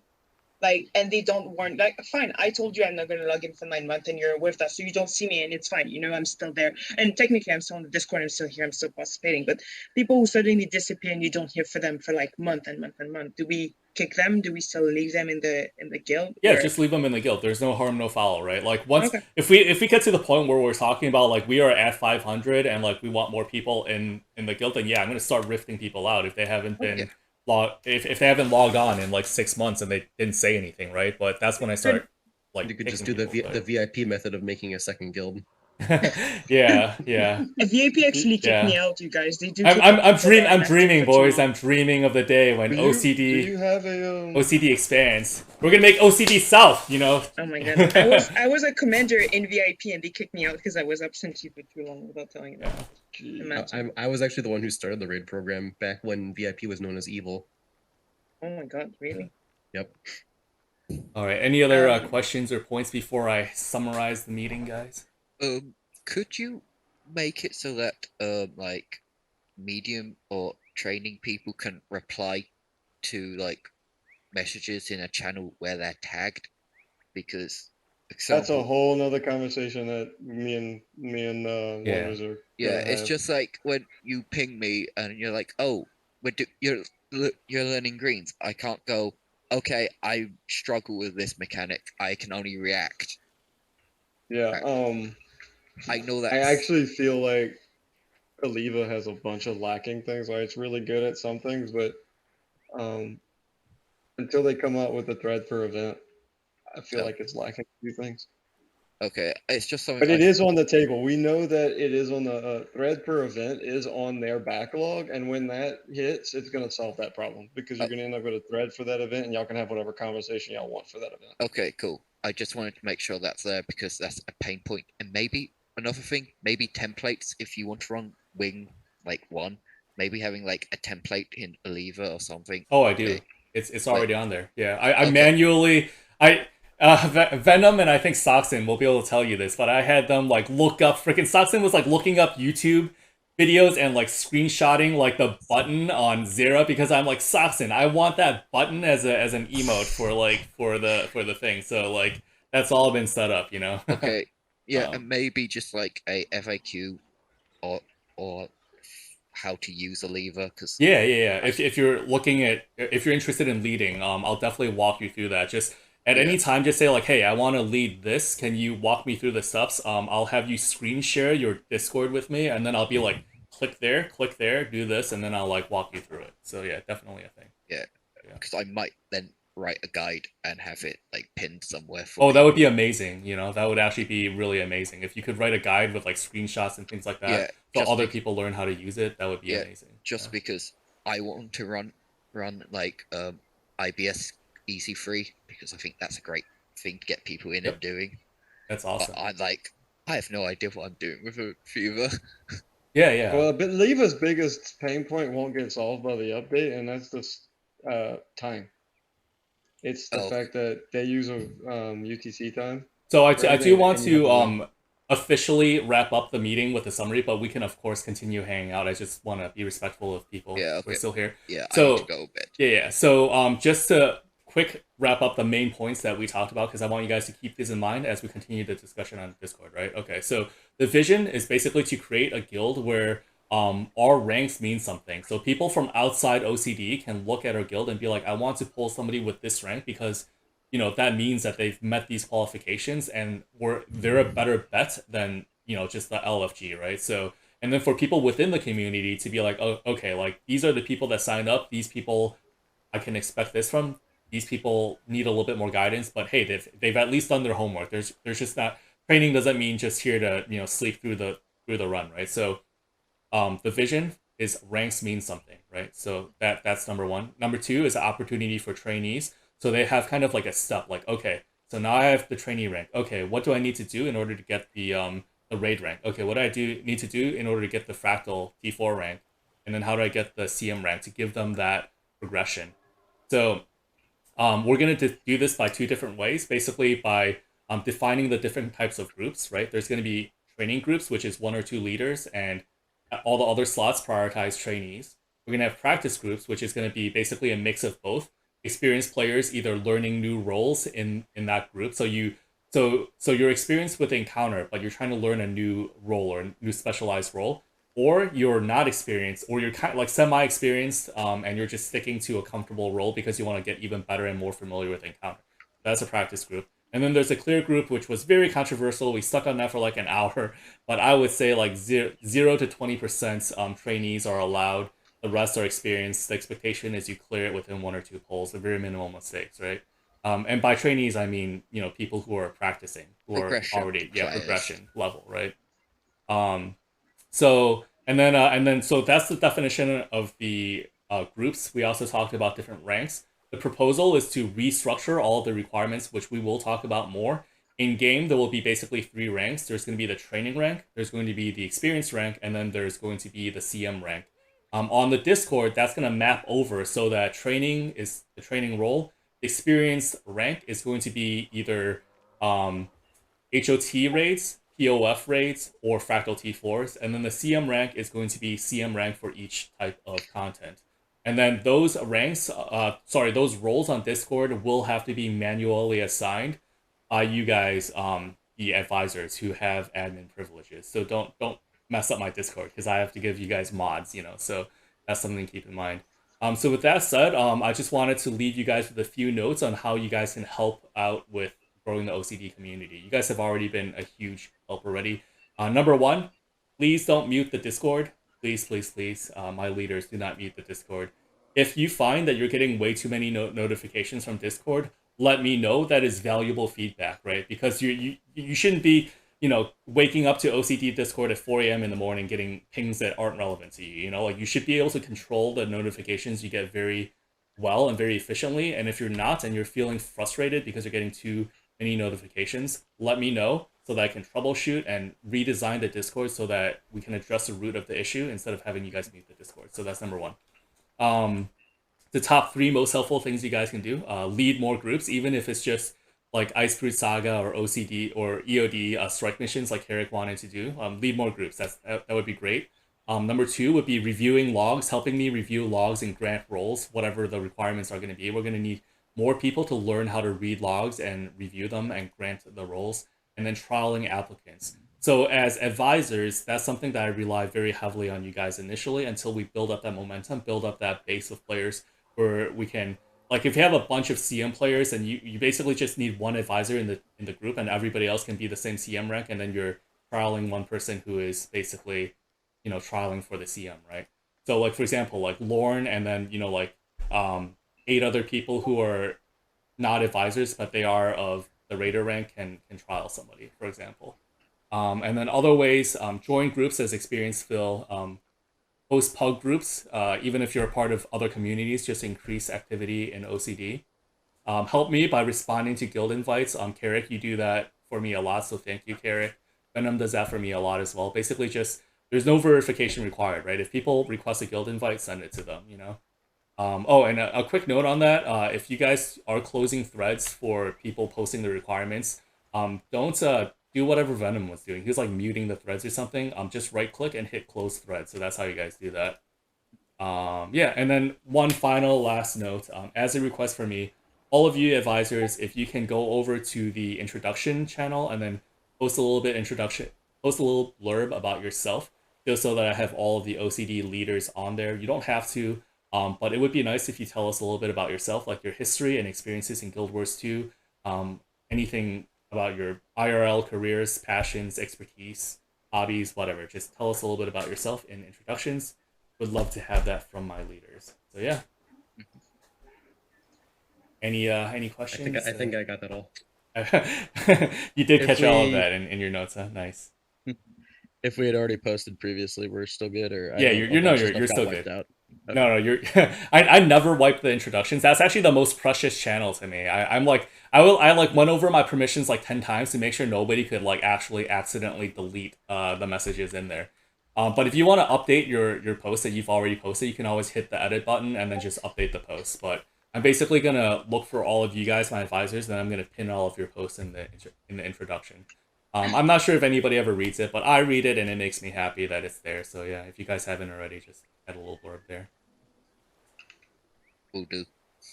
Like, and they don't warn, like, fine, I told you I'm not going to log in for 9 months and you're with that, so you don't see me and it's fine. I'm still there. And technically I'm still on the Discord, I'm still here, I'm still participating. But people who suddenly disappear and you don't hear for them for like month and month and month, do we kick them? Do we still leave them in the guild? Yeah, just leave them in the guild. There's no harm, no foul, right? Like once if we get to the point where we're talking about like we are at 500 and like we want more people in the guild, then yeah, I'm gonna start rifting people out if they haven't been if they haven't logged on in like 6 months and they didn't say anything, right? But that's when I start like You could just picking do the people, the VIP method of making a second guild. yeah, yeah. A VIP actually kicked Yeah. me out, you guys. They do. I'm kick I'm out I'm, people that are I'm inactive dreaming, for too boys. long. I'm dreaming of the day when Do OCD you have a OCD expands. We're gonna make OCD South, you know. Oh my god, I was a commander in VIP and they kicked me out because I was absent for too long without telling them. Imagine. I was actually the one who started the raid program back when VIP was known as evil. Oh my god, really? Yep. All right. Any other Um, questions or points before I summarize the meeting, guys? Could you make it so that like medium or training people can reply to like messages in a channel where they're tagged? Because That's a example, whole nother conversation that me and Yeah. Wonders are yeah, gonna it's have. just like when you ping me and you're like, oh, you're learning greens. I can't go. Okay, I struggle with this mechanic. I can only react. Yeah. I know that. I actually feel like Aliva has a bunch of lacking things. Like it's really good at some things, but until they come out with a thread per event, I feel like it's lacking a few things. Okay, it's just something. But it is on the table. We know that it is on the thread per event is on their backlog, and when that hits, it's going to solve that problem because you're going to end up with a thread for that event, and y'all can have whatever conversation y'all want for that event. Okay, cool. I just wanted to make sure that's there because that's a pain point. And maybe another thing, maybe templates if you want to run wing like one, maybe having like a template in Aliva or something. Oh, I do. It's already on there. Yeah, I Okay. manually Venom and I think Soxon will be able to tell you this, but I had them like look up freaking Soxon was like looking up YouTube videos and like screenshotting like the button on Zera because I'm like Soxon, I want that button as an emote for the thing. So like that's all been set up, you know. Okay. Yeah, and maybe just like a FAQ or how to use a lever because yeah. If you're looking at if you're interested in leading, I'll definitely walk you through that. Just at any time, just say like, hey, I want to lead this. Can you walk me through the steps? I'll have you screen share your Discord with me, and then I'll be like, click there, do this, and then I'll like walk you through it. So yeah, definitely a thing. Yeah, because I might then write a guide and have it like pinned somewhere for. Oh, that would be amazing. You know, that would actually be really amazing if you could write a guide with like screenshots and things like that. Yeah, so other people learn how to use it. That would be amazing. Just because I want to run like IBS easy free because I think that's a great thing to get people in and doing. That's awesome. But I have no idea what I'm doing with a fever. Yeah. Well, but Leva's biggest pain point won't get solved by the update, and that's just time. It's the fact that they use a UTC time. So I do want to officially wrap up the meeting with a summary, but we can of course continue hanging out. I just want to be respectful of people. Yeah, okay. We're still here. Yeah, so, I need to go a bit. Yeah. So just to quick wrap up the main points that we talked about, because I want you guys to keep these in mind as we continue the discussion on Discord, right? Okay, so the vision is basically to create a guild where our ranks mean something. So people from outside OCD can look at our guild and be like, I want to pull somebody with this rank because you know that means that they've met these qualifications and they're a better bet than you know just the LFG, right? So and then for people within the community to be like, oh, okay, like these are the people that signed up. These people I can expect this from. These people need a little bit more guidance, but hey, they've at least done their homework. There's just not training doesn't mean just here to you know sleep through the run, right? So the vision is ranks mean something, right? So that's number one. Number two is an opportunity for trainees. So they have kind of like a step, like okay, so now I have the trainee rank. Okay, what do I need to do in order to get the raid rank? Okay, what do I need to do in order to get the fractal T4 rank? And then how do I get the CM rank to give them that progression? So we're going to do this by two different ways, basically by defining the different types of groups, right? There's going to be training groups, which is 1 or 2 leaders, and all the other slots prioritize trainees. We're going to have practice groups, which is going to be basically a mix of both. Experienced players either learning new roles in that group. So you're experienced with encounter, but you're trying to learn a new role or a new specialized role, or you're not experienced, or you're kind of like semi-experienced, and you're just sticking to a comfortable role because you want to get even better and more familiar with encounter. That's a practice group. And then there's a clear group, which was very controversial. We stuck on that for like an hour, but I would say like 0 to 20% trainees are allowed. The rest are experienced. The expectation is you clear it within 1 or 2 polls, the very minimal mistakes, right? And by trainees, I mean, you know, people who are practicing, who are Progression already, players. progression level, right? So and then so that's the definition of the groups. We also talked about different ranks. The proposal is to restructure all the requirements, which we will talk about more. In game, there will be basically 3 ranks. There's going to be the training rank, there's going to be the experience rank, and then there's going to be the CM rank. On the Discord, that's going to map over so that training is the training role. Experience rank is going to be either HOT raids, POF raids, or Fractal T4s, and then the CM rank is going to be CM rank for each type of content. And then those ranks, those roles on Discord will have to be manually assigned by you guys, the advisors who have admin privileges. So don't mess up my Discord because I have to give you guys mods, you know. So that's something to keep in mind. So with that said, I just wanted to leave you guys with a few notes on how you guys can help out with growing the OCD community. You guys have already been a huge help already. Number 1, please don't mute the Discord. Please, please, please. My leaders, do not mute the Discord. If you find that you're getting way too many notifications from Discord, let me know. That is valuable feedback, right? Because you shouldn't be, you know, waking up to OCD Discord at 4 a.m. in the morning getting pings that aren't relevant to you. You know, like you should be able to control the notifications you get very well and very efficiently. And if you're not and you're feeling frustrated because you're getting too many notifications, let me know so that I can troubleshoot and redesign the Discord so that we can address the root of the issue instead of having you guys mute the Discord. So that's number 1. The top 3 most helpful things you guys can do: lead more groups, even if it's just like Ice Fruit Saga or OCD or EOD strike missions like Herrick wanted to do. Lead more groups. That would be great. Number 2 would be reviewing logs, helping me review logs and grant roles, whatever the requirements are going to be. We're going to need more people to learn how to read logs and review them and grant the roles, and then trialing applicants. So as advisors, that's something that I rely very heavily on you guys initially until we build up that momentum, build up that base of players where we can, like, if you have a bunch of CM players and you basically just need one advisor in the group and everybody else can be the same CM rank, and then you're trialing one person who is basically, you know, trialing for the CM, right? So like, for example, like Lorne and then, you know, like 8 other people who are not advisors but they are of the raider rank can trial somebody, for example. And then other ways, join groups as experience fill, host pug groups, even if you're a part of other communities, just increase activity in OCD. Help me by responding to guild invites. Carrick, you do that for me a lot, so thank you, Carrick. Venom does that for me a lot as well. Basically, just there's no verification required, right? If people request a guild invite, send it to them, you know? Oh, and a quick note on that, if you guys are closing threads for people posting the requirements, don't do whatever Venom was doing. He was like muting the threads or something. Just right click and hit close thread. So that's how you guys do that. Yeah, and then one final last note, as a request for me, all of you advisors, if you can go over to the introduction channel and then post a little blurb about yourself, just so that I have all of the OCD leaders on there. You don't have to, but it would be nice if you tell us a little bit about yourself, like your history and experiences in Guild Wars 2, anything about your IRL careers, passions, expertise, hobbies, whatever. Just tell us a little bit about yourself in introductions. Would love to have that from my leaders. So yeah. Any questions? I think I got that all. You did catch all of that in your notes, huh? Nice. If we had already posted previously, we're still good, or yeah, you're still good. Out. Okay. No, you're. I never wipe the introductions. That's actually the most precious channel to me. I went over my permissions like 10 times to make sure nobody could like actually accidentally delete the messages in there. But if you want to update your post that you've already posted, you can always hit the edit button and then just update the post. But I'm basically gonna look for all of you guys, my advisors, and I'm gonna pin all of your posts in the introduction. I'm not sure if anybody ever reads it, but I read it and it makes me happy that it's there. So yeah, if you guys haven't already, just add a little blurb there. Will do.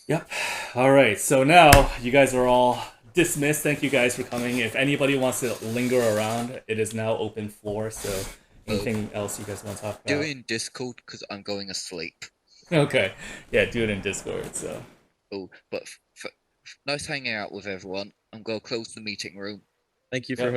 Yep. All right. So now you guys are all dismissed. Thank you guys for coming. If anybody wants to linger around, it is now open floor. So anything else you guys want to talk about? Do it in Discord because I'm going asleep. Okay. Yeah, do it in Discord. So. Oh, but nice hanging out with everyone. I'm gonna close the meeting room. Thank you for hosting.